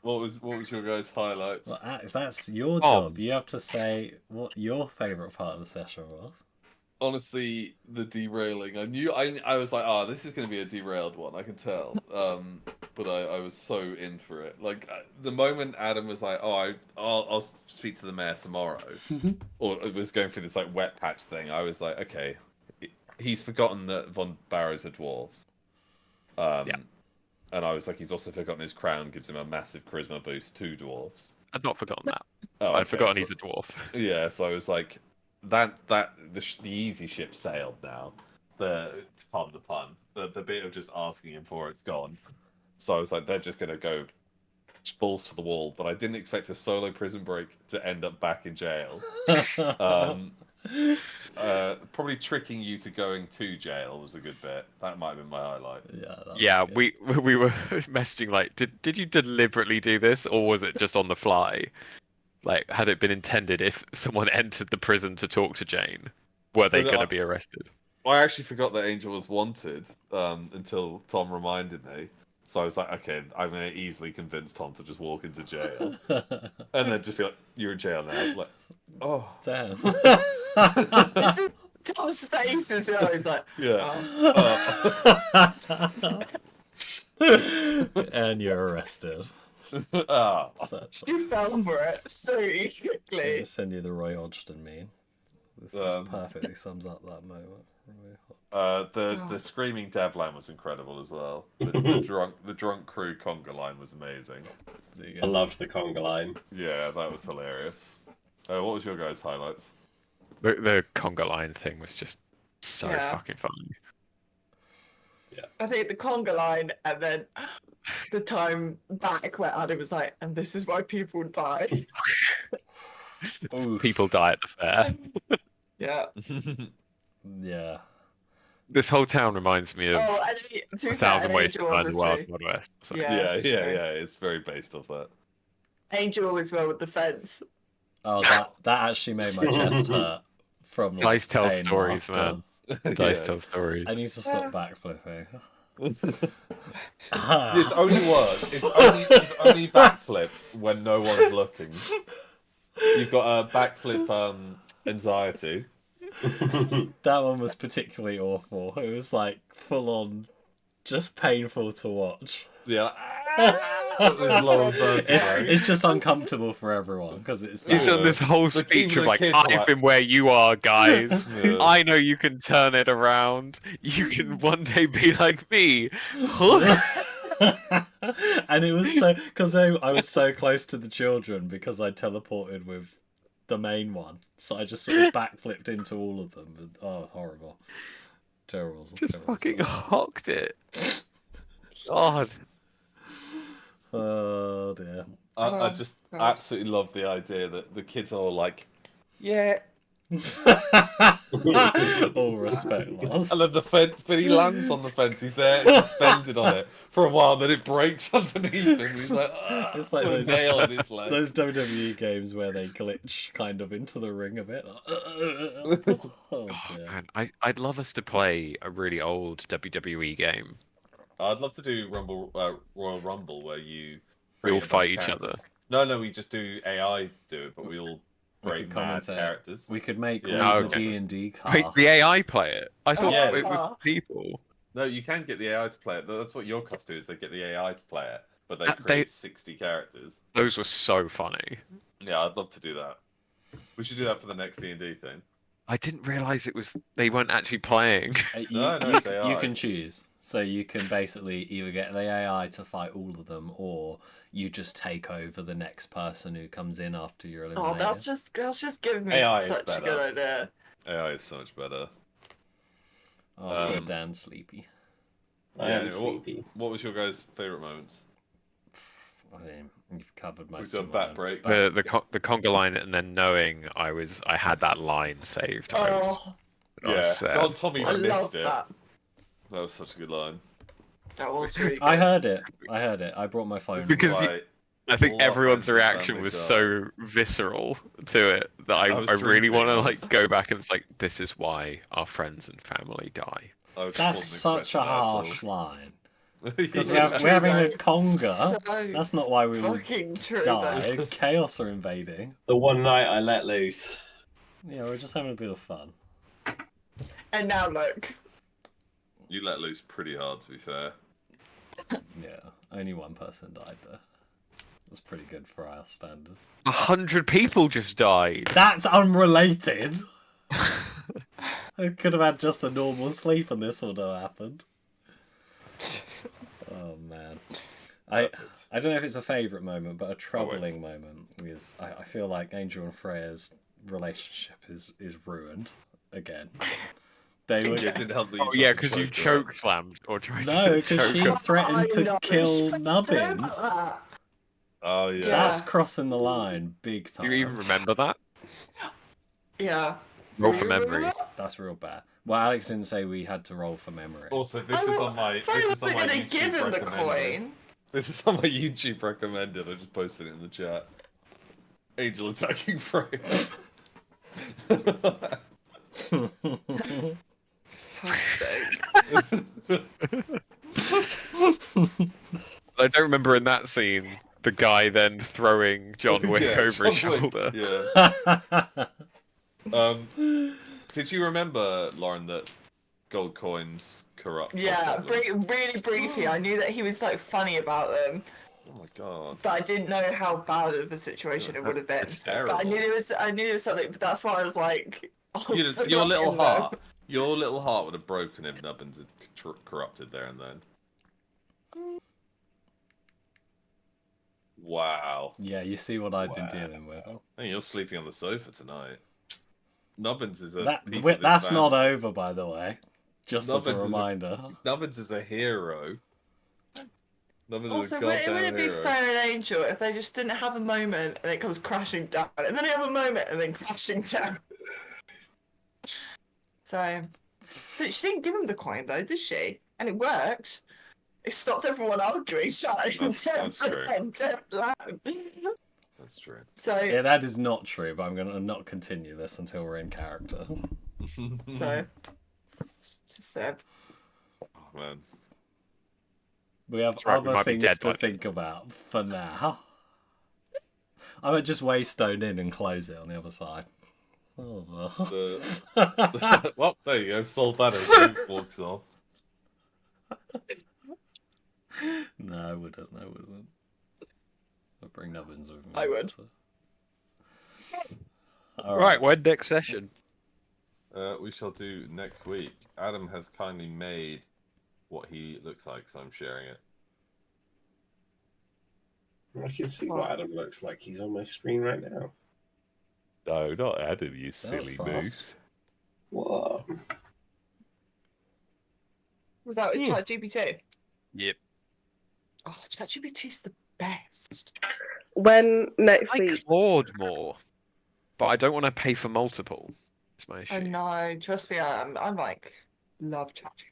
What was your guys' highlights? Well, that's your Oh. job. You have to say what your favourite part of the session was. Honestly, the derailing. I was like, oh, this is going to be a derailed one. I can tell. But I was so in for it. Like the moment Adam was like, oh, I'll speak to the mayor tomorrow, or it was going through this like wet patch thing. I was like, okay, he's forgotten that Von Barrow's a dwarf. Yeah. And I was like, he's also forgotten his crown gives him a massive charisma boost to dwarves. I'd not forgotten that. Oh, I'd okay, forgotten so- he's a dwarf. Yeah, so I was like, the easy ship sailed now. To pun the pun, the bit of just asking him for it's gone. So I was like, they're just gonna go balls to the wall. But I didn't expect a solo prison break to end up back in jail. Probably tricking you to going to jail was a good bit. That might have been my highlight. Yeah, good. we were messaging like, did you deliberately do this, or was it just on the fly? Like, had it been intended if someone entered the prison to talk to Jane, were they But, going to be arrested? I actually forgot that Angel was wanted until Tom reminded me. So I was like, okay, I'm going to easily convince Tom to just walk into jail. And then just be like, you're in jail now. Like, oh. Damn. This is Tom's face as well. He's like, Yeah. And you're arrested. Ah. So, you fell for it so I'm quickly. gonna send you the Roy Hodgson meme. This perfectly sums up that moment. The screaming Devlan was incredible as well. The drunk crew conga line was amazing. I loved the conga line. Yeah, that was hilarious. What was your guys' highlights? The conga line thing was just so Yeah. fucking funny. I think the conga line, and then the time back where Adam was like, and this is why people die. Oof. People die at the fair. Yeah. Yeah. This whole town reminds me of Oh, and to be A fair, Thousand an Ways to Angel, Burn the Wild obviously. Wild West. So. Yeah, Yeah, that's yeah, true. yeah. It's very based off that. Angel as well with the fence. Oh, that actually made my chest hurt from Dice like tell pain and stories, laughter. man. Dice Yeah. tell stories. I need to stop backflipping. It's only worse. It's only backflipped when no one's looking. You've got a backflip anxiety. That one was particularly awful. It was like full on, just painful to watch. Yeah. There's lower vertebrae. It's just uncomfortable for everyone because it's He's that. done this whole But speech even of the like, kids are I've like- been where you are, guys. Yeah. I know you can turn it around. You can one day be like me. Huh? And it was so because I was so close to the children because I teleported with the main one, so I just sort of backflipped into all of them. And, oh, horrible, terrible! Just terrible fucking stuff. hocked it. God. Oh dear. I just absolutely love the idea that the kids are all like, yeah. All respect, Lars. And then the fence, but he lands on the fence. He's there, suspended on it for a while. Then it breaks underneath him. He's like, It's like with a nail in his leg. those WWE games where they glitch kind of into the ring a bit. Oh, Oh, dear. man, I'd love us to play a really old WWE game. I'd love to do Royal Rumble where you We all create a bunch fight of each characters. other. No, we just do AI do it, but we all We create could mad commentate. characters. We could make Yeah. all the Okay. D&D Wait, cast. the AI play it? I thought yeah. it was people. No, you can get the AI to play it. That's what your cast do is they get the AI to play it, but they They- create 60 characters. Those were so funny. Yeah, I'd love to do that. We should do that for the next D&D thing. I didn't realise they weren't actually playing. No, it's AI. You can choose. So you can basically either get the AI to fight all of them, or you just take over the next person who comes in after you're Oh, eliminated. that's just giving me AI is such a better. good idea. AI is so much better. Oh, poor Dan's sleepy. I Yeah, am sleepy. What was your guys' favourite moments? I mean, you've covered We've most got of back mine. break. The conga line, and then knowing I had that line saved. I was Yeah, sad. God, Tommy I missed love it. that. That was such a good line. That was really good. I heard it. I brought my phone. Because with me. Like, I think all our everyone's friends and reaction family was died. so visceral to it that I I was really drinking, want to I was- like go back and it's like, this is why our friends and family die. I just That's wasn't such a expecting that at all. harsh line. Yeah. Because It's we're having true, a though. conga. So That's not why we would fucking true. die. Though. Chaos are invading. The one night I let loose. Yeah, we're just having a bit of fun. And now look. You let loose pretty hard, to be fair. Yeah, only one person died there. That's pretty good for our standards. 100 people just died. That's unrelated. I could have had just a normal sleep and this would have happened. Oh man. Perfect. I don't know if it's a favourite moment, but a troubling moment is I feel like Angel and Freya's relationship is ruined again. They were Yeah, it didn't help that you Oh yeah, tried to because you her. choke slammed or tried no, to because choke she her. threatened to I kill know, Nubbins. Oh yeah. That's Yeah. crossing the line big Do time. you even remember that? Yeah. Roll Do for you remember memory. that? That's real bad. Well, Alex didn't say we had to roll for memory. Also, this is on my. I This is wasn't on my gonna YouTube give him the recommended. coin. This is on my YouTube recommended. I just posted it in the chat. Angel attacking Freya. Fuck's sake. I don't remember in that scene the guy then throwing John Wick Yeah, over his John Wick, shoulder. Yeah. Did you remember, Lauren, that gold coins corrupt? Yeah, goblins? really briefly. I knew that he was like funny about them, Oh my god. but I didn't know how bad of a situation it would have been. That's But terrible. I knew there was something. But that's why I was like, oh, Your fuck little him, though. heart. Your little heart would have broken if Nubbins had corrupted there and then. Wow. Yeah, you see what I've been Wow. dealing with. Hey, you're sleeping on the sofa tonight. Nubbins is a That, piece wait, of this that's man. not over, by the way. Just Nubbins as is a a- reminder. Nubbins is a hero. Nubbins is Also, a wouldn't goddamn it be hero. fair and angel if they just didn't have a moment and it comes crashing down, and then they have a moment and then crashing down? So, but she didn't give him the coin though, did she? And it worked. It stopped everyone arguing, shouting, That's true. That's true. So, Yeah, that is not true, but I'm going to not continue this until we're in character. so, just said. Oh man. We have That's right, we other might be things dead to by then. think about for now. I would just waystone in and close it on the other side. Oh, well. Well, there you go. Solved that. As he walks off. No, I wouldn't. I'd bring Nubbins with me. I would. So. Right, when next session? We shall do next week. Adam has kindly made what he looks like, so I'm sharing it. I can see what Adam looks like. He's on my screen right now. No, not Adam, you was silly fast. moose. What? Was that with ChatGPT? Yep. Oh, ChatGPT's the best. When next I week? Claude more, but I don't want to pay for multiple. That's my issue. I know. Trust me, I'm like love ChatGPT.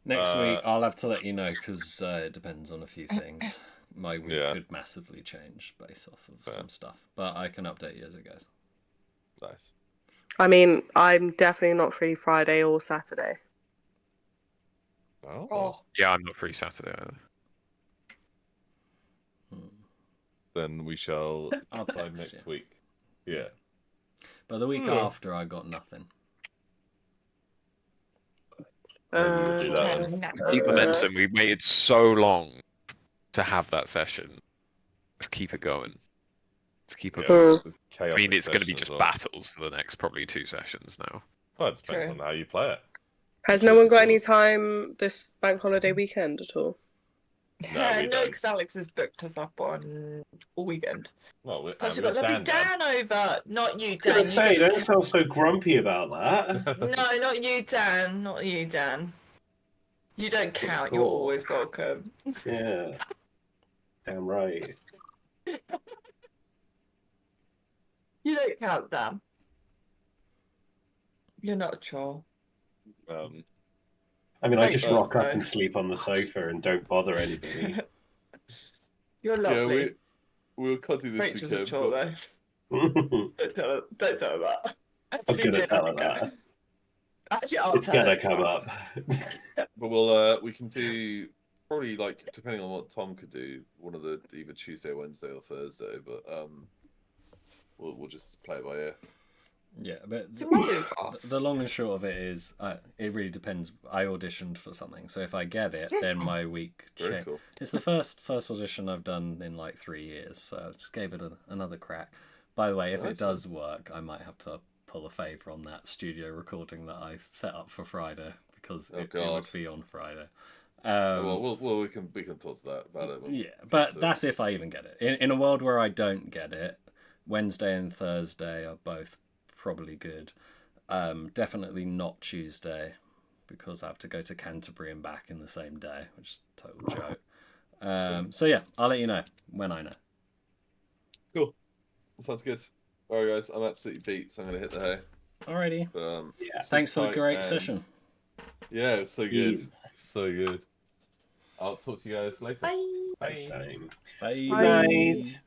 Next week, I'll have to let you know because it depends on a few things. My week Yeah. could massively change based off of some stuff, but I can update you as it goes. Nice. I mean, I'm definitely not free Friday or Saturday. Oh. Yeah, I'm not free Saturday either. Then we shall I'll decide text next you. week. Yeah. But the week after, I got nothing. Maybe we'll do that then. Keep momentum. We waited so long to have that session. Let's keep it going. Let's keep it Yeah, going. it's a I mean, chaotic it's going to be session just as well. battles for the next probably 2 sessions now. Well, it depends True. on how you play it. Has no one got any time this bank holiday weekend at all? No, we No, don't. because Alex has booked us up on all weekend. Well, Plus, we've got lovely Dan over. Not you, I was gonna Dan. say, You don't sound so grumpy about that. No, not you, Dan. Not you, Dan. You don't count. You're Cool. always welcome. Yeah. Damn right. You don't count, Dan. You're not a troll. I mean, I just Rachel's rock up though. and sleep on the sofa and don't bother anybody. You're yeah, lovely. we'll cut do this Rachel's a weekend. troll, But... though. Don't tell her that. I'm Actually, gonna Jane, tell her okay. that. Actually, I'll It's tell her. gonna It's come fine. up. But we can do probably like depending on what Tom could do, one of the either Tuesday, Wednesday, or Thursday. But we'll just play it by ear. Yeah, but So we'll do half. the long and short of it is, it really depends. I auditioned for something, so if I get it, then my week Very change. cool. It's the first audition I've done in like 3 years, so I just gave it another crack. By the way, if Nice it does work, I might have to pull a favour on that studio recording that I set up for Friday because it would be on Friday. Well, we can talk to that about it. Yeah, but that's if I even get it. In a world where I don't get it, Wednesday and Thursday are both probably good. Definitely not Tuesday because I have to go to Canterbury and back in the same day, which is a total joke. So yeah, I'll let you know when I know. Cool. Sounds good. Alright guys, I'm absolutely beat, so I'm gonna hit the hay. Alrighty. But, Yeah. Thanks for the great and- session. Yeah, it was so good. Yes. So good. I'll talk to you guys later. Bye. Bye. Bye. Good night.